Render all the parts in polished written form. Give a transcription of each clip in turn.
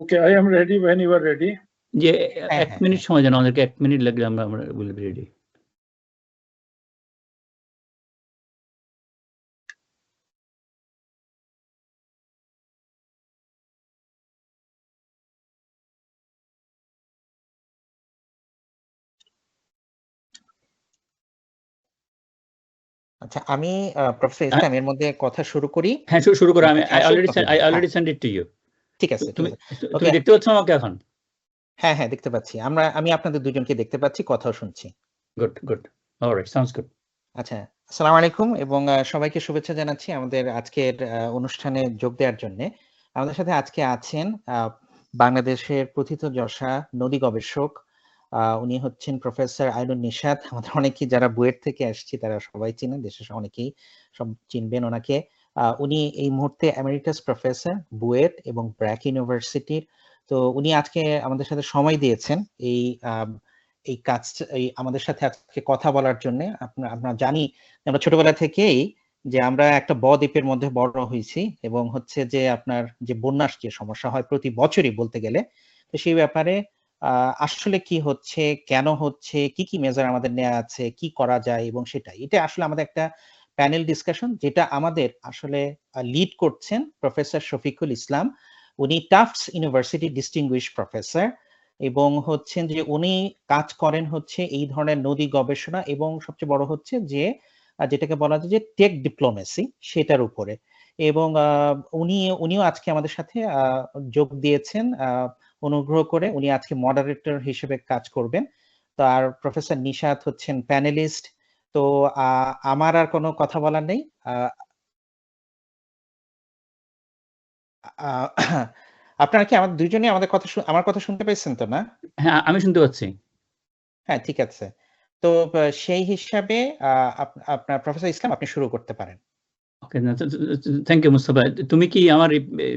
Okay, I am ready when you are ready. যে 1 minute সময় দেন আমাদেরকে, 1 মিনিট লাগলে আমরা উইল বি রেডি। আচ্ছা, আমি প্রফেসর ইসলাম এর মধ্যে কথা শুরু করি। হ্যাঁ, শুরু করো। আমি I already sent it to you. ঠিক আছে। তুমি দেখতে পাচ্ছ আমাকে এখন? হ্যাঁ, দেখতে পাচ্ছি। আমি আপনাদের দুজনকে দেখতে পাচ্ছি, কথাও শুনছি। গুড। Alright, sounds good. আচ্ছা, আসসালামু আলাইকুম এবং সবাইকে শুভেচ্ছা জানাচ্ছি আমাদের আজকের অনুষ্ঠানে যোগ দেওয়ার জন্য। আমাদের সাথে আজকে আছেন বাংলাদেশের প্রথিতযশা নদী গবেষক, উনি হচ্ছেন প্রফেসর আইনুন নিশাত। আমাদের অনেকেই যারা বুয়েট থেকে আসছি তারা সবাই চিনেন, দেশের অনেকেই সব চিনবেন ওনাকে। উনি এই মুহূর্তে এমেরিটাস প্রফেসর বুয়েট এবং ব্র্যাক ইউনিভার্সিটির। তো উনি আজকে আমাদের সাথে সময় দিয়েছেন এই কাজ, আমাদের সাথে আজকে কথা বলার জন্য। আমরা জানি আমরা ছোটবেলা থেকেই যে আমরা একটা বদ্বীপের মধ্যে বড় হয়েছি এবং হচ্ছে যে আপনার যে বন্যার যে সমস্যা হয় প্রতি বছরই বলতে গেলে, তো সেই ব্যাপারে আসলে কি হচ্ছে, কেন হচ্ছে, কি মেজার আমাদের নেওয়া আছে, কি করা যায়, এবং এটা আসলে আমাদের একটা প্যানেল ডিসকাশন, যেটা আমাদের আসলে লিড করছেন প্রফেসর শফিকুল ইসলাম। উনি টাফটস ইউনিভার্সিটি ডিস্টিংগুইশ প্রফেসর এবং হচ্ছেন যে উনি কাজ করেন হচ্ছে এই ধরনের নদী গবেষণা এবং সবচেয়ে বড় হচ্ছে যে যেটাকে বলা যায় যে টেক ডিপ্লোমেসি, সেটার উপরে। এবং উনিও আজকে আমাদের সাথে যোগ দিয়েছেন। অনুগ্রহ করে উনি আজকে মডারেটর হিসেবে কাজ করবেন। তো আর প্রফেসর নিশাত হচ্ছেন প্যানেলিস্ট। তো আমার আর কোনো কথা বলার নেই। আপনারা কি আমাদের দুইজনই আমার কথা শুনতে পাইছেন তো, না? হ্যাঁ, আমি শুনতে পাচ্ছি। হ্যাঁ, ঠিক আছে। তো সেই হিসাবে আপনার প্রফেসর ইসলাম, আপনি শুরু করতে পারেন। Okay, thank you Mustafa. তুমি কি আমার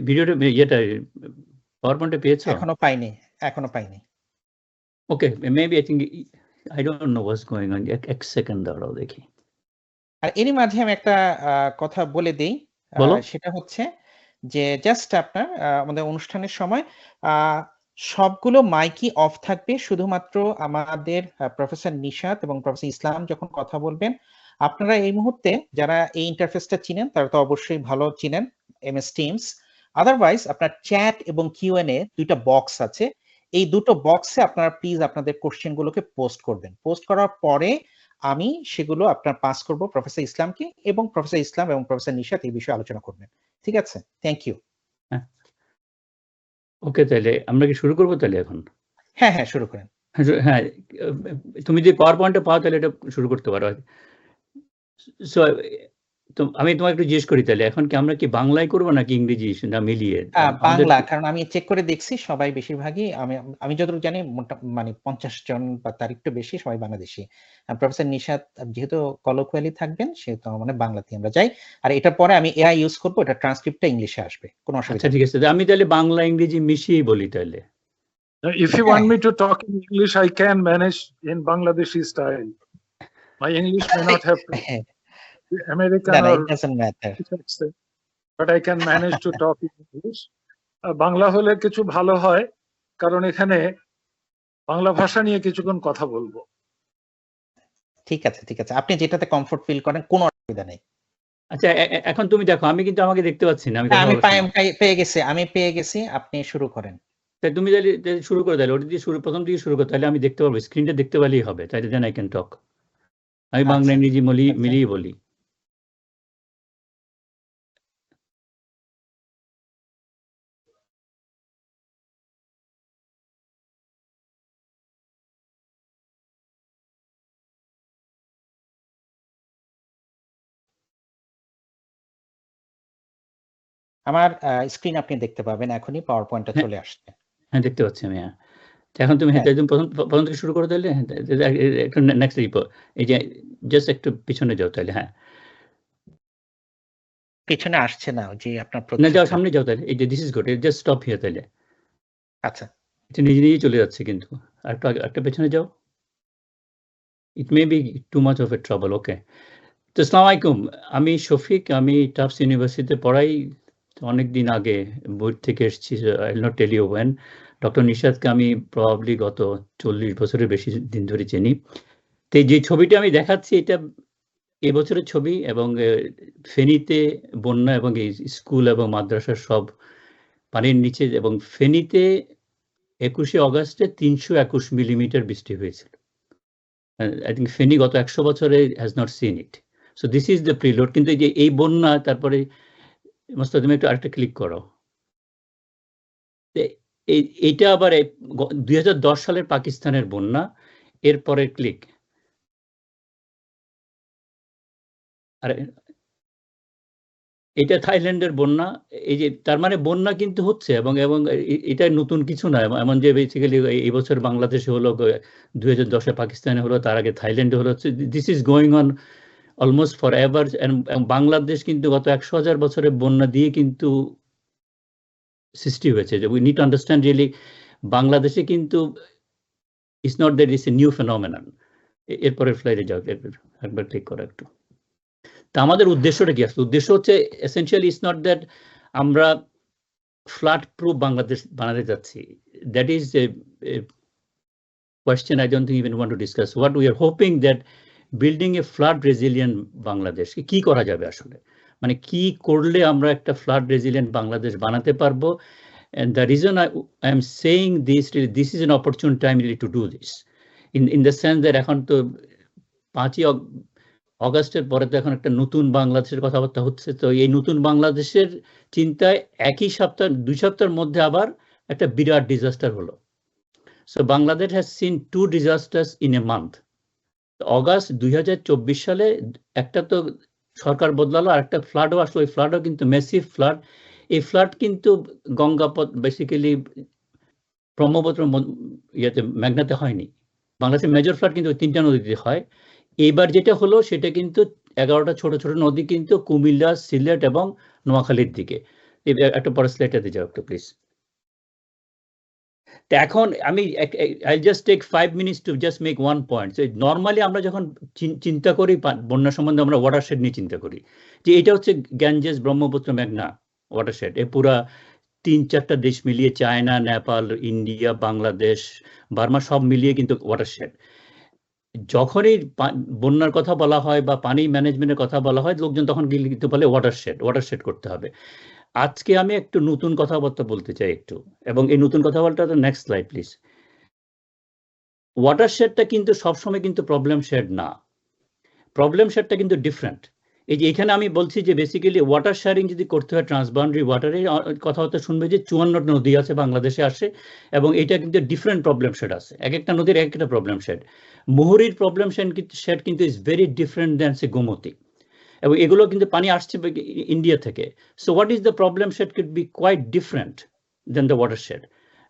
ভিডিওটা পাওয়ার পয়েন্টে পেয়েছো? এখনো পাইনি। Okay, maybe I think I don't know what's going on. এক সেকেন্ড দাঁড়াও দেখি। আর এরই মাঝে আমি একটা কথা বলে দেই। সেটা হচ্ছে যে জাস্ট আপনার আমাদের অনুষ্ঠানের সময় সবগুলো মাইকই অফ থাকবে, শুধুমাত্র আমাদের প্রফেসর নিশাত এবং প্রফেসর ইসলাম যখন কথা বলবেন। আপনারা এই মুহূর্তে যারা এই ইন্টারফেসটা চিনেন তারা তো অবশ্যই ভালো চিনেন MS টিমস। আদারওয়াইজ আপনার চ্যাট এবং Q&A দুইটা বক্স আছে। এই দুটো বক্সে আপনারা প্লিজ আপনাদের কোশ্চেন গুলোকে পোস্ট করবেন। পোস্ট করার পরে আমি সেগুলো আপনার পাস করব প্রফেসর ইসলামকে, এবং প্রফেসর ইসলাম এবং প্রফেসর নিশাত এই বিষয়ে আলোচনা করবেন। ঠিক আছে, থ্যাংক ইউ। ওকে, তাহলে আমরা কি শুরু করবো তাহলে এখন? হ্যাঁ, শুরু করেন। হ্যাঁ, তুমি যদি পাওয়ার পয়েন্টে পাও তাহলে এটা শুরু করতে পারো। সো আমি তোমাকে একটু জিজ্ঞেস করি, তাহলে এখন কি আমরা কি বাংলায় করবো নাকি ইংরেজি না মিলিয়ে? বাংলা, কারণ আমি চেক করে দেখছি সবাই বেশিরভাগই, আমি যতটুকু জানি মানে 50 জন বা তার একটু বেশি সবাই বাংলাদেশি। প্রফেসর নিশাত যেহেতু কলোকুয়ালি থাকবেন, সেহেতু মানে বাংলাতে আমরা যাই। আর এটার পরে আমি AI ইউজ করবো, এটা ট্রান্সক্রিপ্টটা ইংলিশে আসবে, কোনো অসুবিধা নেই। ঠিক আছে, আমি তাহলে বাংলা ইংরেজি মিশিয়ে বলি তাহলে। If you want me to talk in English, I can manage in Bangladeshi style. My English may not have to be American or it doesn't matter. But I can manage to talk in English. Bangla হলে কিছু ভালো হয়, কারণ এখানে বাংলা ভাষা নিয়ে কিছুক্ষণ কথা বলবো। ঠিক আছে, আপনি যেটাতে কমফোর্ট ফিল করেন, কোনো অসুবিধা নেই। আচ্ছা, এখন তুমি দেখো, আমি কিন্তু আমাকে দেখতে পাচ্ছি না। আমি পেয়ে গেছি, আপনি শুরু করেন। তাই তুমি তাহলে শুরু করে, তাহলে ওটা দিয়ে প্রথম দিকে শুরু করো, তাহলে আমি দেখতে পারবো, স্ক্রিনটা দেখতে পারলেই হবে, তাহলে দেন আই ক্যান টক। আমি বাংলা ইংরেজি মিলিয়ে বলি। আমার স্ক্রিন আপনি দেখতে পাবেন, এখনই পাওয়ার পয়েন্টটা চলে আসছে। হ্যাঁ, দেখতে পাচ্ছি আমি। হ্যাঁ, এখন তুমি প্রথম থেকে শুরু করে দিলে। একটু নেক্সট এই যে জাস্ট একটু পিছনে যাও তাহলে। হ্যাঁ, পিছনে আসছে না, যে আপনার না, যাও সামনে যাও তাহলে। এই যে this is good, just stop here তাহলে। আচ্ছা, এটা নিজেই চলে যাচ্ছে, কিন্তু একটা পেছনে যাও। It may be too much of a trouble. Okay, তো আসসালামু আলাইকুম। আমি শফিক, আমি টাফটস ইউনিভার্সিটিতে পড়াই, অনেকদিন আগে বই থেকে এসেছি, I will not tell you when. Doctor নিশাদকে আমি প্রবাবলি গত 40 বছরের বেশি দিন ধরে চিনি। তো যে ছবিটা আমি দেখাচ্ছি এটা এবছরের ছবি, এবং ফেনীতে বন্যা এবং এই স্কুল এবং মাদ্রাসার সব পানির নিচে, এবং ফেনীতে 21শে অগাস্টে 321 মিলিমিটার বৃষ্টি হয়েছিল। আই থিঙ্ক ফেনী গত 100 বছরে has not seen it. So this is the preload. কিন্তু এই যে এই বন্যা, তারপরে মোস্তাক তুমি একটু আরেকটা ক্লিক করো। এইটা আবার 2010 সালের পাকিস্তানের বন্যা, এরপরে ক্লিক। আর এটা থাইল্যান্ডের বন্যা। এই যে তার মানে বন্যা কিন্তু হচ্ছে, এবং এবং এটা নতুন কিছু না। এমন যে বেসিক্যালি এই বছর বাংলাদেশে হলো, 2010-এ পাকিস্তানে হলো, তার আগে থাইল্যান্ডে হলো। This is going on almost for ever. Bangladesh কিন্তু গত 100,000 বছরের বন্যা দিয়ে কিন্তু সৃষ্টি হয়েছে। যে we need to understand really বাংলাদেশে কিন্তু it's not that it's a new phenomenon. এরপরের ফ্লাইটে যাও, একবার ক্লিক করো একটু। তা আমাদের উদ্দেশ্যটা কি আসলে? উদ্দেশ্য হচ্ছে এসেনশিয়ালি ইটস নট দ্যাট আমরা ফ্লাড প্রুফ বাংলাদেশ বানাতে যাচ্ছি। That is a question I don't think even want to discuss. What we are hoping that building a flood resilient Bangladesh কি করা যাবে আসলে, মানে কি করলে আমরা একটা flood resilient বাংলাদেশ বানাতে পারবো। And the reason I am saying this is an opportune time really to do this, in the sense that এখন তো 5ই অগাস্টের পরে তো এখন একটা নতুন বাংলাদেশের কথাবার্তা হচ্ছে। তো এই নতুন বাংলাদেশের চিন্তায় একই সপ্তাহ 2 সপ্তাহের মধ্যে আবার একটা বিরাট ডিজাস্টার হলো। So Bangladesh has seen 2 disasters in a month. August 2024 সালে একটা তো সরকার বদলালো, আর একটা ফ্লাডও আসলো। এই ফ্লাডও কিন্তু ম্যাসিভ ফ্লাড। এই ফ্লাড কিন্তু গঙ্গাপথ বেসিক্যালি ব্রহ্মপুত্র ইয়েতে মেঘনাতে হয়নি। বাংলাদেশের মেজর ফ্লাড কিন্তু 3টা নদীতে হয়। এইবার যেটা হলো সেটা কিন্তু 11টা ছোট ছোট নদী কিন্তু কুমিল্লা, সিলেট এবং নোয়াখালীর দিকে। একটা পরে স্লাইডটাতে যাও একটু প্লিজ। এখন আমি I'll just take 5 minutes to just make one point. So normally আমরা যখন চিন্তা করি বন্যা সম্বন্ধে, আমরা ওয়াটারশেড নিয়ে চিন্তা করি, যে এটা হচ্ছে গ্যাঞ্জেস, ব্রহ্মপুত্র, মেঘনা ওয়াটারশেড। এ পুরা 3-4টা দেশ মিলিয়ে, China, Nepal, India, Bangladesh, Burma সব মিলিয়ে কিন্তু ওয়াটারশেড। যখনই বন্যার কথা বলা হয় বা পানি ম্যানেজমেন্টের কথা বলা হয়, লোকজন তখন কিন্তু বলে ওয়াটারশেড করতে হবে। আজকে আমি একটু নতুন কথাবার্তা বলতে চাই একটু, এবং এই নতুন কথাবার্তা নেক্সট স্লাইড প্লিজ। ওয়াটারশেডটা কিন্তু সবসময় কিন্তু প্রবলেম শেড না, প্রবলেম শেডটা কিন্তু ডিফারেন্ট। এই যে এখানে আমি বলছি যে বেসিক্যালি ওয়াটার শেয়ারিং যদি করতে হয়, ট্রান্সবাউন্ডারি ওয়াটারের কথাবার্তা শুনবে যে 54 নদী আছে বাংলাদেশে আসে, এবং এটা কিন্তু ডিফারেন্ট প্রবলেম শেড আছে। এক একটা নদীর এক একটা প্রবলেম শেড। মুহুরীর প্রবলেম শেড কিন্তু is very different than say Gomti, এবং এগুলো কিন্তু পানি আসছে ইন্ডিয়া থেকে। So what is the problem shed could be quite different than the water shed.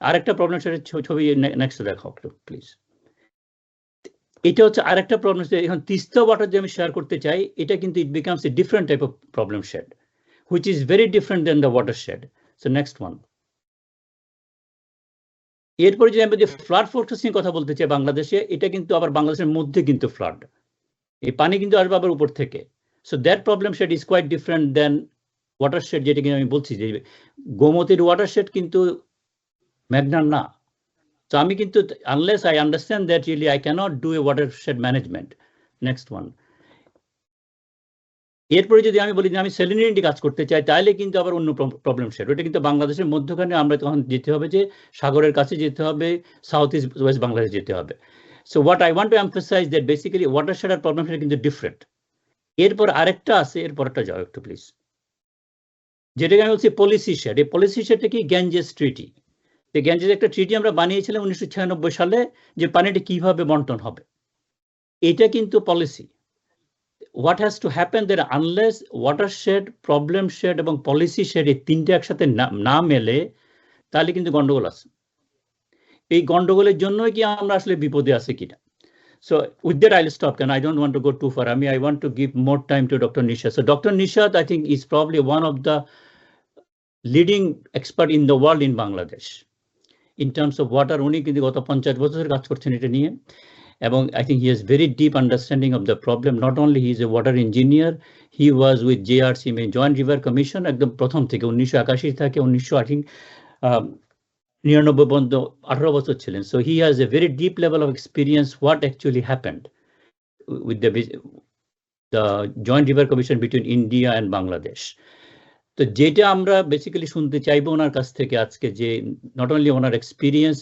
আরেকটা প্রবলেম শেডের ছবি নেক্সট দেখাও প্লিজ। এটা হচ্ছে আরেকটা প্রবলেম শেড। এখন তিস্তা ওয়াটার যে আমি শেয়ার করতে চাই, এটা কিন্তু it becomes a different type of problem shed which is very different than the water shed. So next one. এরপরে যদি আমি যে ফ্লাড ফোরকাস্টিং কথা বলতে চাই বাংলাদেশে, এটা কিন্তু আবার বাংলাদেশের মধ্যে কিন্তু ফ্লাড, এই পানি কিন্তু আসবে আবার উপর থেকে। So that problem shed is quite different than watershed যেটা কিন্তু আমি বলছি যে গোমতীর watershed কিন্তু মেঘনার না। So আমি কিন্তু unless I understand that really I cannot do a watershed management. Next one. এরপরে যদি আমি বলি যে আমি স্যালিনিটি কাজ করতে চাই, তাহলে কিন্তু আবার অন্য প্রবলেম শেড। ওটা কিন্তু বাংলাদেশের মধ্যখানে আমরা তখন যেতে হবে, যে সাগরের কাছে যেতে হবে, সাউথ ইস্ট ওয়েস্ট বাংলাদেশ যেতে হবে। So what I want to emphasize that basically watershed আর প্রবলেম শেড কিন্তু ডিফারেন্ট। এরপর আরেকটা আছে, এরপরটা যাও একটু প্লিজ, যেটাকে আমি বলছি পলিসি শেড। এই পলিসি শেডটা কি? গ্যাঞ্জেস ট্রিটি। গ্যাঞ্জেস একটা ট্রিটি আমরা বানিয়েছিলাম 1996 সালে, যে পানিটা কিভাবে বন্টন হবে। এটা কিন্তু policy. What has to happen that unless watershed, problem shed এবং পলিসি শেড এই তিনটে একসাথে না মেলে, তাহলে কিন্তু গন্ডগোল আছে। এই গন্ডগোলের জন্যই কি আমরা আসলে বিপদে আছি কিনা। So with that, I'll stop, and I don't want to go too far. I want to give more time to Dr. Nishad. So Dr. Nishad, I think, is probably one of the leading expert in the world in Bangladesh in terms of water. উনি কিন্তু গত 50 বছর কাজ করছেন এটা নিয়ে, এবং I think he has very deep understanding of the problem. Not only he is a water engineer, he was with JRC Joint River Commission একদম প্রথম থেকে 1981 থেকে 1999 পর্যন্ত 18 বছর ছিলেন। So he has a very deep level of experience what actually happened with the Joint River Commission between India and Bangladesh. তো যেটা আমরা বেসিক্যালি শুনতে চাইবো ওনার কাছ থেকে আজকে, যে নট অনলি ওনার এক্সপিরিয়েন্স,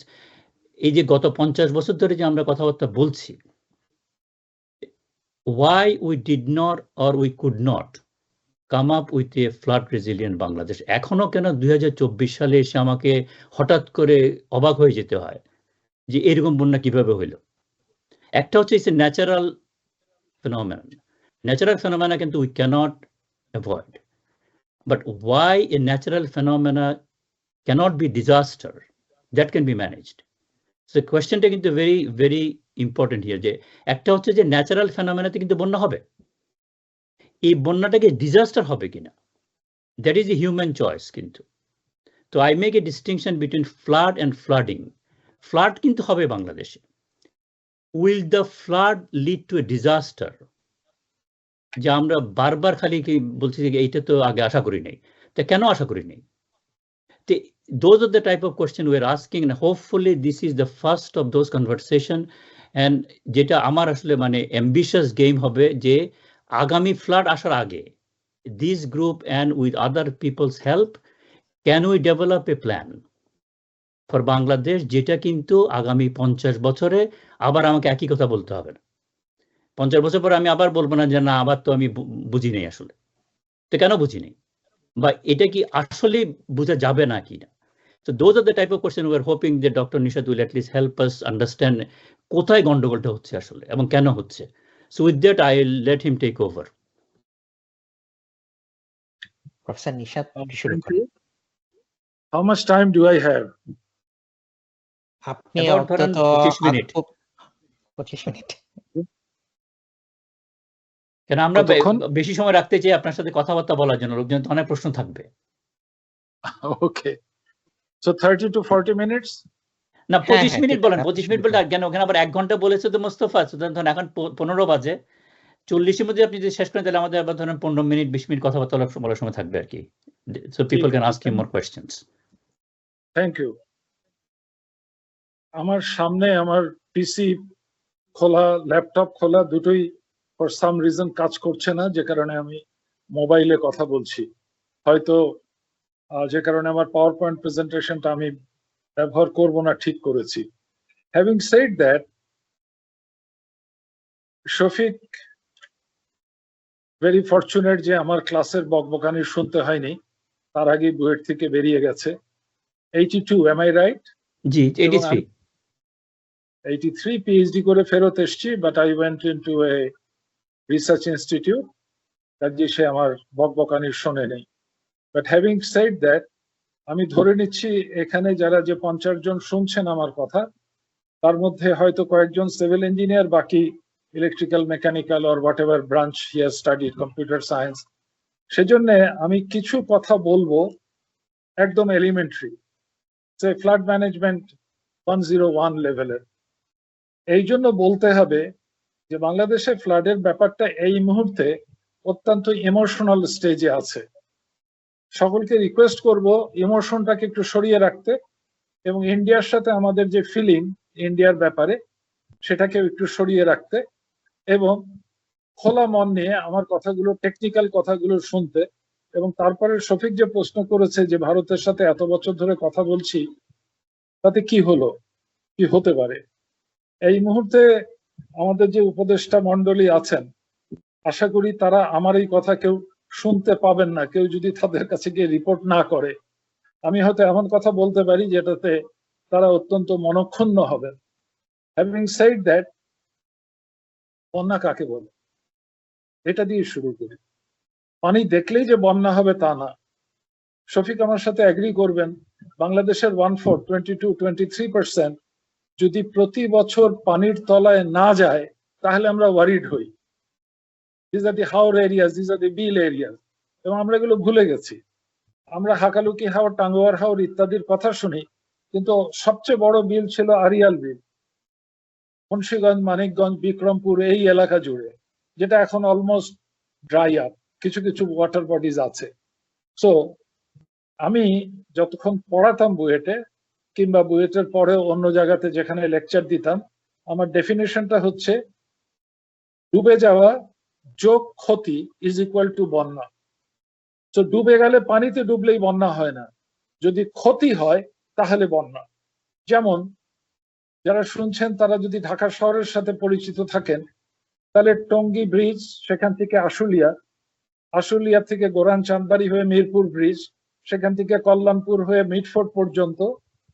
এই যে গত 50 বছর ধরে যে আমরা কথাবার্তা বলছি, why we did not or we could not come up with a flood resilient Bangladesh. এখনো কেন 2024 সালে এসে আমাকে হঠাৎ করে অবাক হয়ে যেতে হয় যে এরকম বন্যা কিভাবে হইলো। একটা হচ্ছে it's a natural phenomena. Natural phenomena কিন্তু we cannot avoid. But why a natural phenomena cannot be disaster that can be managed? So the question টা কিন্তু very very important here, যে একটা হচ্ছে যে ন্যাচারাল ফেনোমেনাতে কিন্তু বন্যা হবে, এই বন্যাটাকে ডিজাস্টার হবে কিনা, that is a human choice. কিন্তু তো I make a distinction between flood and flooding. Flood কিন্তু হবে বাংলাদেশে। Will the flood lead to a disaster? যে আমরা বারবার খালি কি বলছি যে এইটা তো আগে আশা করি নাই, তা কেন আশা করি নাই? Those are the type of question we're asking, and hopefully this is the first of those conversation. And যেটা আমার আসলে মানে ambitious game হবে যে আগামী ফ্লাড আসার আগে this group and with other people's help can we develop a plan for Bangladesh, যেটা কিন্তু আগামী 50 বছরে আবার আমাকে একই কথা বলতে হবে না। 50 বছর পরে আমি আবার বলবো না যে না আবার তো আমি বুঝি নেই আসলে। তো কেন বুঝি নেই, বা এটা কি আসলে বোঝা যাবে না কিনা? So those are the type of question we are hoping that Dr. Nishad will at least help us understand কোথায় গন্ডগোলটা হচ্ছে আসলে এবং কেন হচ্ছে। So with that I will let him take over. Professor Nishad শুরু Thank করুন। you. How much time do I have? আপনি About ধরেন অন্তত 25 মিনিট। 25 মিনিট। কেন আমরা কতক্ষণ? বেশি সময় রাখতে চাই আপনার সাথে কথাবার্তা বলার জন্য, লোকজন তো অনেক প্রশ্ন থাকবে। Okay. So 30 to 40 minutes? না 25 হ্যাঁ, মিনিট ঠিক বলেন, আছে, 25 আপনি মিনিট শুরু বললে করুন। কেন, ওখানে আবার 1 ঘন্টা বলেছে তো মোস্তফা, সুতরাং ধরেন এখন 15 বাজে, 40 এর মধ্যে আপনি যদি শেষ করেন তাহলে আমাদের আবার ধরেন 15 মিনিট 20 মিনিট কথাবার্তা বলার সময় থাকবে আর কি। So people can ask him more questions. Thank you. আমার সামনে আমার পিসি খোলা, ল্যাপটপ খোলা, দুটোই ফর সাম রিজন কাজ করছে না, যে কারণে আমি মোবাইলে কথা বলছি। হয়তো যে কারণে আমার পাওয়ার পয়েন্ট প্রেজেন্টেশনটা আমি ব্যবহার করব না ঠিক করেছি। Having said that, Shafiq very fortunate যে আমার ক্লাসের বকবকানি শুনতে হয়নি, তার আগে বুয়েট থেকে বেরিয়ে গেছে। 82, am I right? G 83। 83 PhD করে ফেরত এসেছি, but I went into a research institute, কাজে সে আমার বকবকানি শোনে নেই। বাট হ্যাভিং সেড দ্যাট, আমি ধরে নিচ্ছি এখানে যারা যে 50 জন শুনছেন আমার কথা, তার মধ্যে হয়তো কয়েকজন সিভিল ইঞ্জিনিয়ার, বাকি electrical, mechanical or what ever branch he has studied, computer science. সেজন্য আমি কিছু কথা বলবো একদম এলিমেন্টারি, সে ফ্লাড ম্যানেজমেন্ট 101 লেভেলের। এই জন্য বলতে হবে যে বাংলাদেশে ফ্লাডের ব্যাপারটা এই মুহূর্তে অত্যন্ত ইমোশনাল স্টেজে আছে। সকলকে রিকোয়েস্ট করব ইমোশনটাকে একটু সরিয়ে রাখতে, এবং ইন্ডিয়ার সাথে আমাদের যে ফিলিং ইন্ডিয়ার ব্যাপারে সেটাকে একটু সরিয়ে রাখতে, এবং খোলা মন নিয়ে আমার কথাগুলো, টেকনিক্যাল কথাগুলো শুনতে। এবং তারপরে শফিক যে প্রশ্ন করেছে যে ভারতের সাথে এত বছর ধরে কথা বলছি, তাতে কি হলো, কি হতে পারে। এই মুহূর্তে আমাদের যে উপদেষ্টা মন্ডলী আছেন, আশা করি তারা আমার এই কথা কেউ শুনতে পাবেন না, কেউ যদি তাদের কাছে গিয়ে রিপোর্ট না করে। আমি হয়তো এমন কথা বলতে পারি যেটাতে তারা অত্যন্ত মনক্ষুণ্ণ হবেন। হ্যাভিং সেড দ্যাট, বন্যা কাকে বলে এটা দিয়ে শুরু করি। পানি দেখলেই যে বন্যা হবে তা না। শফিক আমার সাথে এগ্রি করবেন, বাংলাদেশের 1/4, 22-23% যদি প্রতি বছর পানির তলায় না যায়, তাহলে আমরা ওয়ারিড হই। These are the Haor areas, these are the bill areas, এবং আমরা এগুলো ভুলে গেছি। আমরা হাকালুকি হাওর, টাঙ্গুয়ার হাওর ইত্যাদির কথা শুনি, কিন্তু সবচেয়ে বড় বিল ছিল আরিয়াল বিল। মুন্সিগঞ্জ, মানিকগঞ্জ, বিক্রমপুর এই এলাকা জুড়ে, যেটা এখন অলমোস্ট ড্রাই আপ, কিছু কিছু ওয়াটার বডিজ আছে। সো আমি যতক্ষণ পড়াতাম বুয়েটে কিংবা বুয়েটের পরে অন্য জায়গাতে যেখানে লেকচার দিতাম, আমার ডেফিনেশনটা হচ্ছে ডুবে যাওয়া যোগ ক্ষতি ইজ ইকুয়াল টু বন্যা। তো ডুবে গেলে, পানিতে ডুবলেই বন্যা হয় না, যদি ক্ষতি হয় তাহলে বন্যা। যেমন যারা শুনছেন তারা যদি ঢাকা শহরের সাথে পরিচিত থাকেন, তাহলে টঙ্গী ব্রিজ, সেখান থেকে আশুলিয়া, আশুলিয়া থেকে গোরান চাঁদবাড়ি হয়ে মিরপুর ব্রিজ, সেখান থেকে কল্যাণপুর হয়ে মিটফোর্ড পর্যন্ত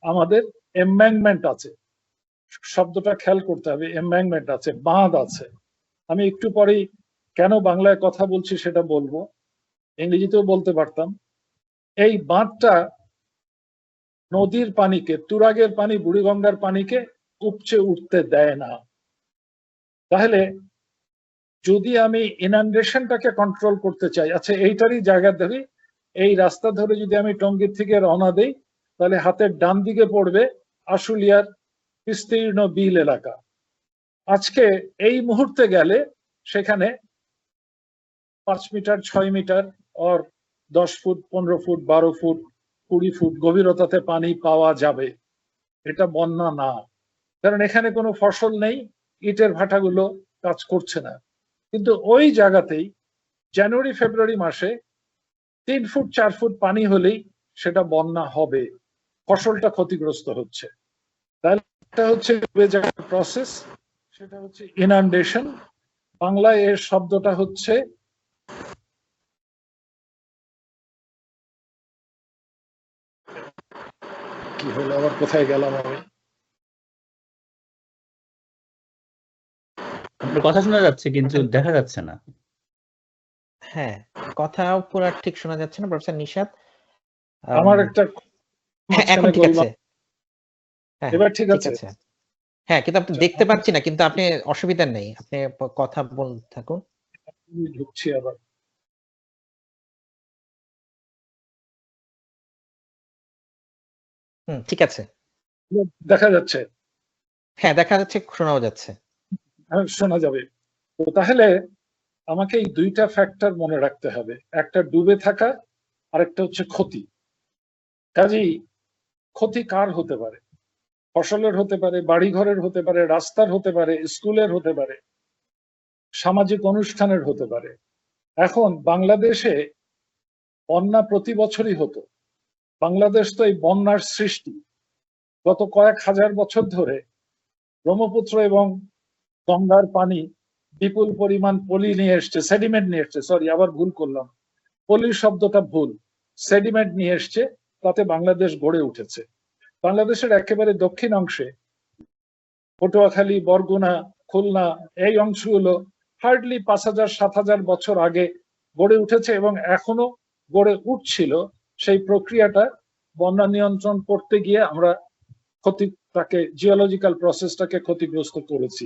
আমাদের এম্ব্যাঙ্কমেন্ট আছে। শব্দটা খেয়াল করতে হবে, এম্ব্যাঙ্কমেন্ট আছে, বাঁধ আছে। আমি একটু পরেই কেন বাংলায় কথা বলছি সেটা বলবো, ইংরেজিতেও বলতে পারতাম। এই বাঁধটা নদীর পানিকে, তুরাগের পানি, বুড়িগঙ্গার পানিকে উপচে উঠতে দেয় না। তাহলে যদি আমি ইনান্ডেশনটাকে কন্ট্রোল করতে চাই, আচ্ছা এইটারই জায়গা ধরি, এই রাস্তা ধরে যদি আমি টঙ্গীর থেকে রওনা দেই, তাহলে হাতের ডান দিকে পড়বে আশুলিয়ার বিস্তীর্ণ বিল এলাকা। আজকে এই মুহূর্তে গেলে সেখানে 5 মিটার, 6 মিটার আর 10 ফুট, 15 ফুট, 12 ফুট, 20 ফুট গভীরতাতে পানি পাওয়া যাবে। এটা বন্যা না, কারণ এখানে কোনো ফসল নেই, ইটের ভাটাগুলো কাজ করছে না। কিন্তু ওই জায়গাতেই জানুয়ারি ফেব্রুয়ারি মাসে 3 ফুট 4 ফুট পানি হলেই সেটা বন্যা হবে, ফসলটা ক্ষতিগ্রস্ত হচ্ছে। তাহলে এটা হচ্ছে ডুবে যাওয়ার প্রসেস, সেটা হচ্ছে ইনান্ডেশন। বাংলায় এর শব্দটা হচ্ছে কি হলো, আবার কোথায় গেলাম আমি? আপনার কথা শোনা যাচ্ছে কিন্তু দেখা যাচ্ছে না। হ্যাঁ, কথা পুরো ঠিক শোনা যাচ্ছে না প্রফেসর নিশাত। আমার একটা হ্যাঁ, এখন ঠিক আছে। হ্যাঁ, এবার ঠিক আছে? হ্যাঁ, কিন্তু আপনি দেখতে পাচ্ছি না, কিন্তু আপনি অসুবিধা নেই, আপনি কথা বলতে থাকুন। ঢুকছি আবার। ঠিক আছে। দেখা যাচ্ছে? হ্যাঁ, দেখা যাচ্ছে, শোনাও যাচ্ছে। শোনা যাবে। তো তাহলে আমাকে এই দুইটা ফ্যাক্টর মনে রাখতে হবে, একটা ডুবে থাকা, আরেকটা হচ্ছে ক্ষতি। কাজেই ক্ষতি কার হতে পারে? ফসলের হতে পারে, বাড়িঘরের হতে পারে, রাস্তার হতে পারে, স্কুলের হতে পারে, সামাজিক অনুষ্ঠানের হতে পারে। এখন বাংলাদেশে বন্যা প্রতি বছরই হতো। বাংলাদেশ তো এই বন্যার সৃষ্টি। গত কয়েক হাজার বছর ধরে ব্রহ্মপুত্র এবং গঙ্গার পানি বিপুল পরিমাণ পলি নিয়ে এসছে, সেডিমেন্ট নিয়ে এসছে, সরি আবার ভুল করলাম, পলি শব্দটা ভুল, সেডিমেন্ট নিয়ে এসছে, তাতে বাংলাদেশ গড়ে উঠেছে। বাংলাদেশের একেবারে দক্ষিণ অংশে পটুয়াখালী, বরগুনা, খুলনা, এই অংশগুলো হার্ডলি 5000-7000 বছর আগে গড়ে উঠেছে এবং এখনো গড়ে উঠছিল। সেই প্রক্রিয়াটা বন্যা নিয়ন্ত্রণ করতে গিয়ে আমরা ক্ষতিটাকে, জিওলজিক্যাল প্রসেসটাকে ক্ষতিগ্রস্ত করেছি।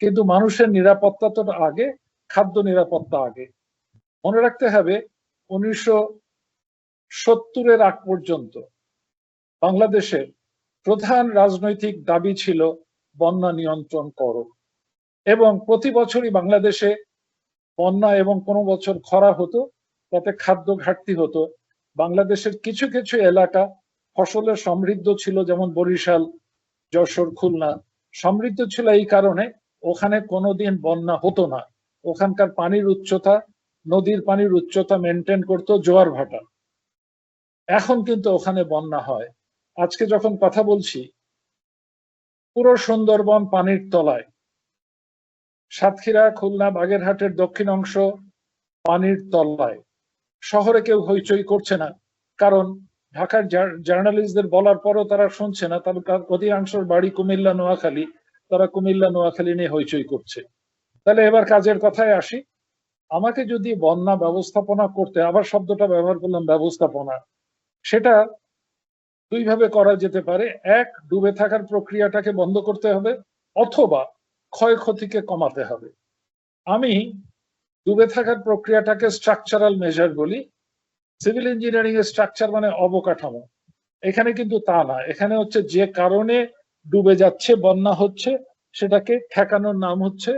কিন্তু মানুষের নিরাপত্তা তো আগে, খাদ্য নিরাপত্তা আগে। মনে রাখতে হবে 1970-এর আগ পর্যন্ত বাংলাদেশের প্রধান রাজনৈতিক দাবি ছিল বন্যা নিয়ন্ত্রণ করো, এবং প্রতি বছরই বাংলাদেশে বন্যা এবং কোনো বছর খরা হতো, তাতে খাদ্য ঘাটতি হতো। বাংলাদেশের কিছু কিছু এলাকা ফসলে সমৃদ্ধ ছিল, যেমন বরিশাল, যশোর, খুলনা। সমৃদ্ধ ছিল এই কারণে ওখানে কোনোদিন বন্যা হতো না, ওখানকার পানির উচ্চতা, নদীর পানির উচ্চতা মেনটেন করতো জোয়ার ভাটা। এখন কিন্তু ওখানে বন্যা হয়। আজকে যখন কথা বলছি, পুরো সুন্দরবন পানির তলায়, সাতক্ষীরা, খুলনা, বাগেরহাটের দক্ষিণ অংশ পানির তলায়। শহরে কেউ হইচই করছে না, কারণ ঢাকার জার্নালিস্টদের বলার পরও তারা শুনছে না, তার অধিকাংশের বাড়ি কুমিল্লা, নোয়াখালী, তারা কুমিল্লা, নোয়াখালী নিয়ে হইচই করছে। তাহলে এবার কাজের কথায় আসি। আমাকে যদি বন্যা ব্যবস্থাপনা করতে, আবার শব্দটা ব্যবহার করলাম, ব্যবস্থাপনা, সেটা দুইভাবে করা যেতে পারে। এক, ডুবে থাকার প্রক্রিয়াটাকে বন্ধ করতে হবে, অথবা ক্ষয়ক্ষতিকে কমাতে হবে। আমি ডুবে থাকার প্রক্রিয়াটাকে স্ট্রাকচারাল মেজার বলি। সিভিল ইঞ্জিনিয়ারিং এর স্ট্রাকচার মানে অবকাঠামো, এখানে কিন্তু তা না। এখানে হচ্ছে যে কারণে ডুবে যাচ্ছে, বন্যা হচ্ছে, সেটাকে ঠেকানোর নাম হচ্ছে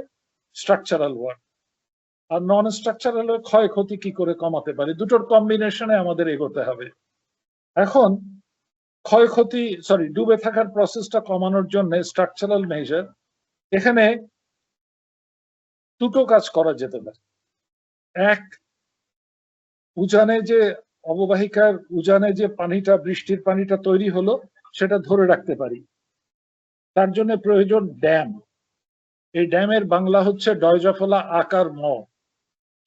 স্ট্রাকচারাল ওয়ার্ক। আর নন স্ট্রাকচারাল ক্ষয়ক্ষতি কি করে কমাতে পারে, দুটোর কম্বিনেশনে আমাদের এগোতে হবে। এখন ক্ষয়ক্ষতি ডুবে থাকার প্রসেসটা কমানোর জন্য স্ট্রাকচারাল মেজার, এখানে দুটো কাজ করা যেতে পারে। এক, উজানে যে অববাহিকার উজানে যে পানিটা, বৃষ্টির পানিটা তৈরি হলো, সেটা ধরে রাখতে পারি। তার জন্য প্রয়োজন ড্যাম। এই ড্যামের বাংলা হচ্ছে ডয়জফলা আকার ম।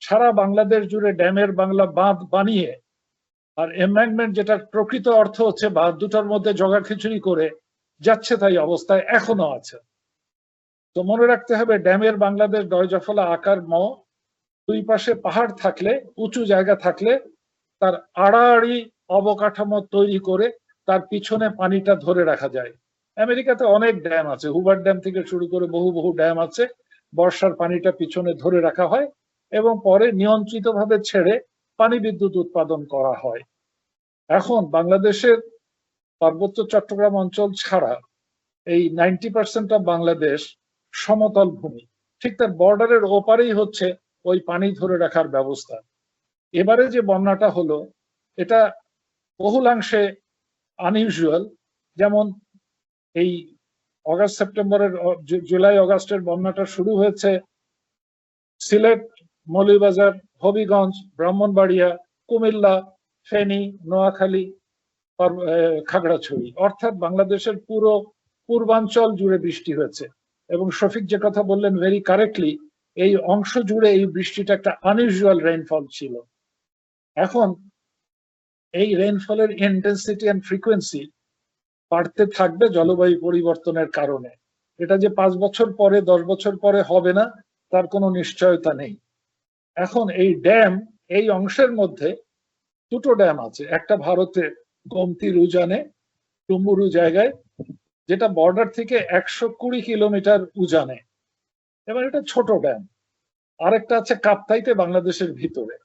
সারা বাংলাদেশ জুড়ে ড্যামের বাংলা বাঁধ বানিয়ে, আর এমব্যাঙ্কমেন্ট যেটা প্রকৃত অর্থ হচ্ছে বাঁধ দুটার মধ্যে জগাখিচুড়ি করে যাচ্ছে তাই অবস্থায় এখনো আছে। তো মনে রাখতে হবে ড্যামের বাংলাদেশ ডয়জফলা আকার ম, দুই পাশে পাহাড় থাকলে, উঁচু জায়গা থাকলে তার আড়াআড়ি অবকাঠামো তৈরি করে তার পিছনে পানিটা ধরে রাখা যায়। আমেরিকাতে অনেক ড্যাম আছে, হুভার ড্যাম থেকে শুরু করে বহু বহু ড্যাম আছে। বর্ষার পানিটা পিছনে ধরে রাখা হয় এবং পরে নিয়ন্ত্রিতভাবে ছেড়ে পানি বিদ্যুৎ উৎপাদন করা হয়। এখন বাংলাদেশের পার্বত্য চট্টগ্রাম অঞ্চল ছাড়া এই 90% অফ বাংলাদেশ সমতল ভূমি, ঠিক তার বর্ডারের ওপারেই হচ্ছে ওই পানি ধরে রাখার ব্যবস্থা। এবারে যে বন্যাটা হলো এটা বহুলাংশে আনইউজুয়াল। যেমন এই অগাস্ট সেপ্টেম্বরের, জুলাই অগাস্টের বন্যাটা শুরু হয়েছে সিলেট, মৌলভীবাজার, হবিগঞ্জ, ব্রাহ্মণবাড়িয়া, কুমিল্লা, ফেনী, নোয়াখালী, খাগড়াছড়ি, অর্থাৎ বাংলাদেশের পুরো পূর্বাঞ্চল জুড়ে বৃষ্টি হয়েছে। এবং শফিক যে কথা বললেন ভেরি কারেক্টলি, এই অংশ জুড়ে এই বৃষ্টিটা একটা আনইউজুয়াল রেইনফল ছিল। এখন এই রেইনফলের ইন্টেন্সিটি এন্ড ফ্রিকোয়েন্সি বাড়তে থাকবে জলবায়ু পরিবর্তনের কারণে। এটা যে 5 বছর পরে 10 বছর পরে হবে না তার কোনো নিশ্চয়তা নেই। এখন এই ড্যাম, এই অংশের মধ্যে দুটো ড্যাম আছে, একটা ভারতে গোমতীর উজানে টুম্বুরু জায়গায়, যেটা বর্ডার থেকে 120 কিলোমিটার উজানে, এবার এটা ছোট ড্যাম। আরেকটা আছে কাপ্তাইতে, বাংলাদেশের ভিতরে।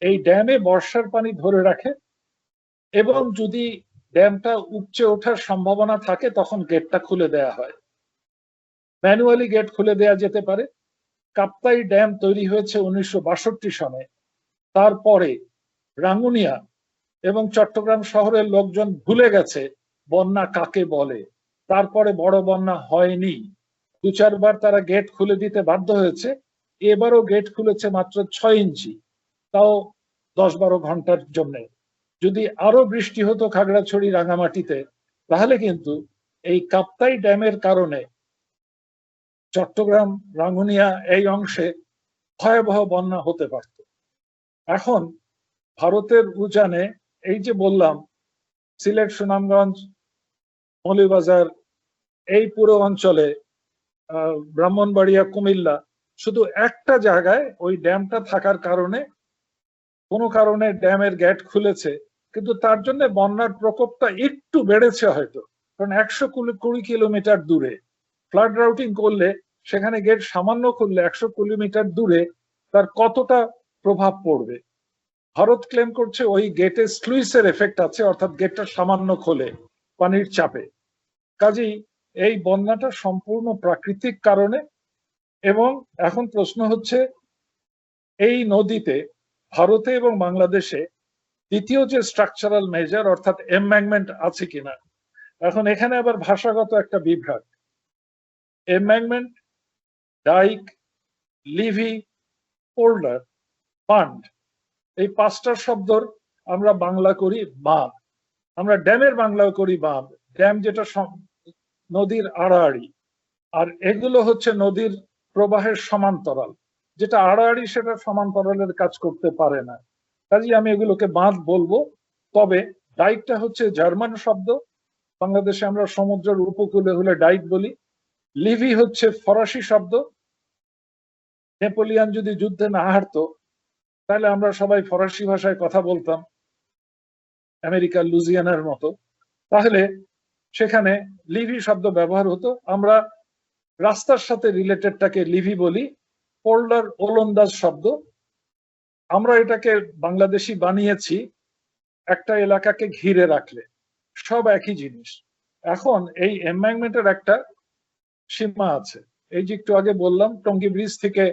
এই ড্যামে বর্ষার পানি ধরে রাখে এবং যদি ড্যামটা উপচে ওঠার সম্ভাবনা থাকে তখন গেটটা খুলে দেয়া হয়, ম্যানুয়ালি গেট খুলে দেয়া যেতে পারে। কাপ্তাই ড্যাম তৈরি হয়েছে 1962 সনে। তারপরে রাঙ্গুনিয়া এবং চট্টগ্রাম শহরের লোকজন ভুলে গেছে বন্যা কাকে বলে। তারপরে বড় বন্যা হয়নি, 2-4 বার তারা গেট খুলে দিতে বাধ্য হয়েছে। এবারও গেট খুলেছে মাত্র 6 ইঞ্চি, তাও 10-12 ঘন্টার জন্য। যদি আরো বৃষ্টি হতো খাগড়াছড়ি, রাঙামাটিতে, তাহলে কিন্তু এই কাপ্তাই ড্যামের কারণে চট্টগ্রাম, রাঙ্গুনিয়া এই অংশে ভয়াবহ বন্যা হতে পারত। এখন ভারতের উজানে, এই যে বললাম সিলেট, সুনামগঞ্জ, মৌলভীবাজার, এই পুরো অঞ্চলে, ব্রাহ্মণবাড়িয়া, কুমিল্লা, শুধু একটা জায়গায় ওই ড্যামটা থাকার কারণে কোনো কারণে ড্যামের গেট খুলেছে, কিন্তু তার জন্য বন্যার প্রকোপটা একটু বেড়েছে হয়তো, কারণ 120 কিলোমিটার দূরে ফ্লাড রাউটিং করলে সেখানে গেট সামান্য খুললে 100 কিলোমিটার দূরে তার কতটা প্রভাব পড়বে। ভারত ক্লেম করছে ওই গেটে স্লুইসের এফেক্ট আছে, অর্থাৎ গেটটা সামান্য খোলে পানির চাপে। কাজেই এই বন্যাটা সম্পূর্ণ প্রাকৃতিক কারণে। এবং এখন প্রশ্ন হচ্ছে এই নদীতে, ভারতে এবং বাংলাদেশে দ্বিতীয় যে স্ট্রাকচারাল মেজার অর্থাৎ এমব্যাঙ্কমেন্ট আছে কিনা। এখন এখানে আবার ভাষাগত একটা বিভ্রাট। এমব্যাঙ্কমেন্ট, ডাইক, লিভি, পোল্ডার, ফান্ড, এই 5টা শব্দর আমরা বাংলা করি বাঁধ। আমরা ড্যামের বাংলাও করি বাঁধ, ড্যাম যেটা নদীর আড়াআড়ি, আর এগুলো হচ্ছে নদীর প্রবাহের সমান্তরাল। যেটা আড়াআড়ি সেটা সমান্তরালের কাজ করতে পারে না, কাজেই আমি এগুলোকে বাঁধ বলবো। তবে ডাইকটা হচ্ছে জার্মান শব্দ, বাংলাদেশে আমরা সমুদ্রের উপকূলে হলে ডাইক বলি। লিভি হচ্ছে ফরাসি শব্দ, নেপোলিয়ান যদি যুদ্ধে না হারতো তাহলে আমরা সবাই ফরাসি ভাষায় কথা বলতাম, আমেরিকার লুজিয়ানার মতো, তাহলে সেখানে লিভি শব্দ ব্যবহার হতো। আমরা রাস্তার সাথে রিলেটেডটাকে লিভি বলি। পোল্ডার ওলন্দাজ শব্দ, আমরা এটাকে বাংলাদেশি বানিয়েছি একটা এলাকাকে ঘিরে রাখলে, সব একই জিনিস। এখন এই এমব্যাঙ্কমেন্টের একটা সীমা আছে। এই যে একটু আগে বললাম টঙ্গী ব্রিজ থেকে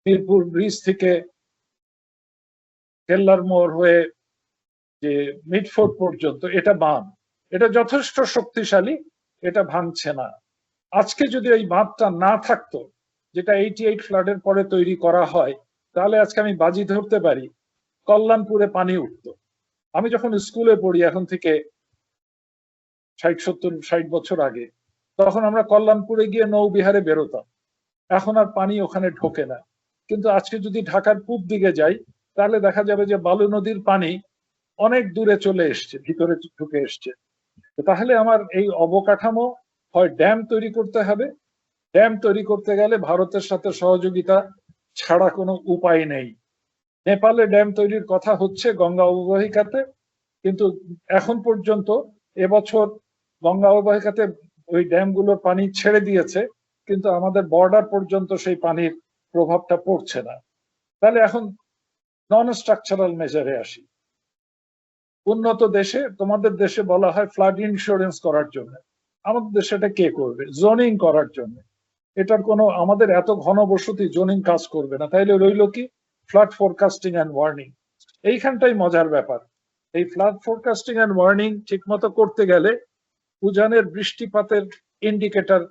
মিরপুর ব্রিজ থেকে কেল্লার মোড় হয়ে যে মিডফোর্ট পর্যন্ত এটা বাঁধ, এটা যথেষ্ট শক্তিশালী, এটা ভাঙছে না। আজকে যদি এই বাঁধটা না থাকতো, যেটা 88 ফ্লাডের পরে তৈরি করা হয়, তাহলে আজকে আমি বাজি ধরতে পারি কল্যাণপুরে পানি উঠতো। আমি যখন স্কুলে পড়ি এখন থেকে 60 বছর আগে, তখন আমরা কল্যাণপুরে গিয়ে নৌবিহারে বেরোতাম, এখন আর পানি ওখানে ঢোকে না। কিন্তু আজকে যদি ঢাকার পূব দিকে যাই, তাহলে দেখা যাবে যে বালু নদীর পানি অনেক দূরে চলে এসছে, ভিতরে ঢুকে এসছে। তাহলে আমার এই অবকাঠামো হয় ড্যাম তৈরি করতে হবে, ড্যাম তৈরি করতে গেলে ভারতের সাথে সহযোগিতা ছাড়া কোনো উপায় নেই। নেপালে ড্যাম তৈরির কথা হচ্ছে গঙ্গা অববাহিকাতে, কিন্তু এখন পর্যন্ত এবছর গঙ্গা অববাহিকাতে ওই ড্যামগুলোর পানি ছেড়ে দিয়েছে, কিন্তু আমাদের বর্ডার পর্যন্ত সেই পানির প্রভাবটা পড়ছে না। তাহলে এখন নন স্ট্রাকচারাল মেজারে আসি। উন্নত দেশে, তোমাদের দেশে বলা হয় ফ্লাড ইন্স্যুরেন্স করার জন্য, আমাদের দেশে এটা কে করবে? জোনিং করার জন্য। এটার কোনো, আমাদের এত ঘনবসতি, জোনিং কাজ করবে না। তাইলে রইল কি? Flood forecasting and warning. এইখানটাই মজার ব্যাপার। এই ফ্লাড ফোরকাস্টিং অ্যান্ড ওয়ার্নিং ঠিক মতো করতে গেলে উজানের বৃষ্টিপাতের ইন্ডিকেটর,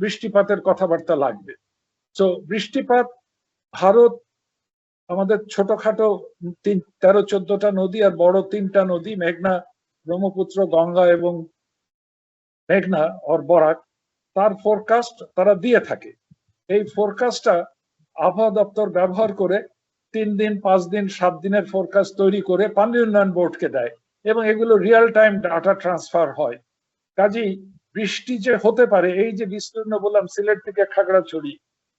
বৃষ্টিপাতের কথাবার্তা লাগবে। তো বৃষ্টিপাত, ভারত আমাদের ছোটখাটো 13-14টা নদী আর বড় 3টা নদী, মেঘনা, ব্রহ্মপুত্র, গঙ্গা এবং মেঘনা আর বরাক, তার ফোরকাস্ট তারা দিয়ে থাকে। এই ফোরকাস্টটা আবহাওয়া দপ্তর ব্যবহার করে 3 দিন, 5 দিন, 7 দিনের ফোরকাস্ট তৈরি করে পানি উন্নয়ন বোর্ডকে দেয়, এবং এগুলো রিয়েল টাইম ডাটা ট্রান্সফার হয়। কাজেই বৃষ্টি যে হতে পারে, এই যে বিস্তীর্ণ বললাম সিলেট থেকে খাগড়াছড়ি,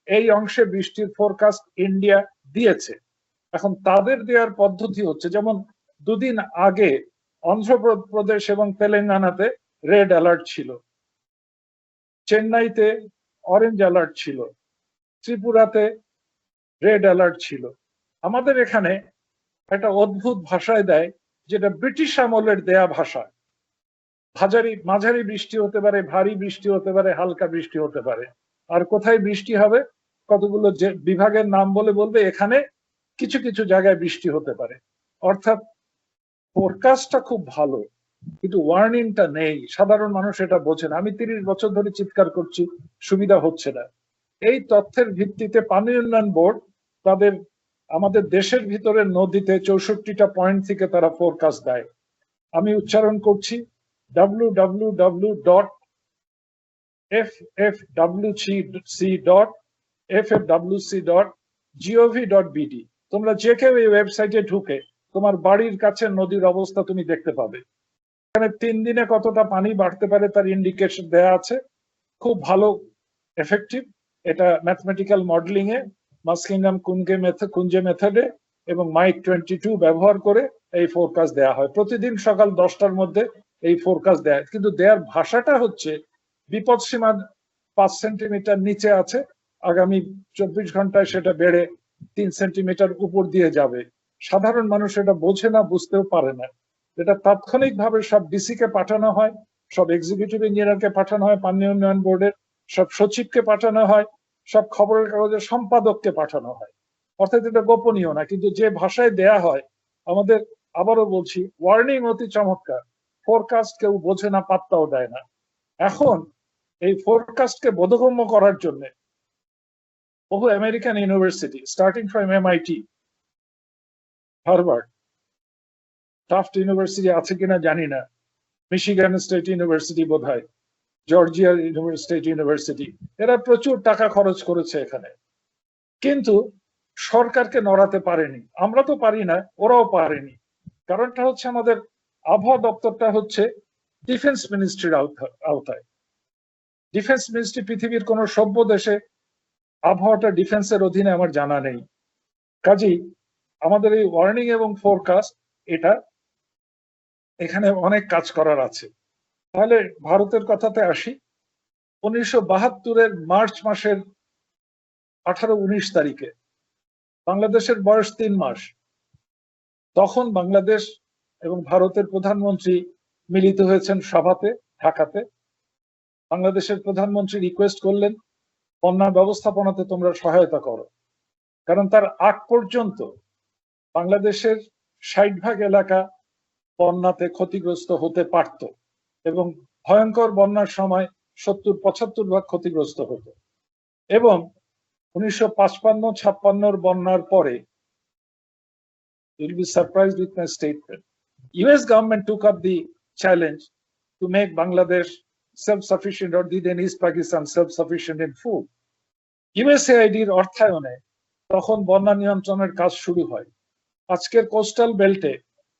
এই অংশে বৃষ্টির ফোরকাস্ট ইন্ডিয়া দিয়েছে। এখন তাদের দেওয়ার পদ্ধতি হচ্ছে, যেমন 2 দিন আগে অন্ধ্রপ্রদেশ এবং তেলেঙ্গানাতে রেড অ্যালার্ট ছিল, চেন্নাইতে অরেঞ্জ অ্যালার্ট ছিল, ত্রিপুরাতে রেড অ্যালার্ট ছিল। আমাদের এখানে একটা অদ্ভুত ভাষায় দেয়, যেটা ব্রিটিশ আমলের দেয়া ভাষা। মাঝারি বৃষ্টি হতে পারে, ভারী বৃষ্টি হতে পারে, হালকা বৃষ্টি হতে পারে। আর কোথায় বৃষ্টি হবে, কতগুলো যে বিভাগের নাম বলবে এখানে কিছু কিছু জায়গায় বৃষ্টি হতে পারে। অর্থাৎ ফোরকাস্টটা খুব ভালো, কিন্তু ওয়ার্নিংটা নেই। সাধারণ মানুষ এটা বোঝে না। আমি 30 বছর ধরে চিৎকার করছি, সুবিধা হচ্ছে না। এই তথ্যের ভিত্তিতে পানি উন্নয়ন বোর্ড তাদের, আমাদের দেশের ভিতরে নদীতে 64টা পয়েন্ট থেকে তারা ফোরকাস্ট দেয়। আমি উচ্চারণ করছি www.ffwc.gov.bd। তোমরা যে কেউ এই ওয়েবসাইটে ঢুকে তোমার বাড়ির কাছে নদীর অবস্থা তুমি দেখতে পাবে। এখানে 3 দিনে কতটা পানি বাড়তে পারে তার ইন্ডিকেশন দেয়া আছে। খুব ভালো, এফেক্টিভ। এটা ম্যাথমেটিক্যাল মডেলিং এ, মাস্কিংহাম কুঞ্জে মেথডে এবং মাইক 22 ব্যবহার করে এই ফোরকাস্ট দেয়া হয়। প্রতিদিন সকাল 10টার মধ্যে এই ফোরকাস্ট দেয়, কিন্তু দেয়ার ভাষাটা হচ্ছে বিপদ সীমা 5 সেন্টিমিটার নিচে আছে, আগামী 24 ঘন্টায় সেটা বেড়ে 3 সেন্টিমিটার উপর দিয়ে যাবে। সাধারণ মানুষ এটা বোঝে না, বুঝতেও পারে না। এটা তাৎক্ষণিকভাবে সব ডিসি কে পাঠানো হয়, সব এক্সিকিউটিভ ইঞ্জিনিয়ারকে পাঠানো হয়, পানি উন্নয়ন বোর্ডের সব সচিবকে পাঠানো হয়, সব খবরের কাগজের সম্পাদককে পাঠানো হয়। অর্থাৎ এটা গোপনীয় না, কিন্তু যে ভাষায় দেয়া হয় আমাদের, আবারও বলছি, ওয়ার্নিং অতি চমৎকার, ফোরকাস্ট কেউ বোঝে না, পাত্তাও দেয় না। এখন এই ফোরকাস্টকে বোধগম্য করার জন্য বহু American university, starting from MIT, Harvard, tuft university আছে কিনা জানি না, মিশিগান স্টেট ইউনিভার্সিটি বোধহয়, জর্জিয়া স্টেট ইউনিভার্সিটি, এরা প্রচুর টাকা খরচ করেছে এখানে, কিন্তু সরকারকে নড়াতে পারেনি। আমরা তো পারি না, ওরাও পারেনি। কারণটা হচ্ছে আমাদের আবহাওয়া দপ্তরটা হচ্ছে ডিফেন্স মিনিস্ট্রির আওতায়। ডিফেন্স মিনিস্ট্রি পৃথিবীর কোন সভ্য দেশে আবহাওয়াটা ডিফেন্সের অধীনে আমার জানা নেই। কাজেই আমাদের এই ওয়ার্নিং এবং ফোরকাস্ট, এটা এখানে অনেক কাজ করার আছে। তাহলে ভারতের কথাতে আসি। 1972-এর মার্চ মাসের 18-19 তারিখে বাংলাদেশের বয়স 3 মাস। তখন বাংলাদেশ এবং ভারতের প্রধানমন্ত্রী মিলিত হয়েছেন সভাতে, ঢাকাতে। বাংলাদেশের প্রধানমন্ত্রী রিকোয়েস্ট করলেন বন্যা ব্যবস্থাপনাতে তোমরা সহায়তা করো, কারণ তার আগ পর্যন্ত বাংলাদেশের 60% এলাকা বন্যাতে ক্ষতিগ্রস্ত হতে পারত এবং ভয়ঙ্কর বন্যার সময় 70-75% ক্ষতিগ্রস্ত হতো। এবং 1955-56 বন্যার পরে, you'll be surprised with my statement, US government took up the challenge to make Bangladesh self-sufficient, or the then East Pakistan self-sufficient in food. USAIDর অর্থায়নে তখন বন্যা নিয়ন্ত্রণের কাজ শুরু হয়। আজকের কোস্টাল বেল্টে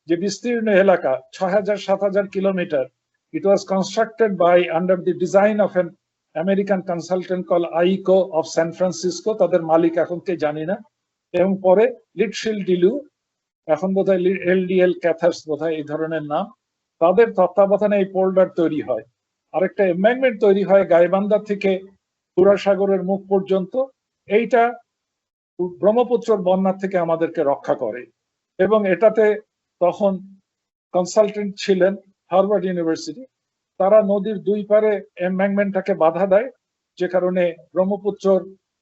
যে বিস্তীর্ণ এলাকা 6000-7000 kilometre, it was constructed by under the design of an American consultant called AICO of San Francisco, তাদের মালিক এখন কে জানি না, এবং পরে লিটশিল ডিলু, এখন বোধহয় LDL ক্যাথার্স বোধহয় এই ধরনের নাম, তাদের তত্ত্বাবধানে এই পোল্ডার তৈরি হয়। আরেকটা এমেন্ডমেন্ট তৈরি হয় গাইবান্ধা থেকে পুরাসাগরের মুখ পর্যন্ত, এইটা ব্রহ্মপুত্রের বন্যা থেকে আমাদেরকে রক্ষা করে। এবং এটাতে তখন কনসালটেন্ট ছিলেন হার্ভার্ড ইউনিভার্সিটি। তারা নদীর দুই পারে এম্বাঙ্কমেন্টটাকে বাধা দেয়, যে কারণে ব্রহ্মপুত্রর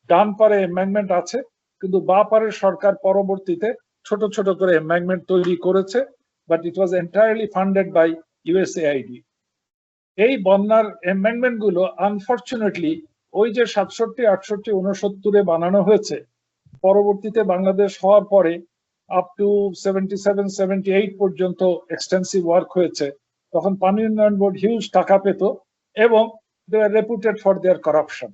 ডান পারে এম্বাঙ্কমেন্ট আছে, কিন্তু বাঁ পারের সরকার পরবর্তীতে ছোট ছোট করে এম্বাঙ্কমেন্ট তৈরি করেছে, but it was entirely funded by USAID। এই বন্যার এম্বাঙ্কমেন্ট গুলো আনফরচুনেটলি ওই যে 67, 68, 69 বানানো হয়েছে, পরবর্তীতে বাংলাদেশ হওয়ার পরে আপ টু 77, 78 পর্যন্ত এক্সটেন্সিভ ওয়ার্ক হয়েছে। তখন পানি উন্নয়ন বোর্ড হিউজ টাকা পেত এবং they are reputed for their corruption.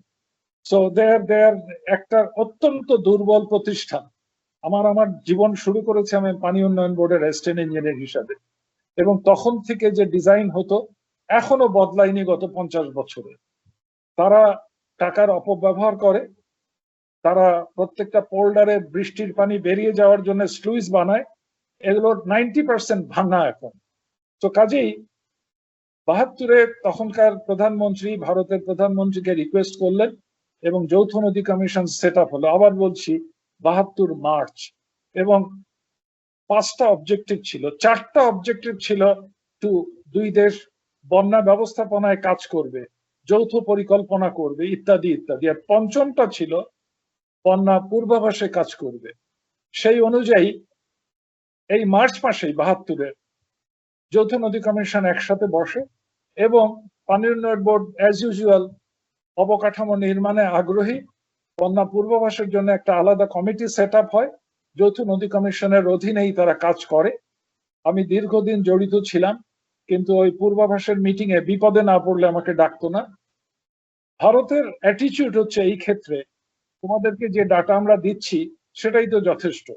So they are একটা অত্যন্ত দুর্বল প্রতিষ্ঠান। আমার জীবন শুরু করেছে আমি পানি উন্নয়ন বোর্ডের অ্যাসিস্ট্যান্ট ইঞ্জিনিয়ার হিসাবে, এবং তখন থেকে যে ডিজাইন হতো এখনো বদলায়নি গত 50 বছরে। তারা টাকার অপব্যবহার করে, তারা প্রত্যেকটা পোল্ডারে বৃষ্টির পানি বেরিয়ে যাওয়ার জন্য স্লুইস বানায়, এগুলোর 90% ভাঙা এখন। তো কাজেই 72-এ তখনকার প্রধানমন্ত্রী ভারতের প্রধানমন্ত্রীকে রিকোয়েস্ট করলেন এবং যৌথ নদী কমিশন সেট আপ হলো। আবার বলছি 72 মার্চ, এবং 5টা অবজেক্টিভ ছিল, 4টা অবজেক্টিভ ছিল দুই দেশ বন্যা ব্যবস্থাপনায় কাজ করবে, যৌথ পরিকল্পনা করবে, ইত্যাদি ইত্যাদি। আর 5মটা ছিল বন্যা পূর্বাভাসে কাজ করবে। সেই অনুযায়ী এই মার্চ মাসেই 72-এর যৌথ নদী কমিশন একসাথে বসে এবং পানি উন্নয়ন বোর্ড অ্যাজ ইউজুয়াল অবকাঠামো নির্মাণে আগ্রহী। বন্যা পূর্বাভাসের জন্য একটা আলাদা কমিটি সেট আপ হয়, যৌথ নদী কমিশনের অধীনেই তারা কাজ করে। আমি দীর্ঘদিন জড়িত ছিলাম, কিন্তু ওই পূর্বাভাসের মিটিং এ বিপদে না পড়লে আমাকে ডাকতো না। ভারতের অ্যাটিটিউড হচ্ছে এই ক্ষেত্রে, তোমাদেরকে যে ডাটা আমরা দিচ্ছি সেটাই তো যথেষ্ট।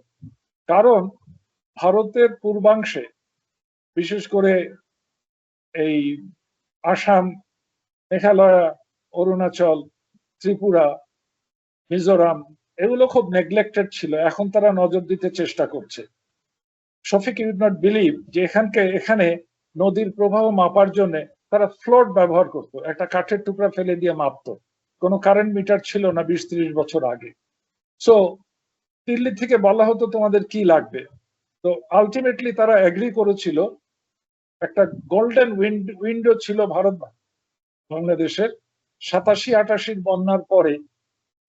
কারণ ভারতের পূর্বাংশে বিশেষ করে এই আসাম, মেঘালয়, অরুণাচল, ত্রিপুরা, মিজোরাম, এগুলো খুব নেগলেক্টেড ছিল, এখন তারা নজর দিতে চেষ্টা করছে। Shafiq, you would not believe যে এখানে নদীর প্রবাহ মাপার জন্য তারা ফ্লোট ব্যবহার করতো, একটা কাঠের টুকরা ফেলে দিয়ে মাপতো, কোনো কারেন্ট মিটার ছিল না 20-30 বছর আগে। সো দিল্লি থেকে বলা হতো তোমাদের কি লাগবে, তো আলটিমেটলি তারা এগ্রি করেছিল। একটা গোল্ডেন উইন্ডো ছিল ভারত বাংলাদেশের 87-88 বন্যার পরে।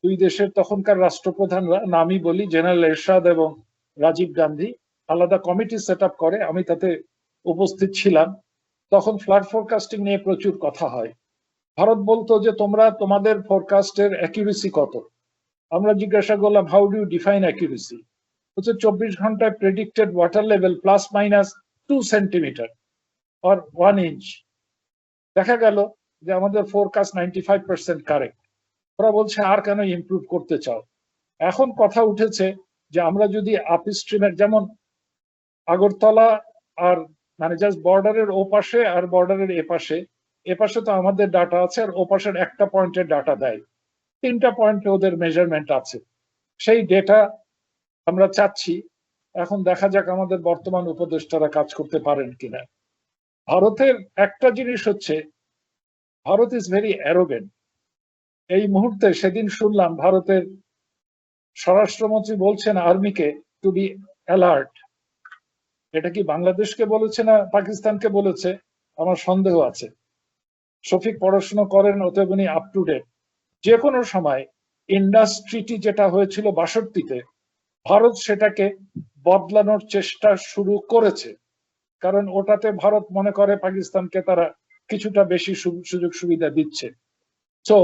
দুই দেশের তখনকার রাষ্ট্রপ্রধানরা, নামই বলি, জেনারেল এরশাদ এবং রাজীব গান্ধী, আলাদা কমিটি সেট আপ করে, আমি তাতে উপস্থিত ছিলাম। তখন ফ্লাড ফোরকাস্টিং নিয়ে প্রচুর কথা হয়। ভারত বলতো যে তোমরা তোমাদের ফোরকাস্টের অ্যাকিউরেসি কত। আমরা জিজ্ঞাসা করলাম how do you define accuracy. হচ্ছে 24 ঘন্টায় predicted water level +-2 centimetre or 1 inch. দেখা গেল যে আমাদের ফোরকাস্ট 95% কারেক্ট। ওরা বলছে আর কেন ইমপ্রুভ করতে চাও। এখন কথা উঠেছে যে আমরা যদি আপস্ট্রিমের, যেমন আগরতলা আর মানে জাস্ট বর্ডারের ও পাশে আর বর্ডারের এপাশে তো আমাদের ডাটা আছে, আর ওপাশের একটা পয়েন্টের ডাটা দেয়, 3টা পয়েন্টে ওদের মেজারমেন্ট আছে। সেই ডেটা আমরা চাচ্ছি। এখন দেখা যাক আমাদের বর্তমান উপদেষ্টারা কাজ করতে পারেন কিনা। ভারতের একটা জিনিস হচ্ছে, ভারত ইজ ভেরি অ্যারোগেন্ট। এই মুহূর্তে সেদিন শুনলাম ভারতের স্বরাষ্ট্রমন্ত্রী বলছেন আর্মিকে টু বি অ্যালার্ট। এটা কি বাংলাদেশকে বলেছে না পাকিস্তানকে বলেছে, আমার সন্দেহ আছে। শফিক পড়াশোনা করেন, অতএব উনি আপ টু ডেট। যে কোনো সময় ইন্ডাস্ট্রিটি যেটা হয়েছিল 62-তে, ভারত সেটাকে বদলানোর চেষ্টা শুরু করেছে, কারণ ওটাতে ভারত মনে করে পাকিস্তানকে তারা কিছুটা বেশি সুযোগ সুবিধা দিচ্ছে। তো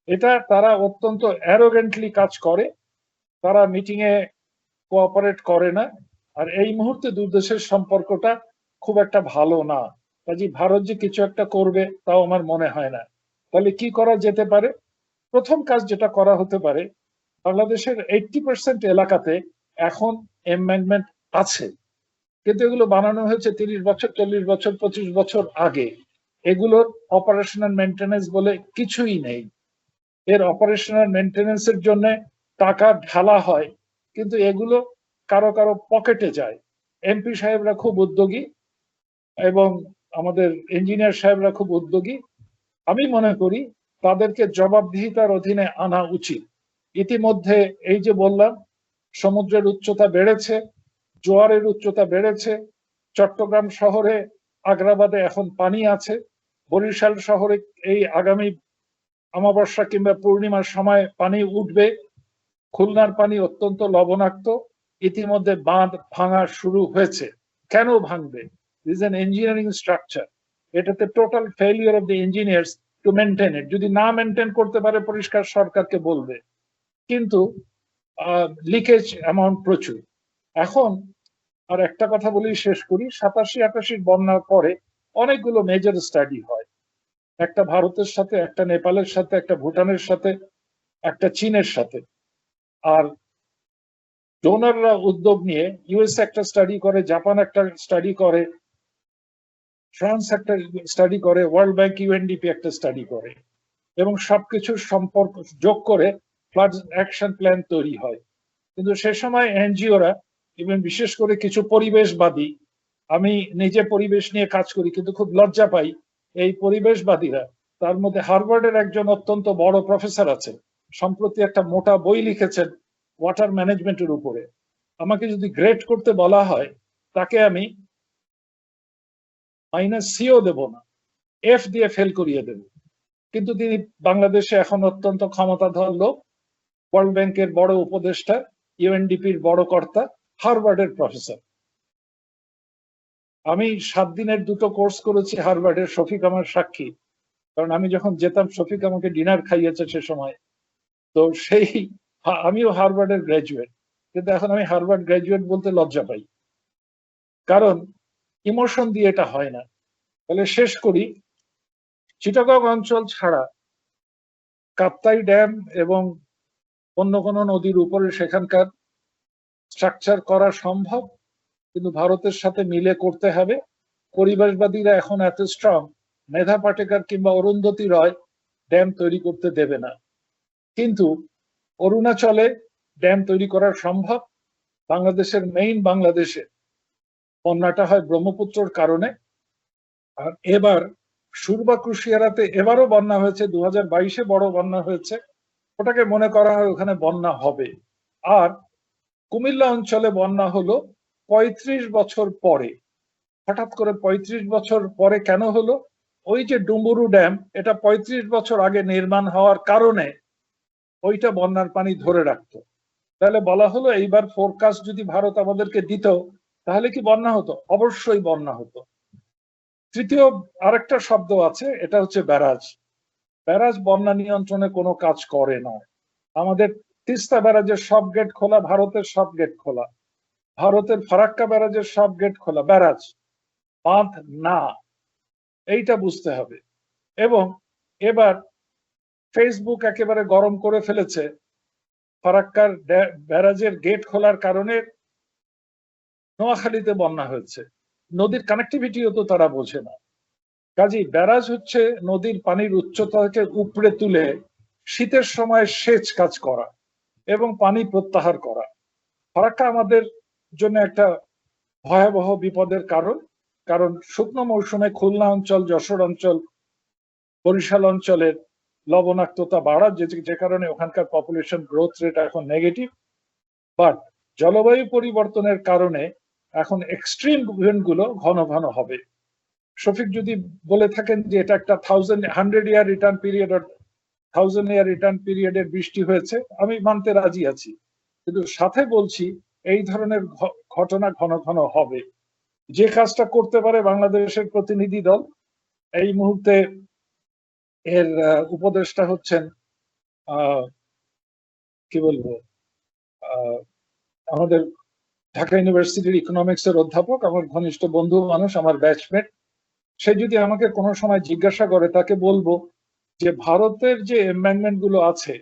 এটা তারা অত্যন্ত অ্যারোগেন্টলি কাজ করে, তারা মিটিং এ কোঅপারেট করে না। আর এই মুহূর্তে দুই দেশের সম্পর্কটা খুব একটা ভালো না, কাজে ভারত যে কিছু একটা করবে তাও আমার মনে হয় না। তাহলে কি করা যেতে পারে? প্রথম কাজ যেটা করা হতে পারে, বাংলাদেশের 80% এলাকাতে এখন এমেন্ডমেন্ট আছে, কিন্তু এগুলো বানানো হয়েছে 30 বছর, 40 বছর, 25 বছর আগে। এগুলোর অপারেশনাল মেনটেন্যান্স বলে কিছুই নেই। এর অপারেশনাল মেনটেন্যান্সের জন্য টাকা ঢালা হয়, কিন্তু এগুলো কারো কারো পকেটে যায়। এমপি সাহেবরা খুব উদ্যোগী এবং আমাদের ইঞ্জিনিয়ার সাহেবরা খুব উদ্যোগী। আমি মনে করি তাদেরকে জবাবদিহিতার অধীনে আনা উচিত। ইতিমধ্যে এই যে বললাম, সমুদ্রের উচ্চতা বেড়েছে, জোয়ারের উচ্চতা বেড়েছে, চট্টগ্রাম শহরে আগ্রাবাদে এখন পানি আছে, বরিশাল শহরে এই আগামী অমাবস্যা কিংবা পূর্ণিমার সময় পানি উঠবে, খুলনার পানি অত্যন্ত লবণাক্ত, ইতিমধ্যে বাঁধ ভাঙা শুরু হয়েছে। কেন ভাঙবে? দিস এন ইঞ্জিনিয়ারিং স্ট্রাকচার, এটাতে total failure of the engineers to maintain ইট। যদি না মেনটেন করতে পারে পরিষ্কার সরকারকে বলবে, কিন্তু লিকেজ অ্যামাউন্ট প্রচুর। এখন আর একটা কথা বলি, শেষ করি। 87-88 বন্যার পরে অনেকগুলো মেজর স্টাডি হয়, একটা ভারতের সাথে, একটা নেপালের সাথে, একটা ভুটানের সাথে, একটা চীনের সাথে। আর ডোনাররা উদ্যোগ নিয়ে ইউএস একটা স্টাডি করে, জাপান একটা স্টাডি করে, ফ্রান্স একটা স্টাডি করে, ওয়ার্ল্ড ব্যাংক, ইউএনডিপি একটা স্টাডি করে, এবং সবকিছুর সম্পর্ক যোগ করে ফ্লাড অ্যাকশন প্ল্যান তৈরি হয়। কিন্তু সে সময় এনজিওরা এবং বিশেষ করে কিছু পরিবেশবাদী, আমি নিজে পরিবেশ নিয়ে কাজ করি কিন্তু খুব লজ্জা পাই, এই পরিবেশবাদীরা, তার মধ্যে হার্ভার্ডের একজন অত্যন্ত বড় প্রফেসর আছে, সম্প্রতি একটা মোটা বই লিখেছেন ওয়াটার ম্যানেজমেন্টের উপরে। আমাকে যদি গ্রেড করতে বলা হয়, তাকে আমি -সিও দেব না, এফ দিয়ে ফেল করিয়ে দেব। কিন্তু তিনি বাংলাদেশে এখন অত্যন্ত ক্ষমতাধর লোক, ওয়ার্ল্ড ব্যাংকের বড় উপদেষ্টা, ইউএনডিপির বড় কর্তা, হার্ভার্ডের প্রফেসর। আমি 7 দিনের 2টো কোর্স করেছি হার্ভার্ডের, শফিক আমার সাক্ষী, কারণ আমি যখন যেতাম শফিক আমাকে ডিনার খাইয়েছে সে সময়। তো সেই আমিও হার্ভার্ডের গ্র্যাজুয়েট, কিন্তু এখন আমি হার্ভার্ড গ্র্যাজুয়েট বলতে লজ্জা পাই, কারণ ইমোশন দিয়ে এটা হয় না। তাহলে শেষ করি, চিটাগং অঞ্চল ছাড়া কাপ্তাই ড্যাম এবং অন্য কোনো নদীর উপরে সেখানকার স্ট্রাকচার করা সম্ভব, কিন্তু ভারতের সাথে মিলে করতে হবে। পরিবেশবাদীরা এখন এত স্ট্রং, মেধা পাটেকর কিংবা অরুন্ধতী রয় ড্যাম তৈরি করতে দেবে না। কিন্তু অরুণাচলে ড্যাম তৈরি করা সম্ভব। বাংলাদেশের মেইন, বাংলাদেশে বন্যাটা হয় ব্রহ্মপুত্রর কারণে। আর এবার সুরবা কুশিয়ারাতে এবারও বন্যা হয়েছে, 2022-এ বড় বন্যা হয়েছে, ওটাকে মনে করা হয় ওখানে বন্যা হবে। আর কুমিল্লা অঞ্চলে বন্যা হলো 35 বছর পরে। হঠাৎ করে 35 বছর পরে কেন হলো? ওই যে ডুম্বুরু ড্যাম, এটা 35 বছর আগে নির্মাণ হওয়ার কারণে ওইটা বন্যার পানি ধরে রাখতো। তাহলে বলা হলো এইবার ফোরকাস্ট যদি ভারত আমাদেরকে দিত, তাহলে কি বন্যা হতো? অবশ্যই বন্যা হতো। তৃতীয় আরেকটা শব্দ আছে, এটা হচ্ছে ব্যারাজ। ব্যারাজ বন্যা নিয়ন্ত্রণে কোনো কাজ করে না। আমাদের তিস্তা ব্যারাজের সব গেট খোলা, ভারতের সব গেট খোলা, ভারতের ফারাক্কা ব্যারাজের সব গেট খোলা, ব্যারাজ, বাঁধ না, এইটা বুঝতে হবে। এবং এবার ফেসবুক একেবারে গরম করে ফেলেছে, ফারাক্কার ব্যারাজের গেট খোলার কারণে নোয়াখালীতে বন্যা হয়েছে। নদীর কানেক্টিভিটিও তো তারা বোঝে না। কাজেই ব্যারাজ হচ্ছে নদীর পানির উচ্চতাকে উপড়ে তুলে শীতের সময় সেচ কাজ করা এবং পানি প্রত্যাহার করা। ফারাক্কা আমাদের জন্য একটা ভয়াবহ বিপদের কারণ শুকনো মৌসুমে খুলনা অঞ্চল, যশোর অঞ্চল, বরিশাল অঞ্চলের লবণাক্ততা বাড়া, যে কারণে ওখানকার পপুলেশন গ্রোথ রেট এখন নেগেটিভ। বাট জলবায়ু পরিবর্তনের কারণে এখন এক্সট্রিম ইভেন্ট গুলো ঘন ঘন হবে। শফিক যদি বলে থাকেন যে এটা একটা 100 ইয়ার রিটার্ন পিরিয়ড 1000 ইয়ার রিটার্ন পিরিয়ডের বৃষ্টি হয়েছে, আমি মানতে রাজি আছি, কিন্তু সাথে বলছি এই ধরনের ঘটনা ঘন ঘন হবে। যে কাজটা করতে পারে বাংলাদেশের প্রতিনিধি দল, এই মুহূর্তে এর উপদেষ্টা হচ্ছেন কি বলবো আমাদের ঢাকা ইউনিভার্সিটির ইকোনমিক্স এর অধ্যাপক, আমার ঘনিষ্ঠ বন্ধু মানুষ, আমার ব্যাচমেট। সে যদি আমাকে কোনো সময় জিজ্ঞাসা করে, তাকে বলবো যে ভারতের যে এমেন্ডমেন্ট গুলো আছে,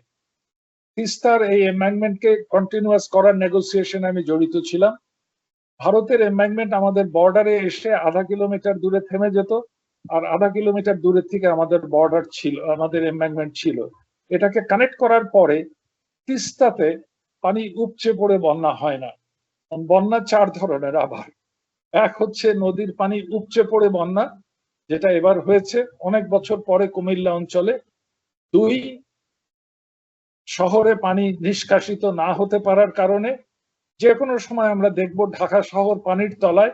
তিস্তার এই এমেন্ডমেন্টকে কন্টিনিউয়াস করার নেগোসিয়েশনে আমি জড়িত ছিলাম। ভারতের এমেন্ডমেন্ট আমাদের বর্ডারে এসে 0.5 কিলোমিটার দূরে থেমে যেত, আর 0.5 কিলোমিটার দূরে থেকে আমাদের বর্ডার ছিল, আমাদের এমেন্ডমেন্ট ছিল। এটাকে কানেক্ট করার পরে তিস্তাতে পানি উপচে পড়ে বন্যা হয় না। বন্যা 4 ধরনের আবার, এক হচ্ছে নদীর পানি উপচে পড়ে বন্যা, যেটা এবার হয়েছে অনেক বছর পরে কুমিল্লা অঞ্চলে। 2, শহরে পানি নিষ্কাশিত না হতে পারার কারণে যে কোনো সময় আমরা দেখব ঢাকা শহর পানির তলায়,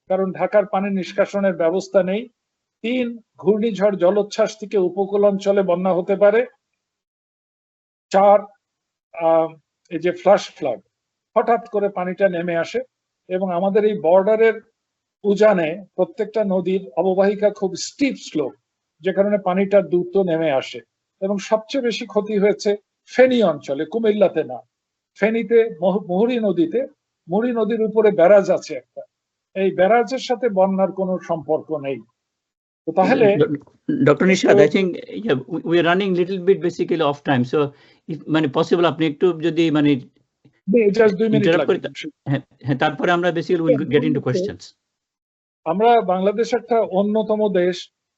কারণ ঢাকার পানি নিষ্কাশনের ব্যবস্থা নেই। 3, ঘূর্ণিঝড় জলোচ্ছ্বাস থেকে উপকূল অঞ্চলে বন্যা হতে পারে। 4, এই যে ফ্লাশ ফ্লাড, হঠাৎ করে পানিটা নেমে আসে, এবং আমাদের এই বর্ডারের উজানে প্রত্যেকটা নদীর অববাহিকা খুব স্টিপ স্লোপ, যে কারণে পানিটা দ্রুত নেমে আসে। এবং সবচেয়ে বেশি ক্ষতি হয়েছে ফেনী অঞ্চলে, কুমিল্লাতে না। ফেনীতে মুহুরী নদীতে, মুহুরী নদীর উপরে ব্যারাজ আছে একটা, এই ব্যারাজের সাথে বন্যার কোনো সম্পর্ক নেই। তো তাহলে Dr. Nishad, I think we are running little bit basically off time, so if মানে possible আপনি একটু যদি মানে জাস্ট 2 মিনিট interrupt লাগবে। করে, হ্যাঁ তারপরে আমরা basically will get into questions. আমরা বাংলাদেশ একটা অন্যতম দেশ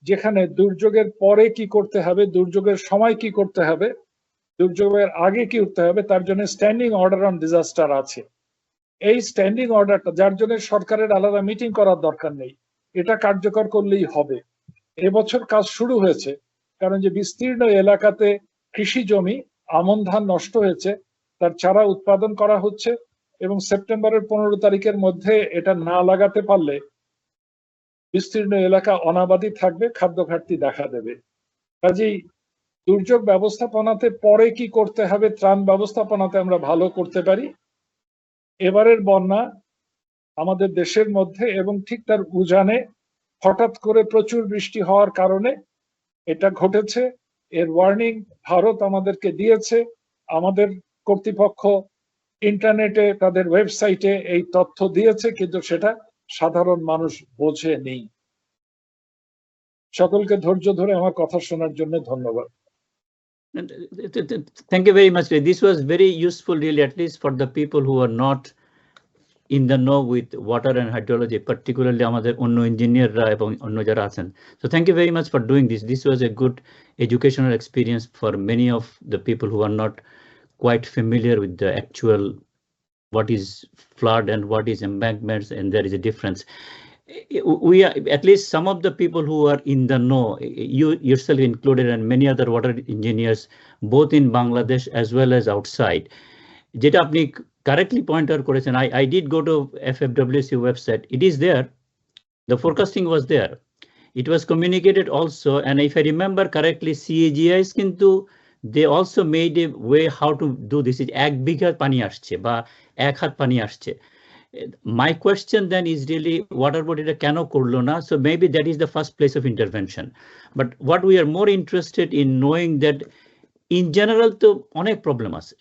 যেখানে দুর্যোগের পরে কি করতে হবে, দুর্যোগের সময় কি করতে হবে, দুর্যোগের আগে কি করতে হবে, তার জন্য স্ট্যান্ডিং অর্ডার অন ডিজাস্টার আছে। এই স্ট্যান্ডিং অর্ডারটা, যার জন্য সরকারের আলাদা মিটিং করার দরকার নেই, এটা কার্যকর করলেই হবে। এবছর কাজ শুরু হয়েছে, কারণ যে বিস্তীর্ণ এলাকাতে কৃষি জমি, আমন ধান নষ্ট হয়েছে, তার চারা উৎপাদন করা হচ্ছে, এবং সেপ্টেম্বরের 15 তারিখের মধ্যে এটা না লাগাতে পারলে বিস্তীর্ণ এলাকা অনাবাদি থাকবে, খাদ্য ঘাটতি দেখা দেবে। কাজেই দুর্যোগ ব্যবস্থাপনাতে পরে কি করতে হবে, ত্রাণ ব্যবস্থাপনাতে আমরা ভালো করতে পারি। এবারের বন্যা আমাদের দেশের মধ্যে এবং ঠিক তার উজানে হঠাৎ করে প্রচুর বৃষ্টি হওয়ার কারণে এটা ঘটেছে। এর ওয়ার্নিং ভারত আমাদেরকে দিয়েছে, আমাদের কর্তৃপক্ষ ইন্টারনেটে তাদের ওয়েবসাইটে এই তথ্য দিয়েছে, কিন্তু সেটা সাধারণ মানুষ বোঝেনি। সকলকে ধৈর্য ধরে আমার কথা শোনার জন্য ধন্যবাদ। Thank you very much. This was very useful, really, at least for the people who are not in the know with water and hydrology, particularly আমাদের অন্য ইঞ্জিনিয়াররা এবং অন্য যারা আছেন। So thank you very much for doing this. This was a good educational experience for many of the people who are not quite familiar with the actual what is flood and what is embankments, and there is a difference. We are, at least some of the people who are in the know, you yourself included, and many other water engineers, both in Bangladesh as well as outside. যেটা আপনি correctly point out করেছেন, I did go to FFWC website. It is there. The forecasting was there. It was communicated also, and if I remember correctly, CAGIs কিন্তু they also made a way how to do this. is 1 বিঘা পানি আসছে বা 1 হাত পানি আসছে। My question then is really water board এটা কেন করলো না? So maybe that is the first place of intervention. But what we are more interested in knowing that in general তো অনেক প্রবলেম আছে।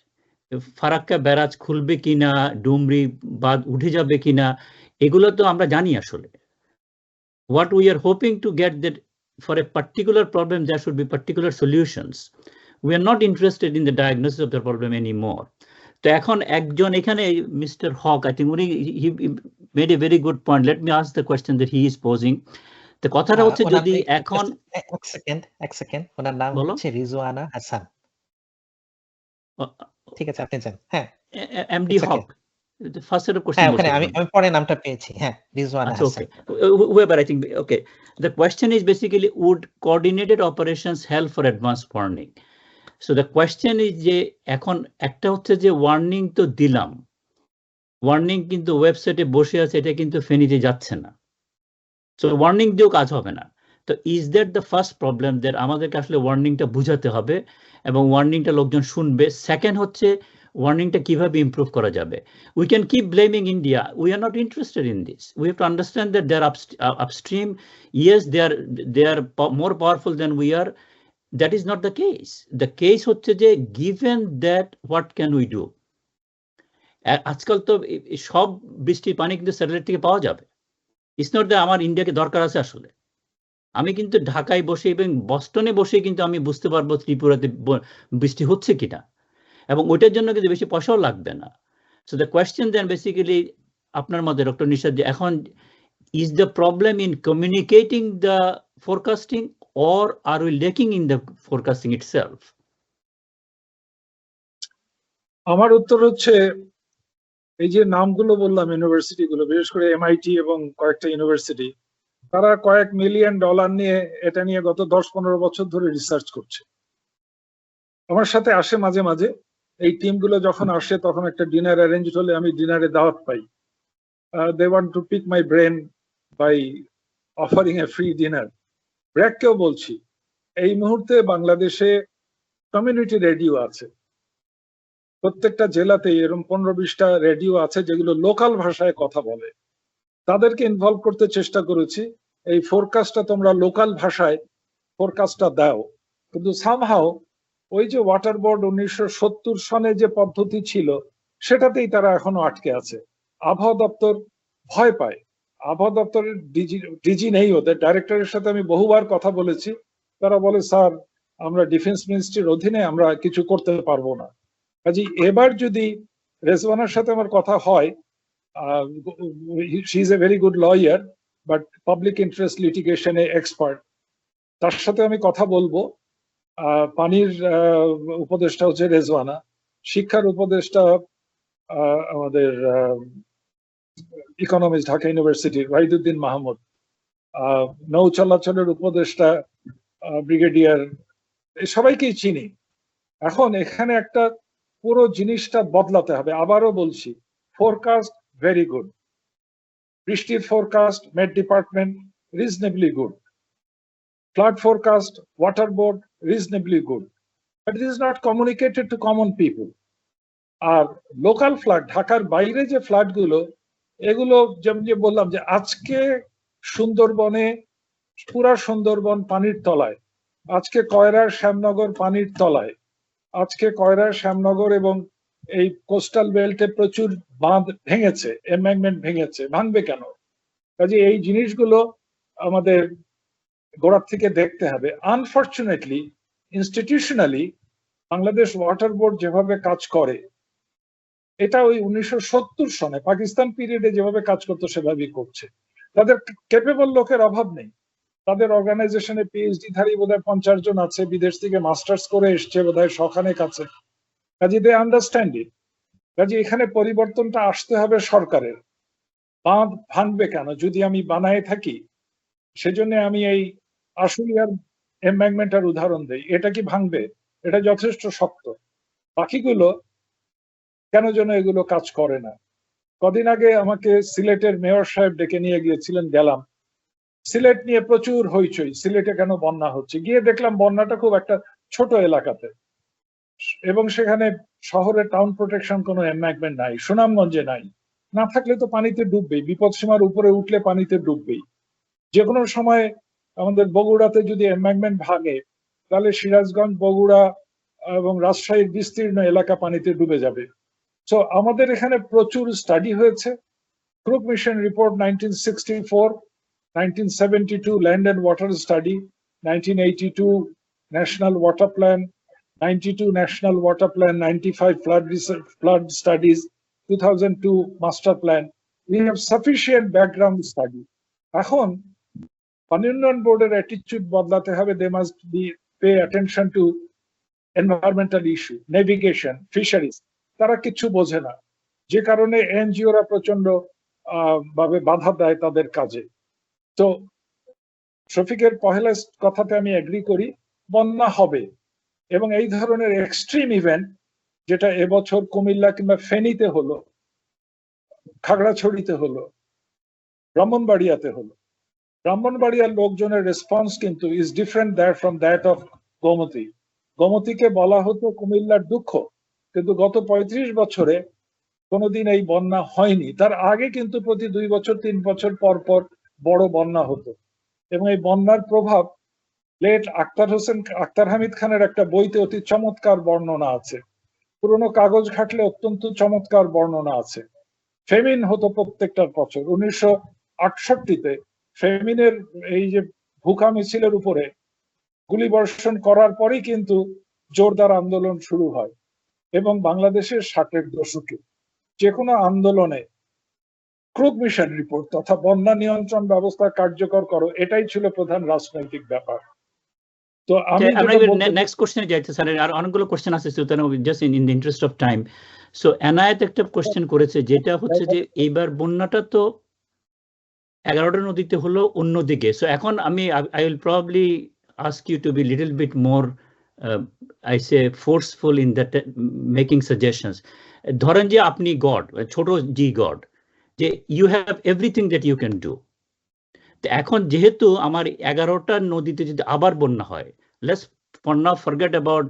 ফারাক্কা ব্যারাজ খুলবে কিনা, ডুমরি বাঁধ উঠে যাবে কিনা, এগুলো তো আমরা জানি আসলে। What we are hoping to get that for a particular problem there should be particular solutions. We are not interested in the diagnosis of the problem anymore. তো এখন একজন এখানে Mr. Hawk, I think he made a very good point. Let me ask the question that he is posing. The কথাটা হচ্ছে যদি এখন এক second ওনার নাম হচ্ছে রিজওয়ানা হাসান। ঠিক আছে, আপনি যান। হ্যাঁ, MD Hawk. The first set of questions. ওখানে আমি পরে নামটা পেয়েছি। হ্যাঁ, Rizwana Hasan. Whoever, I think, okay. The question is basically, would coordinated operations help for advanced warning? So the question is যে এখন একটা হচ্ছে যে ওয়ার্নিং তো দিলাম, ওয়ার্নিং কিন্তু ওয়েবসাইটে বসে আছে, এটা কিন্তু ফেনীতে যাচ্ছে না। সো ওয়ার্নিং দিয়েও কাজ হবে না। তো is that the first problem, that আমাদেরকে আসলে ওয়ার্নিংটা বুঝাতে হবে এবং ওয়ার্নিংটা লোকজন শুনবে। সেকেন্ড হচ্ছে ওয়ার্নিংটা কিভাবে ইমপ্রুভ করা যাবে। We can keep blaming India, we are not interested in this, we have to understand that they are upstream, yes they are more powerful than we are. That is not the case. The case হচ্ছে যে given that what can we do. আজকাল তো সব বৃষ্টির পানি কিন্তু satellite থেকে পাওয়া যাবে। ইটস নট দ্যাট আমার ইন্ডিয়াকে দরকার আছে আসলে। আমি কিন্তু ঢাকায় বসে এবং বস্টনে বসে কিন্তু আমি বুঝতে পারবো ত্রিপুরাতে বৃষ্টি হচ্ছে কিনা, এবং ওইটার জন্য কিন্তু বেশি পয়সাও লাগবে না। So the question then basically আপনার মধ্যে ডক্টর নিশাদ, যে এখন is the problem in communicating the forecasting or are we lacking in the forecasting itself? আমার উত্তর হচ্ছে, এই যে নামগুলো বললাম ইউনিভার্সিটি গুলো, বিশেষ করে এমআইটি এবং কয়েকটা ইউনিভার্সিটি, তারা কয়েক মিলিয়ন ডলার নিয়ে এটা নিয়ে গত 10-15 বছর ধরে রিসার্চ করছে। আমার সাথে আসে মাঝে মাঝে, এই টিমগুলো যখন আসে তখন একটা ডিনার অ্যারেঞ্জ হলে আমি ডিনারে দাওয়াত পাই। They want to pick my brain by offering a free dinner. ব্র্যাককেও বলছি, এই মুহূর্তে বাংলাদেশে কমিউনিটি রেডিও আছে, প্রত্যেকটা জেলাতেই এরকম 15-20টা রেডিও আছে যেগুলো লোকাল ভাষায় কথা বলে। তাদেরকে ইনভলভ করতে চেষ্টা করেছি, এই ফোরকাস্টটা তোমরা লোকাল ভাষায় ফোরকাস্টটা দাও। কিন্তু সামহাও ওই যে ওয়াটার বোর্ড 1970 সনে যে পদ্ধতি ছিল সেটাতেই তারা এখনো আটকে আছে। আবহাওয়া দপ্তর ভয় পায়, আবহাওয়া দপ্তরের ডিজি নেই, ওদের ডাইরেক্টরের সাথে আমি বহুবার কথা বলেছি, তারা বলে স্যার আমরা ডিফেন্স মিনিস্ট্রির অধীনে আমরা কিছু করতে পারবো না। কাজে এবার যদি রেজওয়ানার সাথে আমার কথা হয়, she is a very good lawyer but public interest লিটিগেশনে এক্সপার্ট, তার সাথে আমি কথা বলবো। পানির উপদেষ্টা হচ্ছে রেজওয়ানা, শিক্ষার উপদেষ্টা আমাদের ইকোনমিক্স ঢাকা ইউনিভার্সিটির ওয়াহিদুদ্দিন মাহমুদ, নৌ চলাচলের উপদেষ্টা ব্রিগেডিয়ার, সবাইকেই চিনি। এখন এখানে একটা পুরো জিনিসটা বদলাতে হবে। আবারও বলছি, ফোরকাস্ট ভেরি গুড, বৃষ্টির forecast met department reasonably good, flood forecast, water board, reasonably good. But it is not communicated to common people. আর লোকাল ফ্লাড, ঢাকার বাইরে যে ফ্লাড গুলো, এগুলো যেমন যে বললাম যে আজকে সুন্দরবনে, পুরা সুন্দরবন পানির তলায়, আজকে কয়রার শ্যামনগর পানির তলায়, আজকে কয়রার শ্যামনগর এবং এই কোস্টাল বেল্টে প্রচুর বাঁধ ভেঙেছে, এম্বাঙ্কমেন্ট ভেঙেছে। ভাঙবে কেন? কাজে এই জিনিসগুলো আমাদের গোড়ার থেকে দেখতে হবে। Unfortunately institutionally Bangladesh water board যেভাবে কাজ করে, এটা ওই 1970 সনে পাকিস্তান পিরিয়ডে যেভাবে কাজ করতো সেভাবেই করছে। তাদের ক্যাপেবল লোকের অভাব নেই, তাদের অর্গানাইজেশনে পিএইচডি ধারী বোধহয় 50 জন আছে, বিদেশ থেকে মাস্টার্স করে এসছে বোধহয় শখানেক আছে। কাজে দে আন্ডারস্ট্যান্ড ইট। কাজে এখানে পরিবর্তনটা আসতে হবে সরকারের। বাঁধ ভাঙবে কেন যদি আমি বানায় থাকি? সেজন্য আমি এই আশুলিয়ার এম্বাঙ্কমেন্টের উদাহরণ দেই, এটা কি ভাঙবে? এটা যথেষ্ট শক্ত। বাকিগুলো কেন যেন এগুলো কাজ করে না। কদিন আগে আমাকে সিলেটের মেয়র সাহেব ডেকে নিয়ে গিয়েছিলেন, গেলাম। সিলেট নিয়ে প্রচুর হইচই, সিলেটে কেন বন্যা হচ্ছে। গিয়ে দেখলাম বন্যাটা খুব একটা ছোট এলাকাতে, এবং সেখানে শহরে টাউন প্রোটেকশন কোনো এম্বাঙ্কমেন্ট নাই, সুনামগঞ্জে নাই। না থাকলে তো পানিতে ডুববেই, বিপদসীমার উপরে উঠলে পানিতে ডুববেই। যে কোনো সময় আমাদের বগুড়াতে যদি এম্বাঙ্কমেন্ট ভাঙে, তাহলে সিরাজগঞ্জ, বগুড়া এবং রাজশাহীর বিস্তীর্ণ এলাকা পানিতে ডুবে যাবে। সো আমাদের এখানে প্রচুর স্টাডি হয়েছে। Crook mission report 1964, 1972 land and water study, 1982 national water plan, 92 national water plan, 95 flood studies, 2002 master plan. We have sufficient background study. এখন পানি উন্নয়ন বোর্ডের অ্যাটিটিউড বদলাতে হবে। They must be pay attention to environmental issue, navigation, fisheries. তারা কিছু বোঝে না, যে কারণে এনজিওরা প্রচন্ড ভাবে বাধা দেয় তাদের কাজে। তো শফিকের পহেলা কথাতে আমি এগ্রি করি, বন্যা হবে, এবং এই ধরনের এক্সট্রিম ইভেন্ট যেটা এবছর কুমিল্লা কিংবা ফেনীতে হলো, খাগড়াছড়িতে হলো, ব্রাহ্মণবাড়িয়াতে হলো, ব্রাহ্মণবাড়িয়ার লোকজনের রেসপন্স কিন্তু is different from that of Gomti. গোমতীকে বলা হতো কুমিল্লার দুঃখ, কিন্তু গত 35 বছরে কোনোদিন এই বন্যা হয়নি। তার আগে কিন্তু প্রতি 2 বছর 3 বছর পর পর বড় বন্যা হতো, এবং এই বন্যার প্রভাব লেট আখতার হামিদ খানের একটা বইতে অতি চমৎকার বর্ণনা আছে, পুরনো কাগজ ঘাটলে অত্যন্ত চমৎকার বর্ণনা আছে। ফেমিন হতো প্রত্যেকটার বছর। 1968-তে ফেমিনের এই যে ভুখা মিছিলের উপরে গুলিবর্ষণ করার পরেই কিন্তু জোরদার আন্দোলন শুরু হয়, এবং বাংলাদেশের 60-এর দশকে যে কোনো আন্দোলনে ক্রুগ মিশন রিপোর্ট তথা বন্যা নিয়ন্ত্রণ ব্যবস্থা কার্যকর করো, এটাই ছিল প্রধান রাজনৈতিক ব্যাপার। তো আমি নেক্সট কোশ্চেনে যাইতে স্যার, আর অনেকগুলো কোশ্চেন আছে, just in the interest of time. So Enayet একটা কোশ্চেন করেছে, যেটা হচ্ছে যে এইবার বন্যাটা তো 11টা নদীতে হলো অন্যদিকে। সো এখন আমি I will probably ask you to be little bit more I say forceful in that making suggestions. ধরেন যে আপনি গড, ছোট জি গড, যে you have everything that you can do. এখন যেহেতু আমার 11টা নদীতে যদি আবার বন্যা হয়, let's for now forget about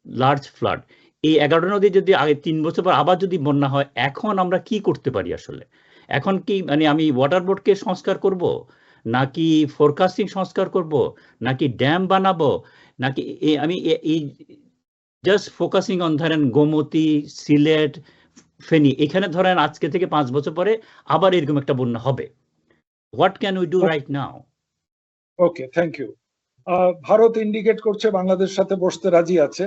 large flood, এই 11টা নদী যদি আগে 3 বছর পর আবার যদি বন্যা হয়, এখন আমরা কি করতে পারি আসলে? এখন কি মানে আমি ওয়াটার বোর্ডকে সংস্কার করব, নাকি ফোরকাস্টিং সংস্কার করব, নাকি ড্যাম বানাবো, নাকি আমি এই জাস্ট ফোকাসিং অন ধরেন গোমতী, সিলেট, ফেনী, এখানে ধরেন আজকে থেকে 5 বছর পরে আবার এরকম একটা বন্যা হবে। What can we do right now? Okay, thank you. Bharat indicate করছে বাংলাদেশ সাথে বসতে রাজি আছে।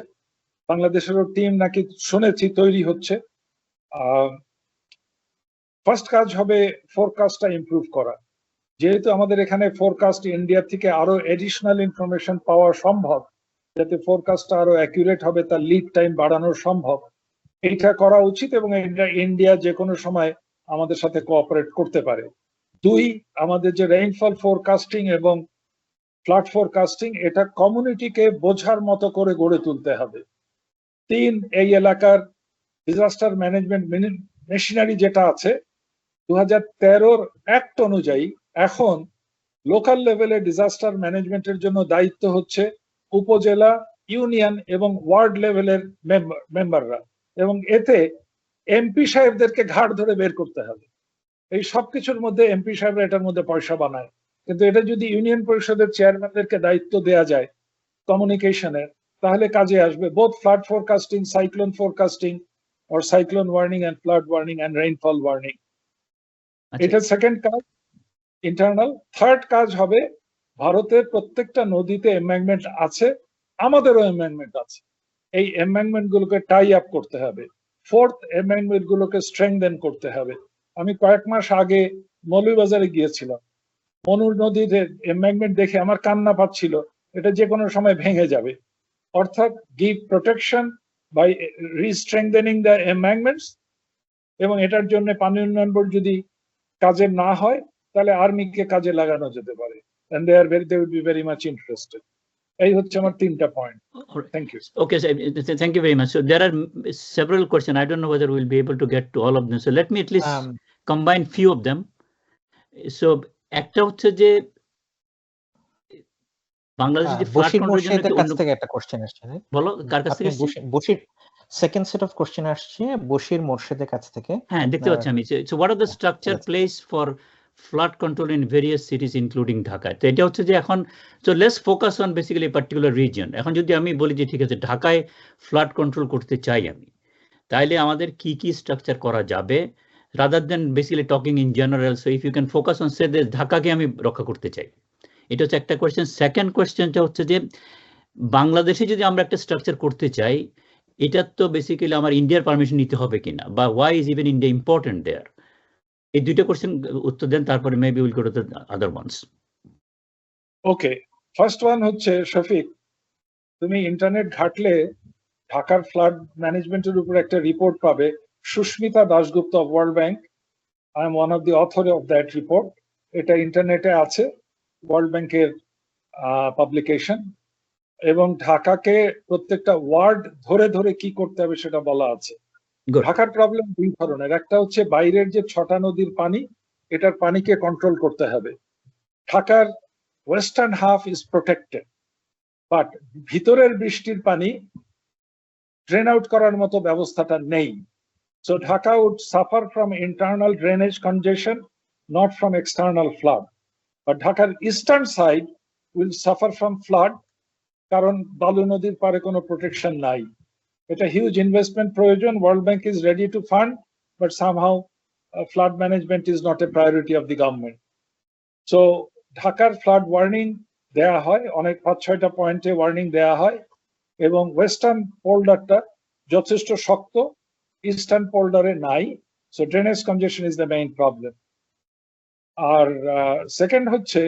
বাংলাদেশেরও টিম নাকি শুনেছি তৈরি হচ্ছে। ফার্স্ট কাজ হবে ফোরকাস্টটা ইমপ্রুভ করা। যেহেতু আমাদের এখানে ফোরকাস্ট ইন্ডিয়া থেকে আরো এডিশনাল ইনফরমেশন পাওয়া সম্ভব, যাতে ফোরকাস্টটা আরো অ্যাকুরেট হবে, তার লিড টাইম বাড়ানো সম্ভব, এইটা করা উচিত, এবং ইন্ডিয়া যে কোনো সময় আমাদের সাথে কোঅপারেট করতে পারে। 2, আমাদের যে রেইনফল ফোরকাস্টিং এবং ফ্লাড ফোরকাস্টিং, এটা কমিউনিটিকে বোঝার মতো করে গড়ে তুলতে হবে। 3, এই এলাকার ডিজাস্টার ম্যানেজমেন্ট মেশিনারি যেটা আছে 2013-র অ্যাক্ট অনুযায়ী এখন লোকাল লেভেলে ডিজাস্টার ম্যানেজমেন্টের জন্য দায়িত্ব হচ্ছে উপজেলা, ইউনিয়ন এবং ওয়ার্ড লেভেলের মেম্বাররা, এবং এতে এমপি সাহেবদেরকে ঘাট ধরে বের করতে হবে। এই সবকিছুর মধ্যে এমপি সাহেবরা এটার মধ্যে পয়সা বানায়, কিন্তু এটা যদি ইউনিয়ন পরিষদের চেয়ারম্যানদেরকে দায়িত্ব দেয়া যায় কমিউনিকেশনের, তাহলে কাজে আসবে। Both flood forecasting, cyclone forecasting, or cyclone warning and flood warning and rainfall warning. এটা সেকেন্ড কাজ, ইন্টারনাল। থার্ড কাজ হবে, ভারতের প্রত্যেকটা নদীতে এমব্যাঙ্কমেন্ট আছে, আমাদেরও এমব্যাঙ্কমেন্ট আছে, এই এমব্যাঙ্কমেন্ট গুলোকে টাই আপ করতে হবে। ফোর্থ, এমব্যাঙ্কমেন্ট গুলোকে স্ট্রেংথেন করতে হবে। আমি কয়েক মাস আগে মৌলভীবাজারে গিয়েছিলাম, মনুর নদীর এমব্যাঙ্কমেন্ট দেখে আমার কান্না পাচ্ছিল, এটা যে কোনো সময় ভেঙে যাবে। অর্থাৎ গিভ প্রোটেকশন বাই রিস্ট্রেংথেনিং দ্য এমব্যাঙ্কমেন্টস, এবং এটার জন্য পানি উন্নয়ন বোর্ড যদি কাজে না হয়, তাহলে আর্মিকে কাজে লাগানো যেতে পারে, and they would be very much interested. এই হচ্ছে আমার 3টা point. Thank you. Okay, so, thank you very much. So there are several questions. I don't know whether we'll be able to get to all of them. So let me at least combine few of them. So একটা হচ্ছে যে বাংলাদেশে যে flood কন্ট্রোলের জন্য কাছ থেকে একটা কোশ্চেন আসছে, বলো কার কাছ থেকে? Bashir second set of question আসছে বশির মোর্শেদের কাছ থেকে। হ্যাঁ, দেখতে পাচ্ছি আমি। So what are the structure place for flood control in various cities including Dhaka? তো এটা হচ্ছে যে এখন so let's focus on basically a particular region. এখন যদি আমি বলি যে ঠিক আছে ঢাকায় ফ্লাড কন্ট্রোল করতে চাই আমি, তাইলে আমাদের কি কি স্ট্রাকচার করা যাবে, rather than basically talking in general. So if you can focus on say this ঢাকাকে আমি রক্ষা করতে চাই, এটা হচ্ছে একটা কোয়েশ্চেন। সেকেন্ড কোয়েশ্চেনটা হচ্ছে যে বাংলাদেশে যদি আমরা একটা স্ট্রাকচার করতে চাই, এটা তো বেসিক্যালি আমার ইন্ডিয়ার পারমিশন নিতে হবে কিনা, বা why is even India important there? এই দুইটা কোশ্চেন উত্তর দেন, তারপরে maybe will go to the other ones. Okay, first one হচ্ছে শফিক, তুমি ইন্টারনেট ঘাটলে ঢাকার ফ্লাড ম্যানেজমেন্টের উপর একটা রিপোর্ট পাবে, Sushmita Dasgupta of World Bank. I am one of the author of that report. এটা ইন্টারনেটে আছে, ওয়ার্ল্ড ব্যাংকের পাবলিকেশন, এবং ঢাকাকে প্রত্যেকটা ওয়ার্ড ধরে ধরে কি করতে হবে সেটা বলা আছে। ঢাকার প্রবলেম 2 ধরনের, একটা হচ্ছে বাইরের যে 6টা নদীর পানি, এটার পানিকে কন্ট্রোল করতে হবে। ঢাকার western half is protected, but ভিতরের বৃষ্টির পানি ড্রেন আউট করার মতো ব্যবস্থাটা নেই। So Dhaka would suffer from internal drainage congestion, not from external flood. But Dhaka's eastern side will suffer from flood কারণ বালু নদীর পারে কোনো প্রোটেকশন নাই। এটা হিউজ ইনভেস্টমেন্ট প্রয়োজন, world bank is ready to fund, but somehow flood management is not a priority of the government. So ঢাকার flood warning দেয়া হয়, অনেক 5-6টা পয়েন্টে ওয়ার্নিং দেয়া হয়, এবং ওয়েস্টার্ন পোল্ডারটা যথেষ্ট শক্ত, ইস্টার্ন পোল্ডারে নাই। So drainage congestion is the main problem. আর সেকেন্ড হচ্ছে,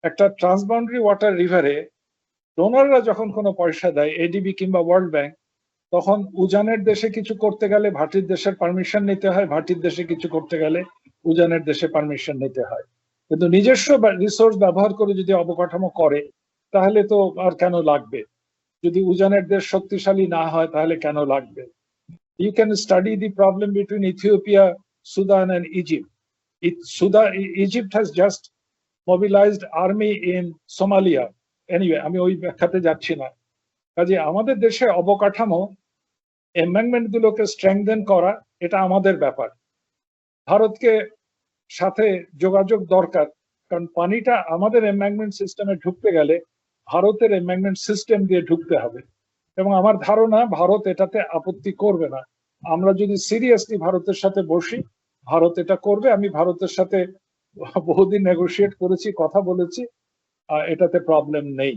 একটা ট্রান্সবাউন্ডারি ওয়াটার রিভারে ডোনাররা যখন কোনো পয়সা দেয়, এডিবি কিংবা ওয়ার্ল্ড ব্যাংক, তখন উজানের দেশে কিছু করতে গেলে ভাটির দেশের পারমিশন নিতে হয়, ভাটির দেশে কিছু করতে গেলে উজানের দেশে পারমিশন নিতে হয়। কিন্তু নিজস্ব রিসোর্স ব্যবহার করে যদি অবকাঠামো করে তাহলে তো আর কেন লাগবে? যদি উজানের দেশ শক্তিশালী না হয় তাহলে কেন লাগবে? You can study the problem between Ethiopia, Sudan and Egypt. Egypt has just mobilized army in Somalia. Anyway, আমি ওই ব্যাখ্যাতে যাচ্ছি না। কাজে আমাদের দেশে অবকাঠামো এমেন্ডমেন্ট গুলোকে স্ট্রেংথেন করা, এটা আমাদের ব্যাপার। ভারতকে সাথে যোগাযোগ দরকার, কারণ পানিটা আমাদের এমেন্ডমেন্ট সিস্টেমে ঢুকতে গেলে ভারতের এমেন্ডমেন্ট সিস্টেম দিয়ে ঢুকতে হবে, এবং আমার ধারণা ভারত এটাতে আপত্তি করবে না। আমরা যদি সিরিয়াসলি ভারতের সাথে বসি, ভারত এটা করবে। আমি ভারতের সাথে বহুদিন নেগোশিয়েট করেছি, কথা বলেছি, এটাতে প্রবলেম নেই।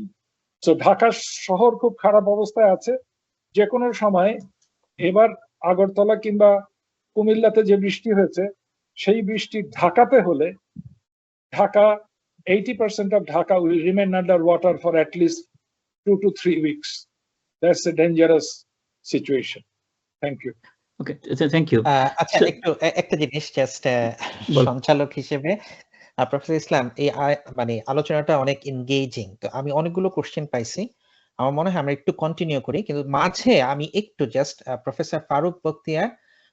তো ঢাকা শহর খুব খারাপ অবস্থায় আছে। যে কোনো সময়, এবার আগরতলা কিংবা কুমিল্লাতে যে বৃষ্টি হয়েছে, সেই বৃষ্টি ঢাকাতে হলে Dhaka 80% of Dhaka will remain under water for at least 2 to 3 weeks. That's a dangerous situation. Thank you. Okay, thank you. আচ্ছা, একটু একটা জিনিস জাস্ট সঞ্চালক হিসেবে, প্রফেসর ইসলাম, এই মানে আলোচনাটা অনেক এনগেজিং, তো আমি অনেকগুলো কোশ্চেন পাইছি। আমার মনে হয় আমরা একটু কন্টিনিউ করি, কিন্তু মাঝে আমি একটু জাস্ট প্রফেসর ফারুক বখতিয়ার,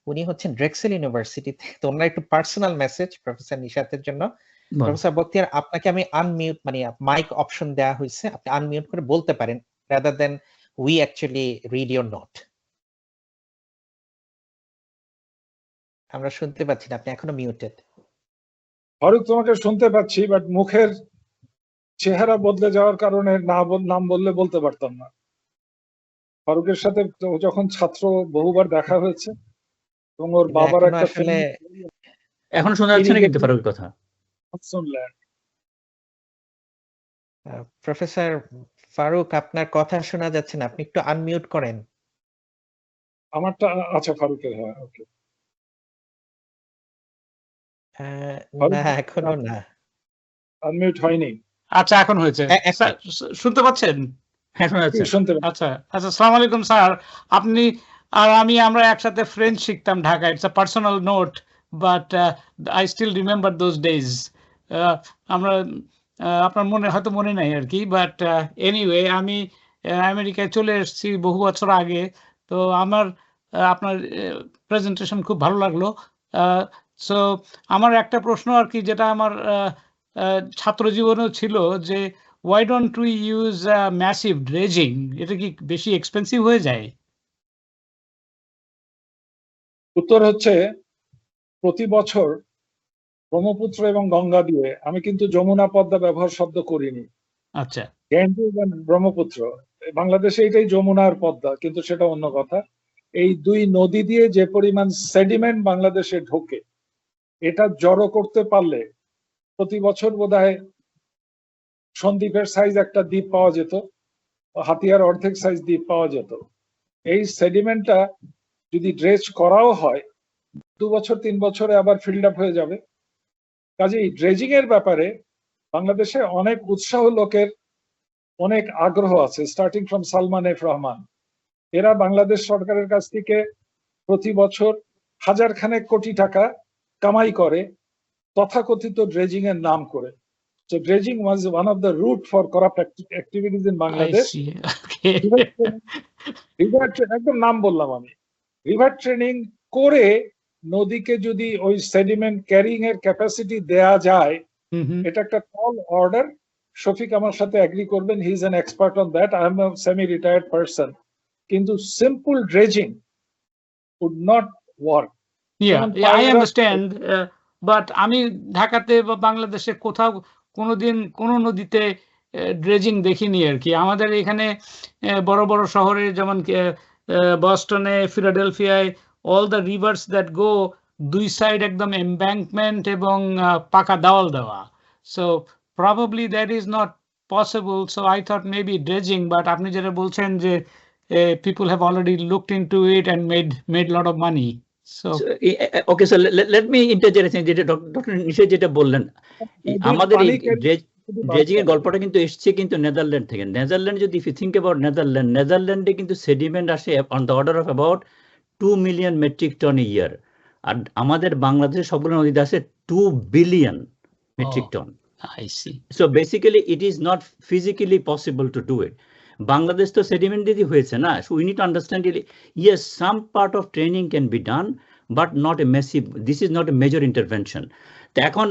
উনি হচ্ছেন ড্রেক্সেল ইউনিভার্সিটিতে, তো ওনার একটু পার্সোনাল মেসেজ প্রফেসর নিশাতের জন্য। প্রফেসর বখতিয়ার, আপনাকে আমি আনমিউট, মানে মাইক অপশন দেওয়া হয়েছে, আপনি আনমিউট করে বলতে পারেন, rather than we actually read your note. আমরা শুনতে পাচ্ছি না, আপনি এখনো মিউটেড। ফারুক, তোমাকে শুনতে পাচ্ছি, বাট মুখের চেহারা বদলে যাওয়ার কারণে নাম বললে বলতে পারতাম না। ফারুকের সাথে যখন ছাত্র বহুবার দেখা হয়েছে, এবং ওর বাবার একটা এখন শোনা যাচ্ছে না কিন্তু ফারুকের কথা শুনলেন। প্রফেসর ফারুক, আপনার কথা শোনা যাচ্ছে না, আপনি একটু আনমিউট করেন। আমারটা আচ্ছা, ফারুকের, হ্যাঁ, ওকে। না, এখনো না, আনমিউট হয়নি। আচ্ছা, এখন হয়েছে। শুনতে পাচ্ছেন? হ্যাঁ, শোনা যাচ্ছে। আচ্ছা, আসসালামু আলাইকুম স্যার। আপনি আর আমরা একসাথে ফ্রেঞ্চ শিখতাম ঢাকায়। It's a personal note, but I still remember those days. আমরা আপনার হয়তো মনে নাই আর কি, বাট এনিওয়ে, আমি আমেরিকায় চলে এসেছি বহু বছর আগে। তো আমার আপনার প্রেজেন্টেশন খুব ভালো লাগলো। সো আমার একটা প্রশ্ন আর কি, যেটা আমার ছাত্র জীবনেও ছিল, যে why don't we use massive dredging? এটা কি বেশি এক্সপেন্সিভ হয়ে যায়? উত্তর হচ্ছে, প্রতি বছর ব্রহ্মপুত্র এবং গঙ্গা দিয়ে, আমি কিন্তু যমুনা পদ্মা ব্যবহার শব্দ করিনি। আচ্ছা, ব্রহ্মপুত্র, বাংলাদেশে এটাই যমুনা আর পদ্মা, কিন্তু সেটা অন্য কথা। এই দুই নদী দিয়ে যে পরিমাণ সেডিমেন্ট বাংলাদেশে ঢোকে, এটা জড়ো করতে পারলে প্রতি বছর বোধহয় সন্দ্বীপের সাইজ একটা দ্বীপ পাওয়া যেত, হাতিয়ার অর্ধেক সাইজ দ্বীপ পাওয়া যেত। এই সেডিমেন্টটা যদি ড্রেজ করাও হয়, 2 বছর 3 বছরে আবার ফিল্ড আপ হয়ে যাবে। কাজেই ড্রেজিং এর ব্যাপারে বাংলাদেশে অনেক উৎসাহ, লোকের অনেক আগ্রহ আছে, starting from Salman F Rahman. এরা বাংলাদেশ সরকারের কাছ থেকে প্রতি বছর 1000 খানেক কোটি টাকা কামাই করে তথাকথিত ড্রেজিং এর নাম করে। So dredging was one of the route for corrupt activities in Bangladesh. একদম নাম বললাম আমি। রিভার ট্রেনিং করে নদীকে যদি ওই সেডিমেন্ট ক্যারিং এর ক্যাপাসিটি দেয়া যায়, এটা একটা টল অর্ডার। শফিক আমার সাথে এগ্রি করবেন, he is an expert on that, I am a semi retired person. কিন্তু simple dredging would not work. Yeah, I understand, but আমি ঢাকাতে বা বাংলাদেশে কোথাও কোনোদিন কোনো নদীতে ড্রেজিং দেখিনি আর কি। আমাদের এখানে বড় বড় শহরে যেমন বস্টনে, ফিলাডেলফিয়ায়, all the rivers that go, দুই সাইড একদম এমব্যাঙ্কমেন্ট এবং পাকা দেওয়াল দেওয়া। So probably that is not possible. So I thought maybe dredging, but আপনি যেটা বলছেন যে people have already looked into it and made lot of money. Okay, so let me interject, যেটা ডক্টর নিশাত যেটা বললেন, আমাদের ড্রেজিং এর গল্পটা কিন্তু এসছে কিন্তু নেদারল্যান্ড থেকে। নেদারল্যান্ড, যদি if you think about Netherland, নেদারল্যান্ডে কিন্তু সেডিমেন্ট আসে on the order of about 2 million metric ton a year, আর আমাদের বাংলাদেশের সবগুলো নদীতে আসে 2 billion metric ton. I see. So basically it is not physically possible to do it. Bangladesh তো sediment দিয়ে হয়েছে না, so we need to understand it. Yes, some part of training can be done, but not a massive, this is not a major intervention. তো এখন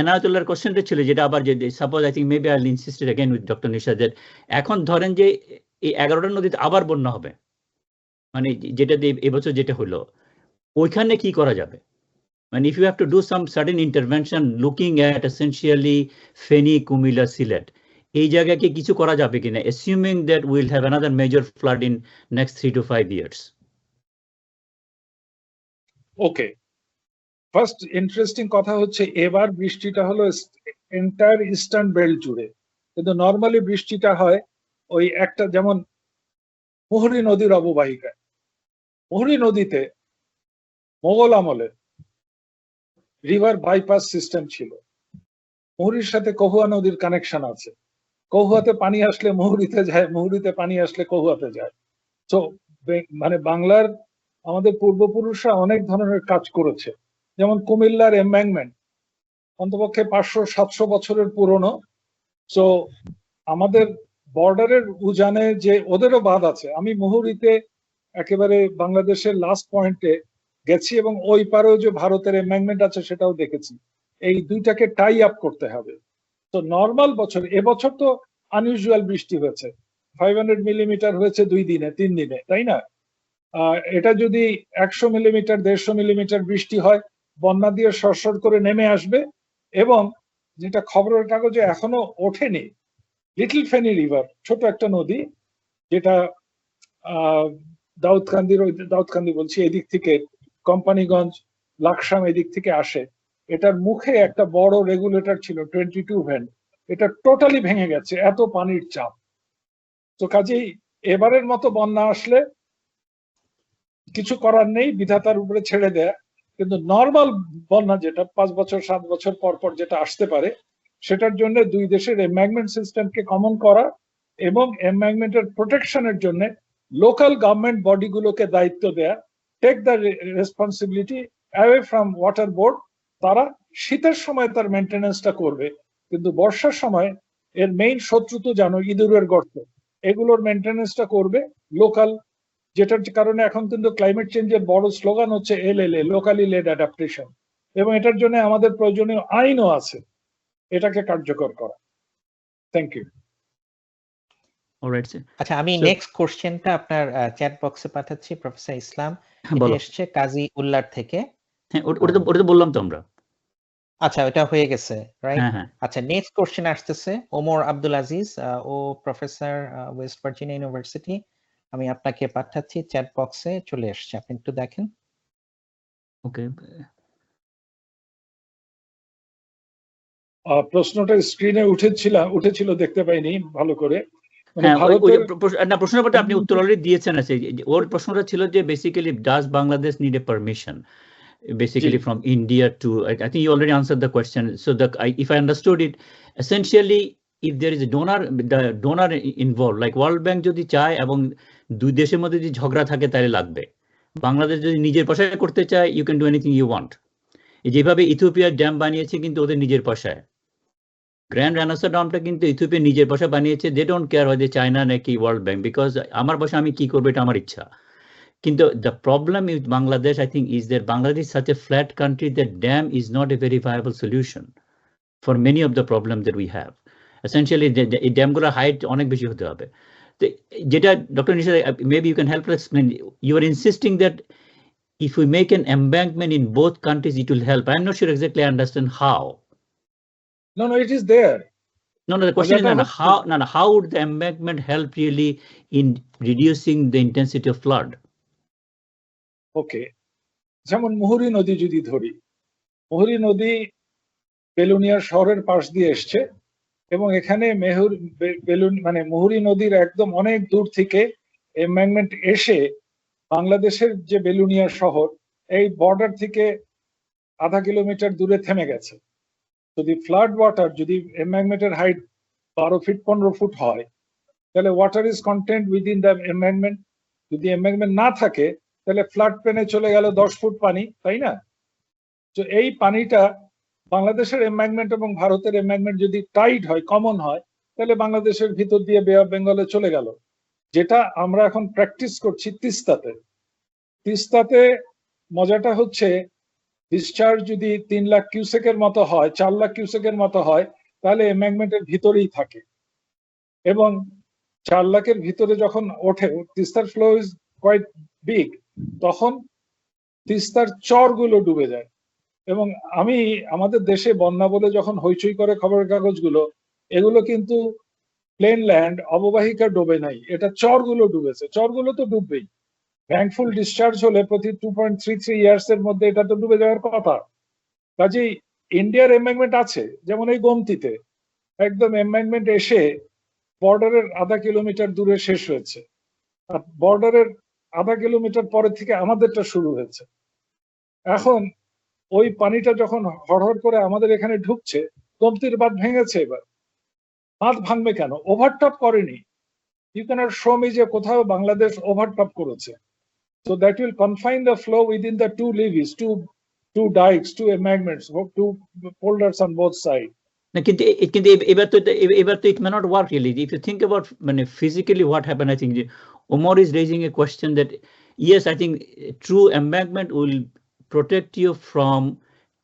এনায়েতুল্লাহর কোশ্চেনটা ছিল যেটা আবার যে suppose, I think maybe I will insist again with doctor Nishat, that এখন ধরেন যে এই 11টা নদীতে আবার বন্যা হবে, মানে যেটা দিয়ে এবছর যেটা হলো, ওইখানে কি করা যাবে? And if you have to do some sudden intervention looking at essentially Feni, Kumila, Sylhet, এই জায়গায় কি কিছু করা যাবে কিনা, assuming that we'll have another major flood in next 3 to 5 years? Okay, first interesting কথা হচ্ছে এবার বৃষ্টিটা হলো এন্টায়ার ইস্টার্ন বেল্ট জুড়ে, কিন্তু নর্মালি বৃষ্টিটা হয় ওই একটা, যেমন মুহুরী নদীর অববাহিকায়। মুহুরী নদীতে মোগল আমলে রিভার বাইপাস সিস্টেম ছিল। মুহুরীর সাথে কহুয়া নদীর কানেকশন আছে। কহুয়াতে পানি আসলে মুহুরীতে যায়, মুহুরীতে পানি আসলে কহুয়াতে যায়। তো মানে বাংলার আমাদের পূর্বপুরুষরা অনেক ধরনের কাজ করেছে, যেমন কুমিল্লার এমব্যাঙ্কমেন্ট অন্তপক্ষে 500-700 বছরের পুরনো। তো আমাদের বর্ডারের উজানে যে ওদেরও বাঁধ আছে, আমি মুহুরীতে একেবারে বাংলাদেশের লাস্ট পয়েন্টে গেছি এবং ওই পারেও যে ভারতের এমব্যাঙ্কমেন্ট আছে সেটাও দেখেছি। এই দুইটাকে টাই আপ করতে হবে। তো নর্মাল বছর, এবছর তো আনইউজুয়াল বৃষ্টি হয়েছে, 500 মিলিমিটার হয়েছে 2 দিনে 3 দিনে, তাই না? এটা যদি 100 মিলিমিটার 150 মিলিমিটার বৃষ্টি হয়, বন্যা দিয়ে সরসর করে নেমে আসবে। এবং যেটা খবরের কাগজে এখনো ওঠেনি, লিটল ফেনি রিভার, ছোট একটা নদী, যেটা দাউদকান্দি বলছি, এদিক থেকে কোম্পানিগঞ্জ, লাকসাম এদিক থেকে আসে, এটার মুখে একটা বড় রেগুলেটর ছিল 22 ভ্যান্ট, এটা টোটালি ভেঙে গেছে, এত পানির চাপ। তো কাজেই এবারের মতো বন্যা আসলে কিছু করার নেই, বিধাতার উপরে ছেড়ে দেয়া। কিন্তু নর্মাল বন্যা যেটা 5 বছর 7 বছর পর পর যেটা আসতে পারে, সেটার জন্য দুই দেশের এমব্যাঙ্কমেন্ট সিস্টেমকে কমন করা এবং এমব্যাঙ্কমেন্টের প্রোটেকশনের জন্য লোকাল গভর্নমেন্ট বডিগুলোকে দায়িত্ব দেয়া, take the responsibility away from water board. তারা শীতের সময় তার মেনটেন্যান্সটা করবে, কিন্তু বর্ষার সময় এর মেইন শত্রু তো জানো, ইঁদুরের গর্ত, এগুলোর মেনটেন্যান্সটা করবে লোকাল। যেটার কারণে এখন কিন্তু ক্লাইমেট চেঞ্জের বড় স্লোগান হচ্ছে LLA, লোকালি লেড অ্যাডাপ্টেশন, এবং এটার জন্য আমাদের প্রয়োজনীয় আইনও আছে এটাকে কার্যকর করা। Thank you. Alright sir. আচ্ছা, আমি নেক্সট কোশ্চেনটা আপনার চ্যাট বক্সে পাঠাচ্ছি, প্রফেসর ইসলাম। বলো। এটা এসেছে কাজী উল্লার থেকে। হ্যাঁ, ওটা তো বললাম তো আমরা। আচ্ছা, ওটা হয়ে গেছে, রাইট? হ্যাঁ হ্যাঁ। আচ্ছা, নেক্সট কোশ্চেন আসতেছে ওমর আব্দুল আজিজ, ও প্রফেসর ওয়েস্ট ভার্জিনিয়া ইউনিভার্সিটি। আমি আপনাকে পাঠাচ্ছি, চ্যাট বক্সে চলে এসেছে, আপনি একটু দেখেন। ওকে, প্রশ্নটা স্ক্রিনে উঠেছিল, দেখতে পাইনি ভালো করে। হ্যাঁ, প্রশ্নের পরে আপনি উত্তর অলরেডি দিয়েছেন। আছে ওর প্রশ্নটা ছিল যে basically does Bangladesh need a permission basically from India to, I think you already answered the question. So if I understood it, essentially if there is a donor involved, like World Bank যদি চায় এবং দুই দেশের মধ্যে যদি ঝগড়া থাকে তাহলে লাগবে। বাংলাদেশ যদি নিজের পয়সায় করতে চায়, you can do anything you want. যেভাবে ইথিওপিয়ার ড্যাম বানিয়েছে কিন্তু ওদের নিজের পয়সায়, গ্র্যান্ড রানাসা ড্যামটা কিন্তু ইথিওপিয়া নিজের পয়সা বানিয়েছে, দে ডোন্ট কেয়ার হয় চায়না নাকি ওয়ার্ল্ড ব্যাংক, বিকজ আমার পয়সা আমি কি করবো এটা আমার ইচ্ছা। কিন্তু the problem with Bangladesh, I think, is that Bangladesh is such a flat country that dam is not a very viable solution for many of the problems that we have. Essentially, এই ড্যামগুলোর height অনেক বেশি হতে হবে। তো যেটা doctor Nisha, maybe you can help us explain. You are insisting that if we make an embankment in both countries, it will help. I'm not sure exactly I understand how. No, it is there. No, the question is how would the embankment help really in reducing the intensity of flood? Okay, যেমন মুহুরী নদী যদি ধরি, মুহুরী নদী বেলুনিয়া শহরের পাশ দিয়ে এসছে এবং এখানে মানে মুহুরী নদীর একদম অনেক দূর থেকে এমব্যাঙ্কমেন্ট এসে বাংলাদেশের যে বেলুনিয়া শহর, এই বর্ডার থেকে আধা কিলোমিটার দূরে থেমে গেছে। যদি ফ্লাড ওয়াটার, যদি এমব্যাঙ্কমেন্টের হাইট 12 ফিট 15 ফুট হয়, তাহলে water is content within the embankment. যদি এমব্যাঙ্কমেন্ট না থাকে তাহলে ফ্লাড প্লেনে চলে গেল 10 ফুট পানি, তাই না? তো এই পানিটা বাংলাদেশের এমব্যাঙ্কমেন্ট এবং ভারতের এমব্যাঙ্কমেন্ট যদি টাইট হয়, কমন হয়, তাহলে বাংলাদেশের ভিতর দিয়ে বে অফ বেঙ্গলে চলে গেল। যেটা আমরা এখন প্র্যাকটিস করছি তিস্তাতে। তিস্তাতে মজাটা হচ্ছে, ডিসচার্জ যদি 3 লাখ কিউসেকের মতো হয়, 4 লাখ কিউসেকের মতো হয়, তাহলে এমব্যাঙ্কমেন্টের ভিতরেই থাকে এবং 4 লাখের ভিতরে যখন ওঠে, তিস্তার ফ্লো ইজ কোয়াইট বিগ, তখন তিস্তার চরগুলো ডুবে যায়। এবং আমাদের দেশে বন্যা বলে যখন হইচই করে খবরের কাগজগুলো, এগুলো কিন্তু প্লেন ল্যান্ড অববাহিকা ডুবে নাই, এটা চরগুলো ডুবেছে। চরগুলো তো ডুববেই, ব্যাংকফুল ডিসচার্জ হলে প্রতি 2.33 ইয়ার্স এর মধ্যে এটা তো ডুবে যাওয়ার কথা। কাজেই ইন্ডিয়ার এমব্যাঙ্কমেন্ট আছে, যেমন এই গোমতীতে একদম এমব্যাঙ্কমেন্ট এসে বর্ডারের আধা কিলোমিটার দূরে শেষ হয়েছে, আর বর্ডারের আধা কিলোমিটার পরে থেকে আমাদেরটা শুরু হয়েছে। এখন ওই পানিটা যখন হড়হড় করে আমাদের এখানে ঢুকছে, গোমতীর বাঁধ ভেঙেছে। এবার বাঁধ ভাঙবে কেন? ওভারটপ করেনি। ইউ ক্যানট শো মি যে কোথাও বাংলাদেশ ওভারটপ করেছে। So that will confine the flow within the two levees, two dikes, two embankments, two boulders on both sides. কিন্তু এবার তো it may not work really. If you think about physically what happened, I think Omar is raising a question that yes, I think true embankment will protect you from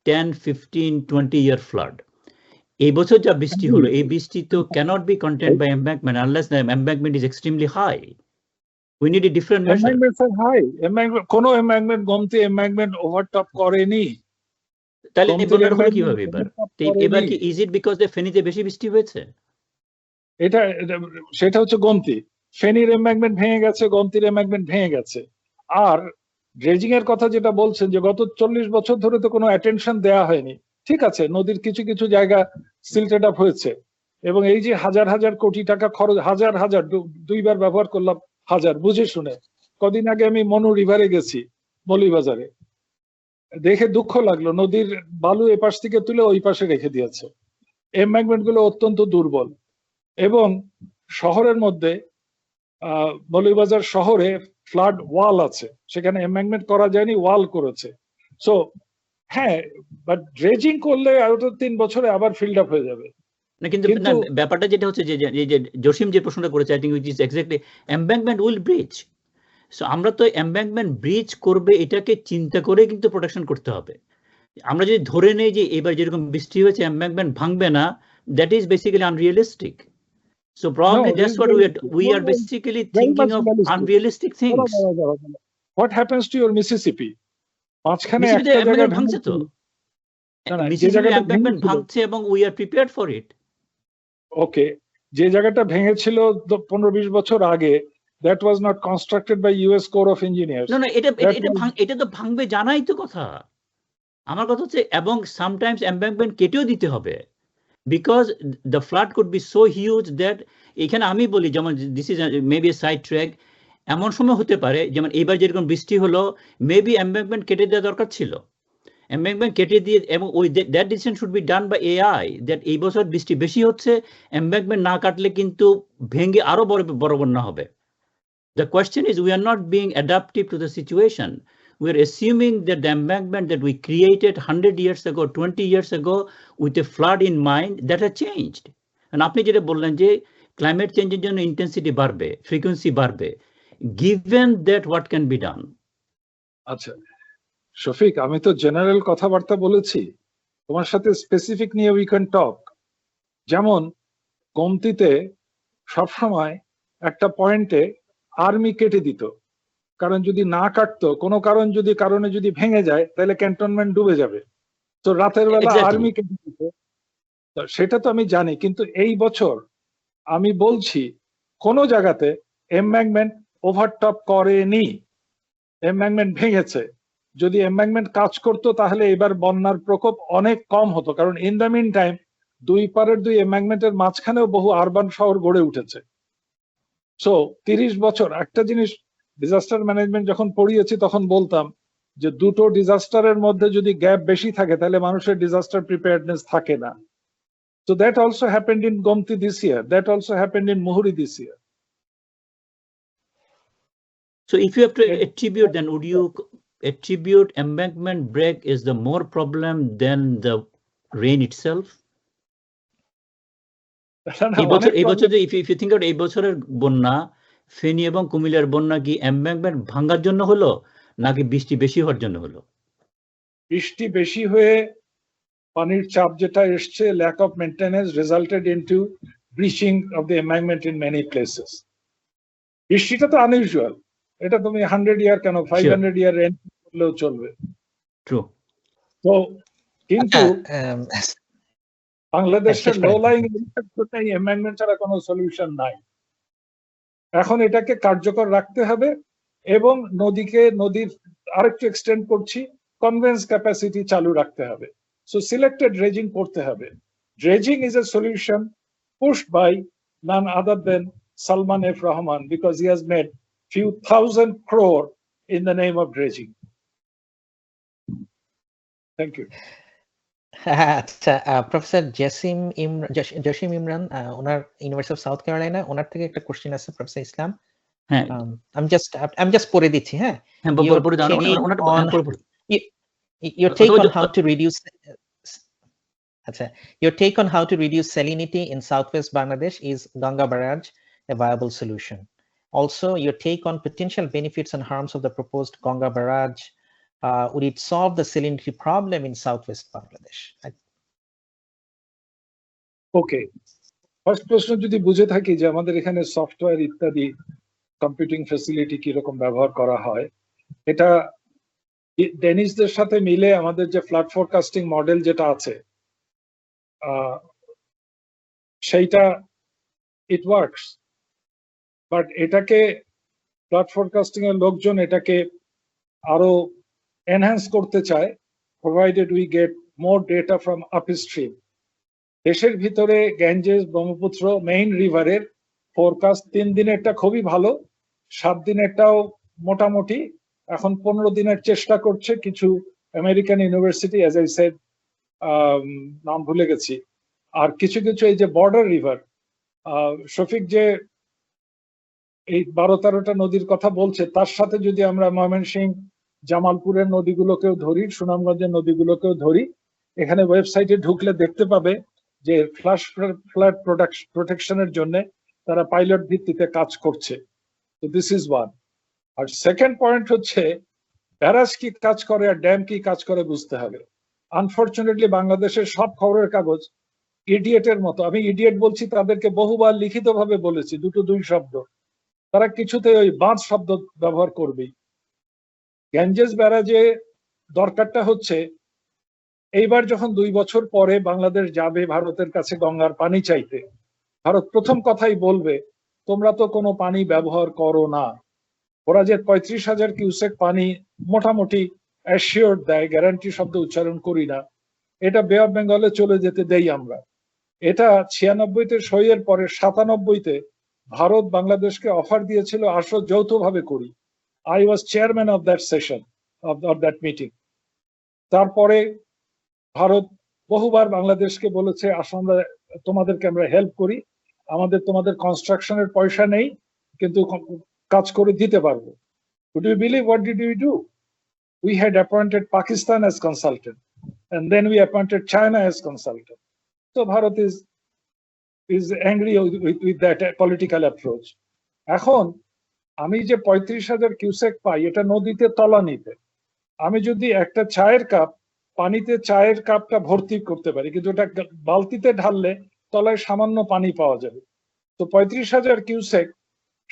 10, 15, 20-year flood. এই বছর যা বৃষ্টি হলো, এই বৃষ্টি তো cannot be contained by embankment unless the embankment is extremely high. We need a different measure. Embankments are high. কোনো embankment Gomti embankment overtop করেনি। তাহলে এবার হলো কিভাবে? এবার কি is it because the ফেনীতে বেশি বৃষ্টি হয়েছে? সেটা হচ্ছে গোমতী। ফেনীর embankment ভেঙে গেছে, গোমতীর embankment ভেঙে গেছে। আর ড্রেজিং এর কথা যেটা বলছেন, যে গত 40 বছর ধরে তো কোনো অ্যাটেনশন দেয়া হয়নি। ঠিক আছে, নদীর কিছু কিছু জায়গা সিল্টেড আপ হয়েছে, এবং এই যে হাজার হাজার কোটি টাকা খরচ, হাজার দুইবার ব্যবহার করলাম, হাজার বুঝে শুনে। কদিন আগে আমি মনু রিভারে গেছি, মৌলভীবাজারে, দেখে দুঃখ লাগলো, নদীর বালু এপাশ থেকে তুলে ওই পাশে রেখে দিয়েছে। এমব্যাঙ্কমেন্ট গুলো অত্যন্ত দুর্বল, এবং শহরের মধ্যে মৌলভীবাজার শহরে ফ্লাড ওয়াল আছে, সেখানে এমব্যাঙ্কমেন্ট করা যায়নি, ওয়াল করেছে। সো হ্যাঁ, বাট ড্রেজিং করলে আরো 3 বছরে আবার ফিল্ড আপ হয়ে যাবে। না, কিন্তু ব্যাপারটা যেটা হচ্ছে যে জসিম যে প্রশ্নটা করেছে, I think which is exactly embankment will breach. So আমরা তো এমব্যাঙ্কমেন্ট ব্রিচ করবে এটাকে চিন্তা করে কিন্তু প্রোটেকশন করতে হবে। আমরা যদি ধরে নেই যে এবার যেরকম বৃষ্টি হয়েছে এমব্যাঙ্কমেন্ট ভাঙবে না, that is basically unrealistic. So probably that's what we are basically thinking of unrealistic things. What happens to your Mississippi? মাঝখানে একটা জায়গা ভাঙছে তো, Mississippi embankment ভাঙছে এবং we are prepared for it. ওকে, যে জায়গাটা ভেঙেছিল 15-20 বছর আগে, that was not constructed by US Corps of Engineers. No, এটা তো ভাঙবে, জানাই তো কথা। আমার কথা হচ্ছে, এবং sometimes embankment কেটেও দিতে হবে, because the flood could be so huge that এখানে আমি বলি, যেমন this is maybe a side track, এমন সময় হতে পারে, যেমন এবার যেরকম বৃষ্টি হলো, মেবি এমব্যাঙ্কমেন্ট কেটে দেওয়া দরকার ছিল, এমব্যাঙ্কমেন্ট কেটে দিয়ে, এবং ওই that decision should be done by AI, that এই বছর বৃষ্টি বেশি হচ্ছে, এমব্যাঙ্কমেন্ট না কাটলে কিন্তু ভেঙে আরো বড় বন্যা হবে। The question is, we are not being adaptive to the situation. We are assuming that the embankment that we created 100 years ago, 20 years ago, with a flood in mind, that has changed. And আপনি যেটা বললেন যে climate চেঞ্জের জন্য intensity বাড়বে, frequency বাড়বে, given that what can be done? আচ্ছা শফিক, আমি তো জেনারেল কথাবার্তা বলেছি, তোমার সাথে স্পেসিফিক নিয়ে উই ক্যান টক। যেমন গোমতীতে সবসময় একটা পয়েন্টে আর্মি কেটে দিত, কারণ যদি না কাটতো, কোনো কারণে যদি ভেঙে যায় তাহলে ক্যান্টনমেন্ট ডুবে যাবে, তো রাতের বেলা Exactly. আর্মি কেটে দিত। তো সেটা তো আমি জানি, কিন্তু এই বছর আমি বলছি কোন জায়গাতে এমব্যাঙ্কমেন্ট ওভারটপ করেনি, এমব্যাঙ্কমেন্ট ভেঙেছে। যদি এমব্যাঙ্কমেন্ট কাজ করতো তাহলে এবার বন্যার প্রকোপ অনেক কম হতো, কারণ ইন দ্য মিন টাইম দুই পারের দুই এমব্যাঙ্কমেন্টের মাঝখানেও বহু আরবান শহর গড়ে উঠেছে। সো 30 বছর একটা জিনিস ডিজাস্টার ম্যানেজমেন্ট যখন পড়িয়েছি তখন বলতাম যে দুটো ডিজাস্টারের মধ্যে যদি গ্যাপ বেশি থাকে তাহলে মানুষের ডিজাস্টার প্রিপেয়ারনেস থাকে না। So that also happened in Gomti this year. That also happened in Muhuri this year. So if you have to attribute, then would you attribute embankment break is the more problem than the rain itself? এই বছর যে if you think about এই বছরের বন্যা, ফেনী এবং কুমিল্লার বন্যা কি embankment ভাঙার জন্য হলো নাকি বৃষ্টি বেশি হওয়ার জন্য হলো? বৃষ্টি বেশি হয়ে পানির চাপ যেটা এসছে, lack of maintenance resulted into breaching of the embankment in many places. বৃষ্টিটা তো unusual, এটা তুমি 100 ইয়ার কেন 500 ইয়ার রেন করলেও চলবে। True. তো কিন্তু বাংলাদেশের লো লাইং এমব্যাঙ্কমেন্ট ছাড়া কোনো সলিউশন নাই। এখন এটাকে কার্যকর রাখতে হবে এবং নদীর আরেকটু এক্সটেন্ড করছি, কনভেন্স ক্যাপাসিটি চালু রাখতে হবে। সো সিলেক্টেড ড্রেজিং করতে হবে। Dredging is a solution pushed by none other than Salman F. Rahman, because he has made few thousand crore in the name of dredging. Thank you. আচ্ছা, professor Jashim Imran, ওনার university of South Carolina, ওনার থেকে একটা question আছে professor ইসলাম। হ্যাঁ, আমি just পড়ে দিচ্ছি। হ্যাঁ, হ্যাঁ, পড়ে দাও। your take on how to reduce your take on how to reduce salinity in southwest Bangladesh. Is Ganga barrage a viable solution? Also, your take on potential benefits and harms of the proposed Ganga barrage. Would it solve the salinity problem in southwest Bangladesh? Okay, first প্রশ্ন যদি বুঝে থাকি যে আমাদের এখানে software ইত্যাদি computing facility কিরকম ব্যবহার করা হয়, এটা ডেনিশদের সাথে মিলে আমাদের যে ফ্লাড ফোরকাস্টিং মডেল যেটা আছে সেইটা ইট ওয়ার্কস, বাট এটাকে ফ্লাড ফোরকাস্টিং এর লোকজন এটাকে আরো এনহ্যান্স করতে চায়, provided we get more data from upstream. দেশের ভিতরে গ্যাঞ্জেস, ব্রহ্মপুত্র, মেইন রিভারের ফোরকাস্ট 3 দিনেরটা খুবই ভালো, 7 দিনেরটাও মোটামুটি, এখন 15 দিনের চেষ্টা করছে কিছু American university, as I said, নাম ভুলে গেছি। আর কিছু এই যে বর্ডার রিভার, শফিক যে এই 12-13টা নদীর কথা বলছে, তার সাথে যদি আমরা ময়মনসিংহ, জামালপুরের নদীগুলোকেও ধরি, সুনামগঞ্জের নদীগুলোকেও ধরি, এখানে ওয়েবসাইটে ঢুকলে দেখতে পাবে যে ফ্লাড প্রোটেকশনের জন্য তারা পাইলট ভিত্তিতে কাজ করছে। তো দিস ইজ ওয়ান। আর সেকেন্ড পয়েন্ট হচ্ছে ব্যারাজ কি কাজ করে আর ড্যাম কি কাজ করে বুঝতে হবে। আনফরচুনেটলি বাংলাদেশের সব খবরের কাগজ ইডিয়েটের মতো, আমি ইডিয়েট বলছি তাদেরকে বহুবার লিখিতভাবে বলেছি, 2 শব্দ, তারা কিছুতে ওই বাঁধ শব্দ ব্যবহার করবেই। গ্যাঞ্জেস ব্যারাজে দরকারটা হচ্ছে এইবার যখন 2 বছর পরে বাংলাদেশ যাবে ভারতের কাছে গঙ্গার পানি চাইতে, ভারত প্রথম কথাই বলবে তোমরা তো কোনো পানি ব্যবহার করো না। ওরা যে 35,000 কিউসেক পানি মোটামুটি অ্যাসিওর দেয়, গ্যারান্টি শব্দ উচ্চারণ করি না, এটা বে অফ বেঙ্গলে চলে যেতে দেই আমরা। এটা 96-তে সইয়ের পরে 97-তে ভারত বাংলাদেশকে অফার দিয়েছিল আসো যৌথভাবে করি। I was chairman of that session, of that meeting. তারপরে ভারত বহুবার বাংলাদেশকে বলেছে আসো আমরা তোমাদেরকে আমরা হেল্প করি, তোমাদের কনস্ট্রাকশনের পয়সা নেই কিন্তু কাজ করে দিতে পারবো। Would you believe what did we do? We had appointed Pakistan as consultant and then we appointed China as consultant. So Bharat is angry with that political approach. এখন আমি যে 35,000 কিউসেক পাই এটা নদীতে তলানিতে, আমি যদি একটা চায়ের কাপ পানিতে চায়ের কাপটা ভর্তি করতে পারি, কিন্তু ওটা বালতিতে ঢাললে তলায় সামান্য পানি পাওয়া যাবে। তো 35,000 কিউসেক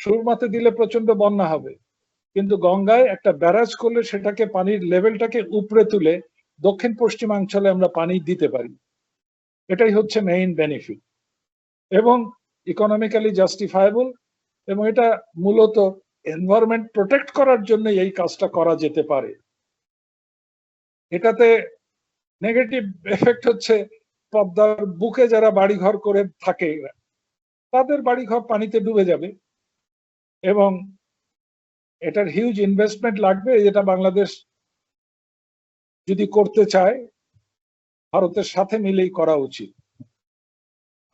সুরমাতে দিলে প্রচন্ড বন্যা হবে, কিন্তু গঙ্গায় একটা ব্যারাজ করলে সেটাকে পানির লেভেলটাকে উপরে তুলে দক্ষিণ পশ্চিমাঞ্চলে আমরা পানি দিতে পারি। এটাই হচ্ছে মেইন বেনিফিট এবং ইকোনমিক্যালি জাস্টিফায়েবল, এবং এটা মূলত এনভায়রনমেন্ট প্রোটেক্ট করার জন্য এই কাজটা করা যেতে পারে। এটাতে নেগেটিভ এফেক্ট হচ্ছে পদ্মার বুকে যারা বাড়িঘর করে থাকে তাদের বাড়িঘর পানিতে ডুবে যাবে, এবং এটার হিউজ ইনভেস্টমেন্ট লাগবে, যেটা বাংলাদেশ যদি করতে চায় ভারতের সাথে মিলেই করা উচিত।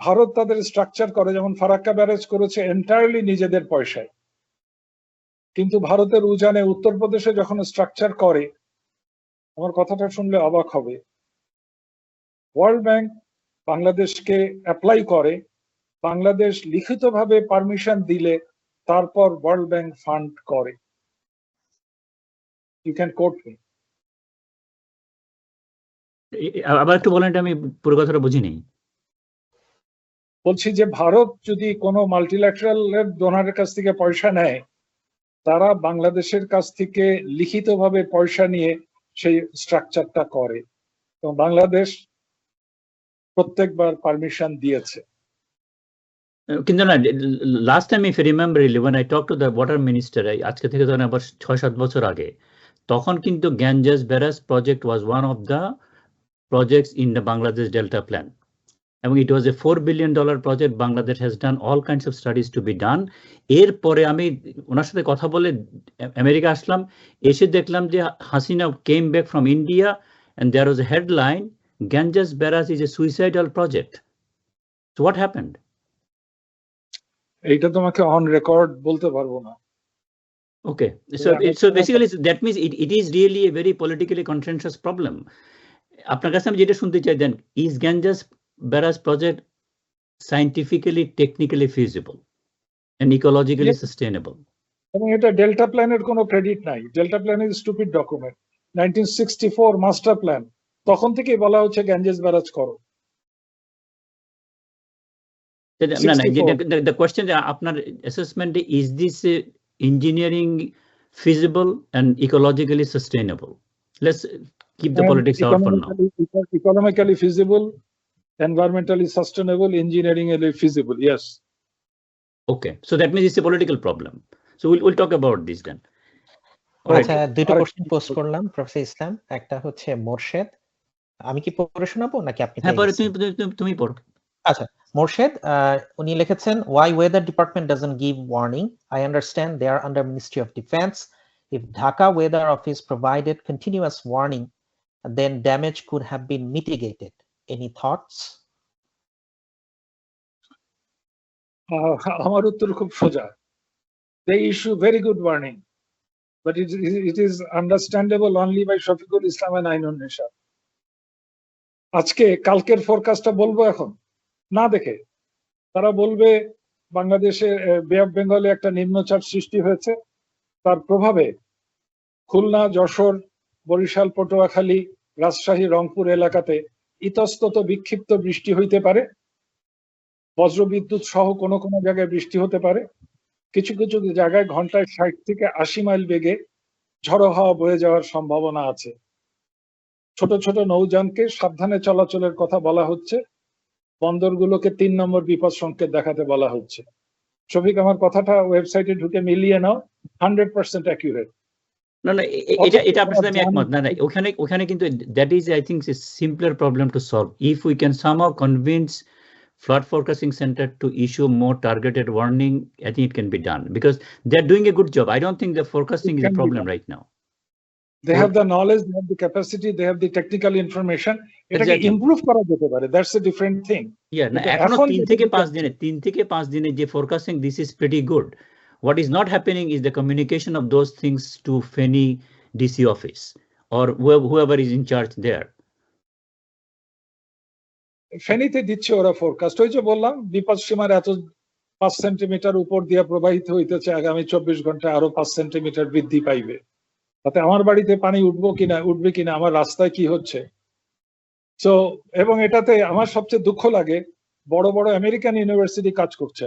ভারত তাদের স্ট্রাকচার করে, যেমন ফারাক্কা ব্যারেজ করেছে এন্টায়ারলি নিজেদের পয়সায়, কিন্তু ভারতের উজানে উত্তরপ্রদেশে যখন স্ট্রাকচার করে, আমার কথাটা শুনলে অবাক হবে, ওয়ার্ল্ড ব্যাংক বাংলাদেশকে অ্যাপ্লাই করে, বাংলাদেশ লিখিতভাবে পারমিশন দিলে তারপর ওয়ার্ল্ড ব্যাংক ফান্ড করে। You can quote me. আবার একটু বলেন, আমি পুরো কথাটা বুঝিনি। বলছি যে ভারত যদি কোনো মাল্টিল্যাটারাল ডোনারের কাছ থেকে পয়সা নেয়, তারা বাংলাদেশের কাছ থেকে লিখিতভাবে পয়সা নিয়ে সেই স্ট্রাকচারটা করে, এবং বাংলাদেশ প্রত্যেকবার পারমিশন দিয়েছে। কিন্তু না, last time if you remember when I talked to the water minister, আজকে থেকে ধরেন আবার 6-7 বছর আগে, তখন কিন্তু Ganges barrage project was one of the projects in the Bangladesh Delta Plan. এবং it was a $4 billion project. Bangladesh has done all kinds of studies to be done. এরপরে আমি ওনার সাথে কথা বলে আমেরিকা আসলাম, এসে দেখলাম যে Hasina came back from India and there was a headline, Ganges Barrage is a suicidal project. So what happened? এইটা তোমাকে অন রেকর্ড বলতে পারবো না। Okay, so basically that means it is really a very politically contentious problem. আপনার কাছে আমি যেটা শুনতে চাই, দেন is Ganges Barrage project scientifically, technically feasible and ecologically sustainable? এবং এটা ডেল্টা প্ল্যানের কোনো ক্রেডিট নাই। Delta plan is stupid document. 1964 master plan, তখন থেকেই বলা হচ্ছে গ্যাঞ্জেস ব্যারাজ করো। The question that আপনার assessment, is this engineering feasible and ecologically sustainable? Let's keep the politics out for now. Economically feasible, environmentally sustainable, engineeringly feasible, yes. Okay, so that means it's a political problem. So we'll talk about this then. আচ্ছা, দুটো question post করলাম professor ইসলাম। একটা হচ্ছে মোরশেদ, আমি কি পড়ে শোনাবো নাকি আপনি? হ্যাঁ, পরে তুমি পড়ো। আচ্ছা, মোরশেদ উনি লিখেছেন, why weather department doesn't give warning? I understand they are under Ministry of Defense. If Dhaka Weather Office provided continuous warning, then damage could have been mitigated. Any thoughts? আমার উত্তর খুব সোজা। They issue very good warning, but it is understandable only by Shafiqul Islam and Ainun Nisha. আজকে কালকের ফোরকাস্টটা বলবো এখন না দেখে, তারা বলবে বাংলাদেশে বে অফ বেঙ্গলে একটা নিম্নচাপ সৃষ্টি হয়েছে, তার প্রভাবে খুলনা, যশোর, বরিশাল, পটুয়াখালী, রাজশাহী, রংপুর এলাকাতে ইতস্তত বিক্ষিপ্ত বৃষ্টি হইতে পারে, বজ্রবিদ্যুৎ সহ কোনো কোনো জায়গায় বৃষ্টি হতে পারে, কিছু কিছু জায়গায় ঘন্টায় 60 থেকে 80 মাইল বেগে ঝড়ো হাওয়া বয়ে যাওয়ার সম্ভাবনা আছে। ছোট ছোট নৌযানকে সাবধানে চলাচলের কথা বলা হচ্ছে, বন্দরগুলোকে 3 নম্বর বিপদ সংকেত দেখাতে বলা হচ্ছে। শফিক, আমার কথাটা ওয়েবসাইটে ঢুকে মিলিয়ে নাও, 100% অ্যাকুরেট। না, এটা আপনার সাথে আমি একমত। না, ওখানে কিন্তু that is, I think, a simpler problem to solve. If we can somehow convince Flood Forecasting Center to issue more targeted warning, I think it can be done, because they're doing a good job. I don't think the forecasting is a problem right now. They have the knowledge, they have the capacity, they have the technical information. এটাকে improve করা যেতে পারে, that's a different thing. Yeah, না, এখনো 3 থেকে 5 দিনে যে forecasting, this is pretty good. What is not happening is the communication of those things to Feni DC office or whoever is in charge there. ফেনীতে দিচ্ছে ওরা ফোরকাস্ট, ওই যে বললাম বিপদ সীমার এত 5 সেন্টিমিটার উপর দিয়ে প্রবাহিত হইতেছে, আগামী 24 ঘন্টায় আরো 5 সেন্টিমিটার বৃদ্ধি পাইবে। তাতে আমার বাড়িতে পানি উঠবে কিনা, আমার রাস্তায় কি হচ্ছে সো এবং এটাতে আমার সবচেয়ে দুঃখ লাগে, বড় বড় আমেরিকান ইউনিভার্সিটি কাজ করছে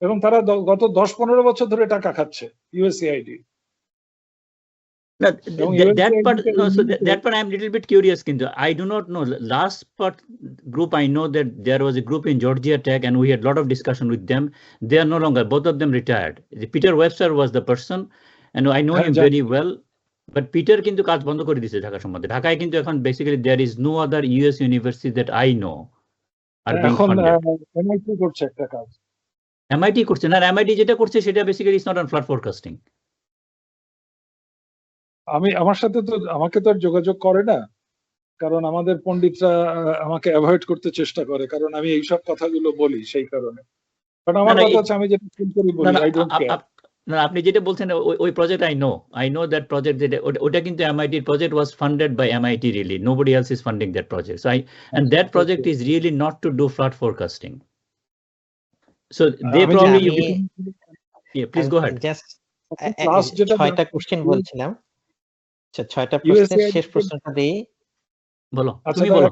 এবং তারা গত 10-15 বছর ধরে টাকা খাচ্ছে ইউএসএআইডি। No, এবং that part, USAID no, so that part I'm a little bit curious. Kintu, I do not know. Last part group, I know that there was a group in Georgia Tech, and we had a lot of discussion with them. They are no longer. Both of them retired. Peter Webster was the person, and I know him very well. But Peter কিন্তু কাজ বন্ধ করে দিয়েছে ঢাকা সম্বন্ধে। ঢাকায় কিন্তু এখন basically there is no other US university that I know are being এখন funded. MIT করছে একটা কাজ। MIT করছে না, MIT যেটা করছে সেটা basically is not on flood forecasting. আমার সাথে তো আমাকে তো আর যোগাযোগ করে না, কারণ আমাদের পণ্ডিতরা আমাকে অ্যাভয়েড করতে চেষ্টা করে, কারণ আমি এইসব কথাগুলো বলি সেই কারণে। কারণ আমার কথা হচ্ছে আমি যেটা ফিল করি বলি, আই ডোন্ট কেয়ার। না, আপনি যেটা বলছেন ওই project I know that project, যেটা ওটা কিন্তু MIT project was funded by MIT really, nobody else is funding that project. So and that project is really not to do flood forecasting. So they probably, please go ahead. Just last যেটা 6টা question বলছিলাম, আচ্ছা 6টা প্রশ্নের শেষ প্রশ্নটা দেই। বলো, আচ্ছা তুমি বলো।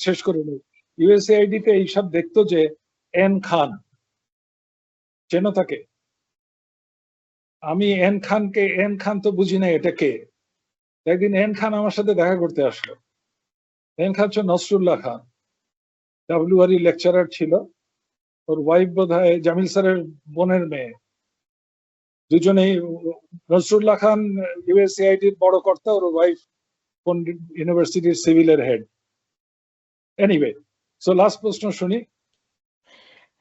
শেষ করে নেই। ইউএসএআইডি তে এইসব দেখতো যে এন খান, চেনো তাকে? আমি এন খান তো বুঝি না এটা কে। একদিন এন খান আমার সাথে দেখা করতে আসলো। এন খান হচ্ছে নসরুল্লাহ খান, WRE লেকচারার ছিল। ওর ওয়াইফ বোধহয় জামিল স্যারের বোনের মেয়ে। দুজনেই, নসরুল্লাহ খান ইউএসএআইডির বড় কর্তা, ওর ওয়াইফ পন্ডিত ইউনিভার্সিটির সিভিলের হেড। এনিওয়ে, সো লাস্ট প্রশ্ন শুনি।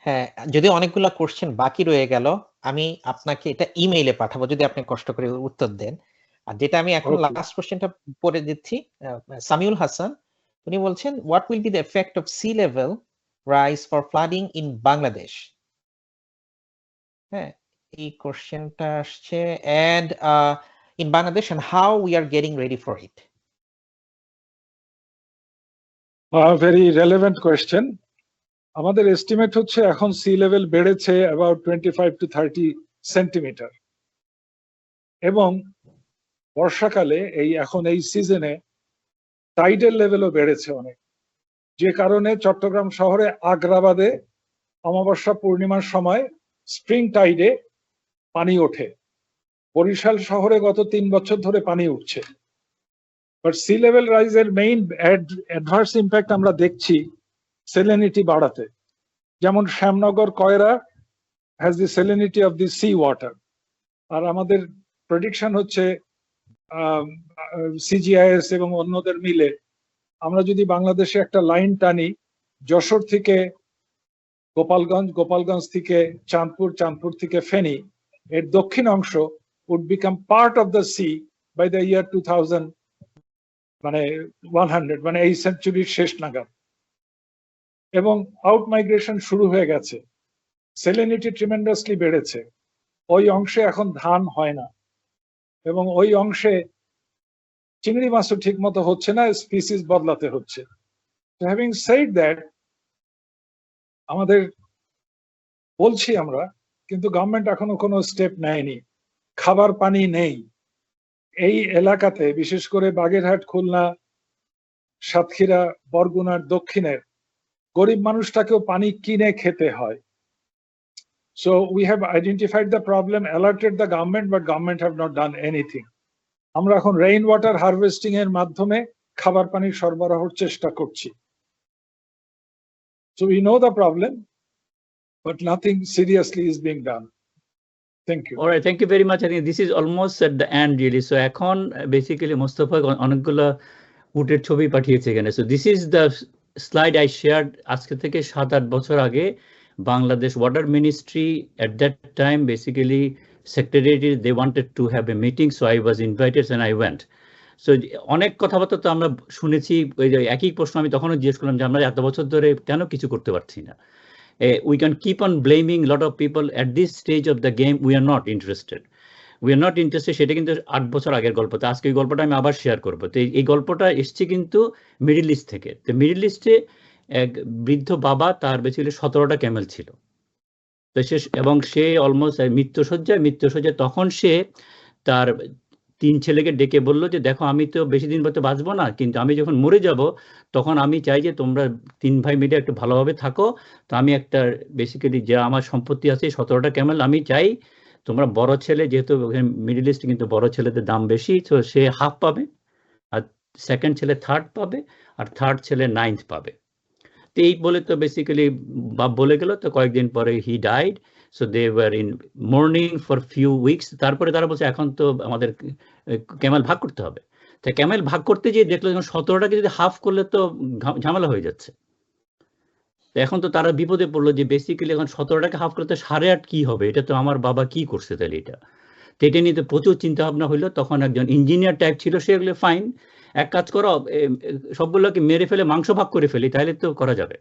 হ্যাঁ, যদি অনেকগুলো কোশ্চেন বাকি রয়ে গেল, আমি আপনাকে এটা ইমেইলে পাঠাবো যদি আপনি কষ্ট করে উত্তর দেন। আর যেটা আমি এখন Okay. লাস্ট কোশ্চেনটা পড়ে দিচ্ছি, সামিউল হাসান উনি বলছেন, what will be the effect of sea level rise for flooding in Bangladesh? হ্যাঁ, এই কোশ্চেনটা আসছে, and in Bangladesh and how we are getting ready for it. Very relevant question. আমাদের এস্টিমেট হচ্ছে এখন সি লেভেল বেড়েছে অ্যাবাউট 25 to 30 সেন্টিমিটার, এবং বর্ষাকালে এখন এই সিজনে টাইডের লেভেলও বেড়েছে অনেক, যে কারণে চট্টগ্রাম শহরে আগ্রাবাদে অমাবস্যা পূর্ণিমার সময় স্প্রিং টাইডে পানি ওঠে। বরিশাল শহরে গত 3 বছর ধরে পানি উঠছে। বাট সি লেভেল রাইজের মেইন অ্যাডভার্স ইম্প্যাক্ট আমরা দেখছি সেলিনিটি বাড়াতে। যেমন Shyamnagar, Koyra has the salinity of the sea water. আর আমাদের প্রেডিকশন হচ্ছে সিজিআইএস এবং অন্যদের মিলে আমরা যদি বাংলাদেশে একটা লাইন টানি, যশোর থেকে গোপালগঞ্জ, গোপালগঞ্জ থেকে চাঁদপুর, চাঁদপুর থেকে ফেনী, এর দক্ষিণ অংশ would become part of the sea by the year 2000, মানে 100, মানে এই সেঞ্চুরির শেষ নাগাদ। এবং আউট মাইগ্রেশন শুরু হয়ে গেছে, সেলিনিটি ট্রিমেন্ডাসলি বেড়েছে। ওই অংশে এখন ধান হয় না, এবং ওই অংশে চিংড়ি মাছও ঠিক মতো হচ্ছে না, স্পিসিস বদলাতে হচ্ছে। হ্যাভিং সেড দ্যাট, আমাদের বলছি আমরা, কিন্তু গভর্নমেন্ট এখনো কোনো স্টেপ নেয়নি। খাবার পানি নেই এই এলাকাতে, বিশেষ করে বাগেরহাট, খুলনা, সাতক্ষীরা, বরগুনার দক্ষিণের গরিব মানুষটাকেও পানি কিনে খেতে হয়। So we have identified the problem, alerted the government, but government have not done anything. আমরা এখন রেইন ওয়াটার হারভেস্টিং এর মাধ্যমে খাবার পানি সরবরাহের চেষ্টা করছি। So we know the problem, but nothing seriously is being done. Thank you. All right, thank you very much. I think this is almost at the end really. So এখন basically Mostafa অনেকগুলো উটের ছবি পাঠিয়েছে এখানে। So this is the slide I shared আজকে থেকে 7-8 বছর আগে। Bangladesh Water Ministry at that time basically secretariat, they wanted to have a meeting, so I was invited and I went. So অনেক কথাবার্তা তো আমরা শুনেছি, ওই যে একই প্রশ্ন আমি তখনও জিজ্ঞেস করলাম যে আমরা এত বছর ধরে কেন কিছু করতে পারছি না। We can keep on blaming a lot of people at this stage of the game. We are not interested. We are not interested. সেটা কিন্তু 8 বছর আগের গল্প। তো আজকে এই গল্পটা আমি আবার শেয়ার করবো। তো এই গল্পটা এসছে কিন্তু মিডল ইস্ট থেকে। তো মিডল ইস্টে এক বৃদ্ধ বাবা, তার বেসিক্যালি 17টা ক্যামেল ছিল। তো এবং সে অলমোস্ট মৃত্যুশয্যায়, তখন সে তার তিন ছেলেকে ডেকে বললো যে দেখো আমি তো বেশি দিন পর্যন্ত বাঁচবো না, কিন্তু আমি যখন মরে যাব তখন আমি চাই যে তোমরা তিন ভাই মিলে একটু ভালোভাবে থাকো। তো আমি একটা বেসিক্যালি যে আমার সম্পত্তি আছে 17টা ক্যামেল আমি চাই তোমরা বড় ছেলে, যেহেতু মিডল ইস্ট কিন্তু বড় ছেলেদের দাম বেশি, তো সে হাফ পাবে, আর সেকেন্ড ছেলে থার্ড পাবে, আর থার্ড ছেলে 9th পাবে। তো এই বলে তো বেসিক্যালি বাপ বলে গেল। তো কয়েকদিন পরে he died. So they were in mourning for few weeks. তারপরে তারা বলছে এখন তো আমাদের ক্যামেল ভাগ করতে হবে। তো ক্যামেল ভাগ করতে গিয়ে দেখলো যখন 17টাকে যদি হাফ করলে তো ঝামেলা হয়ে যাচ্ছে। তো এখন তো তারা বিপদে পড়লো যে বেসিক্যালি এখন 17টাকে হাফ করতে 8.5 কি হবে, এটা তো আমার বাবা কি করছে তাহলে এটা। তো এটা নিয়ে তো প্রচুর চিন্তা ভাবনা হইলো। তখন একজন ইঞ্জিনিয়ার টাইপ ছিল, সে এগুলো ফাইন, এক কাজ করো সবগুলোকে মেরে ফেলে মাংস ভাগ করে ফেলি, তাহলে তো করা যাবে।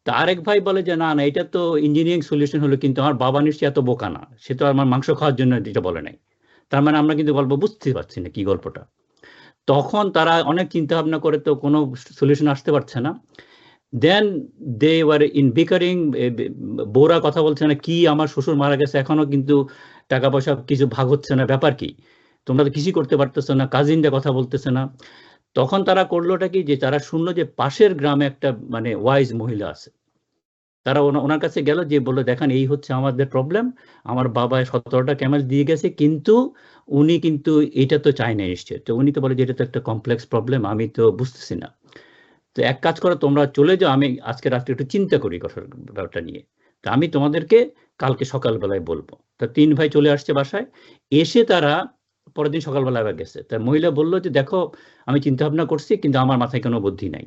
তা আরেক ভাই বলে যে না না, এটা তো ইঞ্জিনিয়ারিং সলিউশন হলো, কিন্তু আমার বাবা নিশ্চয়ই এত বোকা না, সে তো আমার মাংস খাওয়ার জন্য এটা বলে নাই। তার মানে আমরা কিন্তু গল্প বুঝতে পারছি না কি গল্পটা। তখন তারা অনেক চিন্তা ভাবনা করে তো কোনো সলিউশন আসতে পারছে না। দেন দে ওয়ার ইন বিকারিং, বউরা কথা বলছে না কি আমার শ্বশুর মারা গেছে এখনো কিন্তু টাকা পয়সা কিছু ভাগ হচ্ছে না, ব্যাপার কি, তোমরা তো কিছুই করতে পারতেছো না, কাজিনরা কথা বলতেছে না। তখন তারা করলোটা কি, যে তারা শুনলো যে পাশের গ্রামে একটা মানে ওয়াইজ মহিলা আছে, তারা ওনার কাছে গেল, যে বললো দেখেন এই হচ্ছে আমাদের প্রবলেম, আমার বাবা 17টা ক্যামেল দিয়ে গেছে, কিন্তু উনি কিন্তু এটা তো চায় না নিশ্চয়। তো উনি তো বলে যে এটা তো একটা কমপ্লেক্স প্রবলেম, আমি তো বুঝতেছি না। তো এক কাজ করো, তোমরা চলে যাও, আমি আজকে রাত্রে একটু চিন্তা করি ব্যাপারটা নিয়ে, তো আমি তোমাদেরকে কালকে সকালবেলায় বলবো। তা তিন ভাই চলে আসছে বাসায়, এসে তারা পরের দিন সকালবেলা আবার গেছে। তা মহিলা বললো যে দেখো আমি চিন্তা ভাবনা করছি, কিন্তু আমার মাথায় কোনো বুদ্ধি নাই,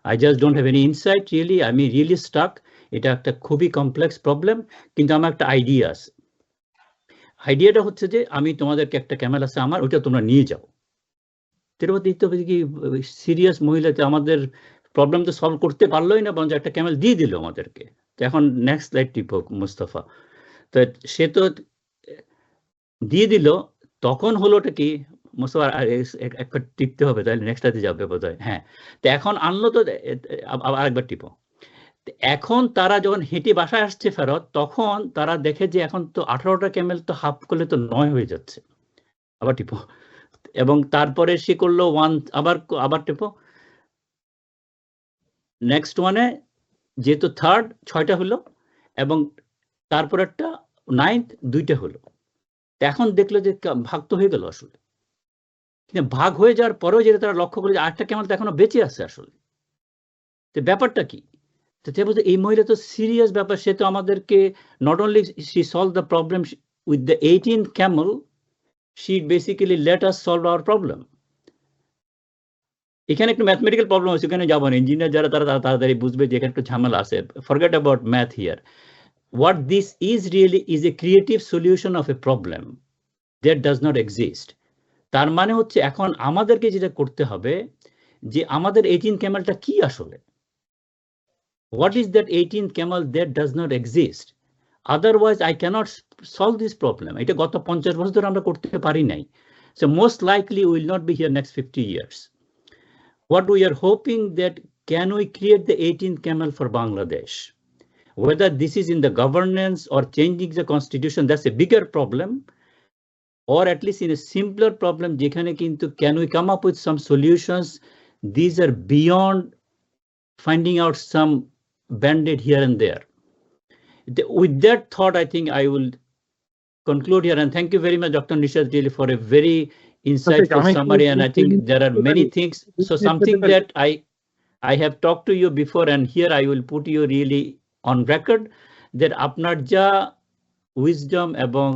I just don't have any insight, really আমি রিয়েলি স্টাক, এটা একটা খুবই কমপ্লেক্স প্রবলেম, কিন্তু আমার একটা আইডিয়া আছে। আইডিয়াটা হচ্ছে যে আমি তোমাদেরকে একটা ক্যামেল আছে আমার, ওইটা তোমরা নিয়ে যাও। তিরুপতি কি সিরিয়াস মহিলা, আমাদের প্রবলেম তো সলভ করতে পারলোই না, বরঞ্চ একটা ক্যামেল দিয়ে দিল আমাদেরকে। তো এখন নেক্সট লাইট টিপো মুস্তাফা। তো সে তো দিয়ে দিল, তখন হলোটা কি মুস্তাফা একবার টিপতে হবে, তাহলে নেক্সটটাতে যাবে বোধ হয়। হ্যাঁ, তো এখন আনলো তো আরেকবার টিপো। এখন তারা যখন হেঁটে বাসায় আসছে ফেরত, তখন তারা দেখে যে এখন তো 18টা ক্যামেল তো হাফ করলে তো 9 হয়ে যাচ্ছে। আবার টিপো, এবং তারপরে সে করলো আবার টিপো, নেক্সট ওয়ানে যেহেতু থার্ড 6টা হলো, এবং তারপর একটা 9th 2টা হলো। এখন দেখলো যে ভাগ তো হয়ে গেল আসলে, কিন্তু ভাগ হয়ে যাওয়ার পরেও যেটা তারা লক্ষ্য করে যে 8টা ক্যামেল তো এখনো বেঁচে আছে আসলে। তো ব্যাপারটা কি, তো বলতে এই মহিলা তো সিরিয়াস ব্যাপার, সে তো আমাদেরকে not only she solve the problem with the 18th camel, she basically let us solve our problem. এখানে একটা ম্যাথমেটিক্যাল প্রবলেম আছে, এখানে যাবো না, ইঞ্জিনিয়ার যারা তারা তাড়াতাড়ি বুঝবে যে এখানে একটা ঝামেলা আছে। Forget about math here, what this is really is a creative solution of a problem that does not exist. তার মানে হচ্ছে এখন আমাদেরকে যেটা করতে হবে যে আমাদের 18 ক্যামেলটা কি আসলে, what is that 18th camel that does not exist, otherwise I cannot solve this problem. এটা গত 50 বছর ধরে আমরা করতে পারি নাই, so most likely we will not be here next 50 years. What we are hoping that can we create the 18th camel for Bangladesh, whether this is in the governance or changing the constitution, that's a bigger problem, or at least in a simpler problem যেখানে কিন্তু can we come up with some solutions, these are beyond finding out some band-aid here and there. With that thought, I think I will conclude here, and thank you very much, Dr. Nishad, really for a very insightful summary, and I think there are many things. So something that I have talked to you before, and here I will put you really on record, that আপনার যা wisdom এবং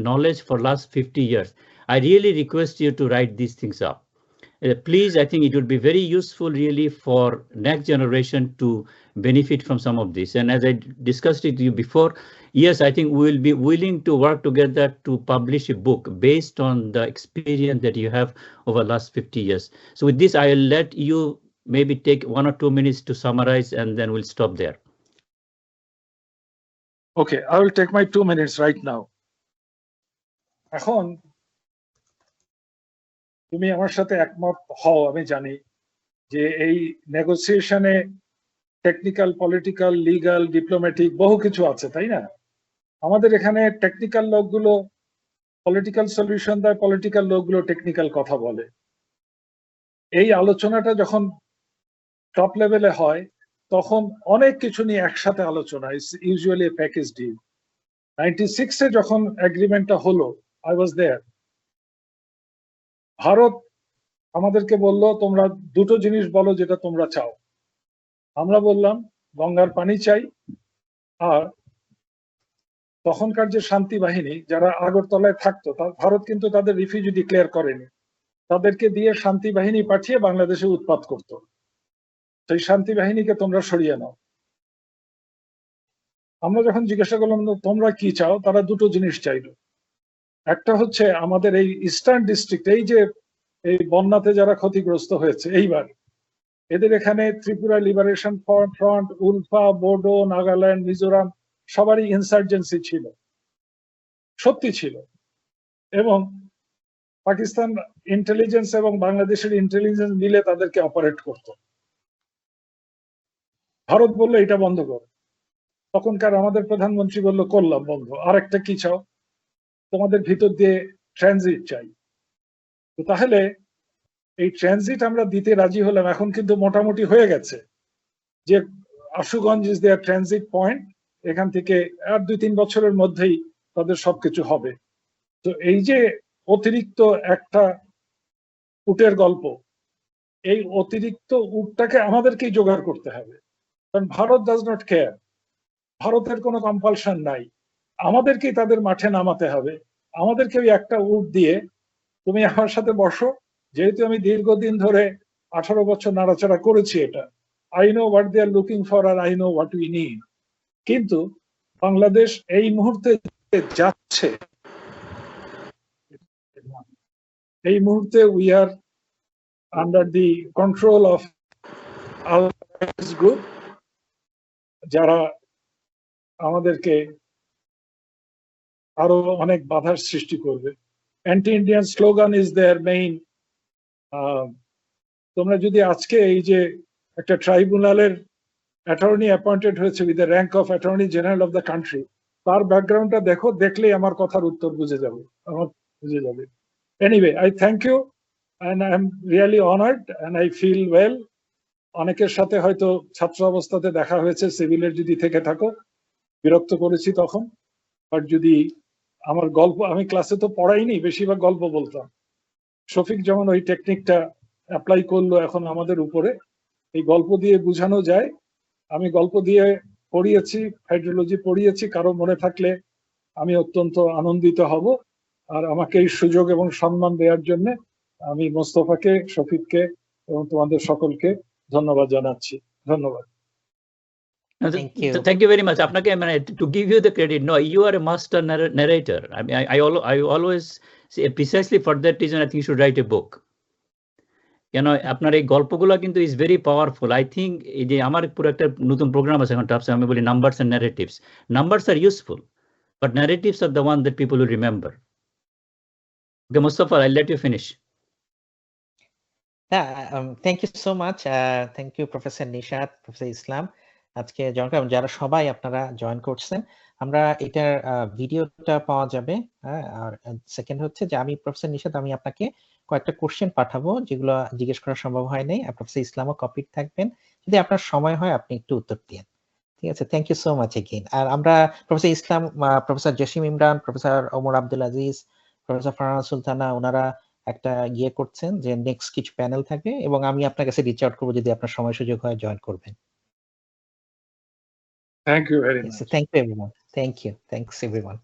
knowledge for last 50 years, I really request you to write these things up. Please, I think it would be very useful really for next generation to benefit from some of this. And as I discussed it with you before, yes, I think we will be willing to work together to publish a book based on the experience that you have over the last 50 years. So with this, I will let you maybe take 1 or 2 minutes to summarize, and then we'll stop there. Okay, I will take my 2 minutes right now. এখন তুমি আমার সাথে একমত হও, আমি জানি যে এই নেগোসিয়েশনে টেকনিক্যাল, পলিটিক্যাল, লিগ্যাল, ডিপ্লোম্যাটিক বহু কিছু আছে, তাই না? আমাদের এখানে টেকনিক্যাল লোকগুলো পলিটিক্যাল সলিউশন দেয়, পলিটিক্যাল লোকগুলো টেকনিক্যাল কথা বলে। এই আলোচনাটা যখন টপ লেভেলে হয় তখন অনেক কিছু নিয়ে একসাথে আলোচনা, ইউজুয়ালি প্যাকেজ ডিল। 96-এ যখন এগ্রিমেন্টটা হলো, আই ওয়াজ দেয়ার। ভারত আমাদেরকে বলল তোমরা দুটো জিনিস বলো যেটা তোমরা চাও। আমরা বললাম গঙ্গার পানি চাই, আর তখনকার যে শান্তি বাহিনী যারা আগরতলায় থাকতো, ভারত কিন্তু তাদের রিফিউজি ডিক্লেয়ার করেনি, তাদেরকে দিয়ে শান্তি বাহিনী পাঠিয়ে বাংলাদেশে উৎপাত করতো। সেই শান্তি বাহিনীকে তোমরা সরিয়ে নাও। আমরা যখন জিজ্ঞাসা করলাম তোমরা কি চাও, তারা দুটো জিনিস চাইলো। একটা হচ্ছে আমাদের এই ইস্টার্ন ডিস্ট্রিক্ট, এই যে এই বন্যাতে যারা ক্ষতিগ্রস্ত হয়েছে এইবার, এদের এখানে ত্রিপুরা লিবারেশন ফ্রন্ট, উলফা, বোডো, নাগাল্যান্ড, মিজোরাম সবারই ইনসার্জেন্সি ছিল, সত্যি ছিল। এবং পাকিস্তান ইন্টেলিজেন্স এবং বাংলাদেশের ইন্টেলিজেন্স মিলে তাদেরকে অপারেট করত। ভারত বললো এটা বন্ধ কর। তখনকার আমাদের প্রধানমন্ত্রী বললো করলাম বন্ধ। আর একটা কি চাও? তোমাদের ভিতর দিয়ে ট্রানজিট চাই। তো তাহলে এই ট্রানজিট আমরা দিতে রাজি হলাম। এখন কিন্তু মোটামুটি হয়ে গেছে যে Ashuganj is their transit point, এখান থেকে আর 2-3 বছরের মধ্যেই তাদের সবকিছু হবে। তো এই যে অতিরিক্ত একটা উটের গল্প, এই অতিরিক্ত উটটাকে আমাদেরকেই জোগাড় করতে হবে, কারণ ভারত ডাজ নট কেয়ার। ভারতের কোনো কম্পালশন নাই, আমাদেরকেই তাদের মাঠে নামাতে হবে। আমাদেরকে ওই একটা উট দিয়ে তুমি আমার সাথে বসো, যেহেতু আমি দীর্ঘদিন ধরে 18 বছর নাড়াচাড়া করেছি এটা, I know what they are looking for আর I know what we need. কিন্তু বাংলাদেশ এই মুহূর্তে যাচ্ছে, এই মুহূর্তে we are under the control of group, যারা আমাদেরকে আরো অনেক বাধার সৃষ্টি করবে। Anti Indian slogan is their main. তোমরা যদি আজকে এই যে একটা ট্রাইব্যুনালের অ্যাটর্নি অ্যাপয়েন্টেড হয়েছে with the rank of attorney general of the country, তার ব্যাকগ্রাউন্ডটা দেখো, দেখলেই আমার কথার উত্তর বুঝে যাবে। Anyway, I thank you and I am really honoured and I feel well. অনেকের সাথে হয়তো ছাত্র অবস্থাতে দেখা হয়েছে, সিভিলের যদি থেকে থাকো, বিরক্ত করেছি তখন। বাট যদি আমার গল্প, আমি ক্লাসে তো পড়াইনি, বেশিরভাগ গল্প বলতাম। শফিক যেমন ওই টেকনিকটা অ্যাপ্লাই করলো এখন আমাদের উপরে, এই গল্প দিয়ে বুঝানো যায়। আমি গল্প দিয়ে পড়িয়েছি, হাইড্রোলজি পড়িয়েছি, কারো মনে থাকলে আমি অত্যন্ত আনন্দিত হব। আর আমাকে এই সুযোগ এবং সম্মান দেওয়ার জন্য আমি মোস্তফাকে, শফিককে এবং তোমাদের সকলকে ধন্যবাদ জানাচ্ছি। ধন্যবাদ। Thank you very much. আপনাকে মানে to give you the credit, no, you are a master narrator. I mean, I always say precisely for that reason I think you should write a book. আপনার এই গল্পগুলো কিন্তু is very powerful. I think এই যে আমার পুরো একটা নতুন প্রোগ্রাম আছে এখন টাপসে, আমি বলি numbers and narratives. Numbers are useful, but narratives are the one that people will remember. Okay Mustafa, I let you finish. Thank you so much. Thank you professor Nishat, professor Islam. আজকে যারা সবাই আপনারা জয়েন করছেন, আমরা এটার ভিডিওটা পাওয়া যাবে। আর সেকেন্ড হচ্ছে যে আমি প্রফেসর নিশাত, আমি আপনাকে কয়েকটা কোশ্চেন পাঠাবো যেগুলো জিজ্ঞেস করা সম্ভব হয় নাই। প্রফেসর ইসলামও কপিড থাকবেন, যদি আপনার সময় হয় আপনি একটু উত্তর দিন। ঠিক আছে, thank you so much again. আর আমরা professor Islam, professor Jashim Imran, professor Omar Abdul Aziz, professor Farhana Sultana, ওনারা একটা ইয়ে করছেন যে নেক্সট কিছু প্যানেল থাকবে, এবং আমি আপনার কাছে রিচ আউট করবো যদি আপনার সময় সুযোগ হয় জয়েন করবেন। Thank you very much. Thank you everyone. Thanks everyone.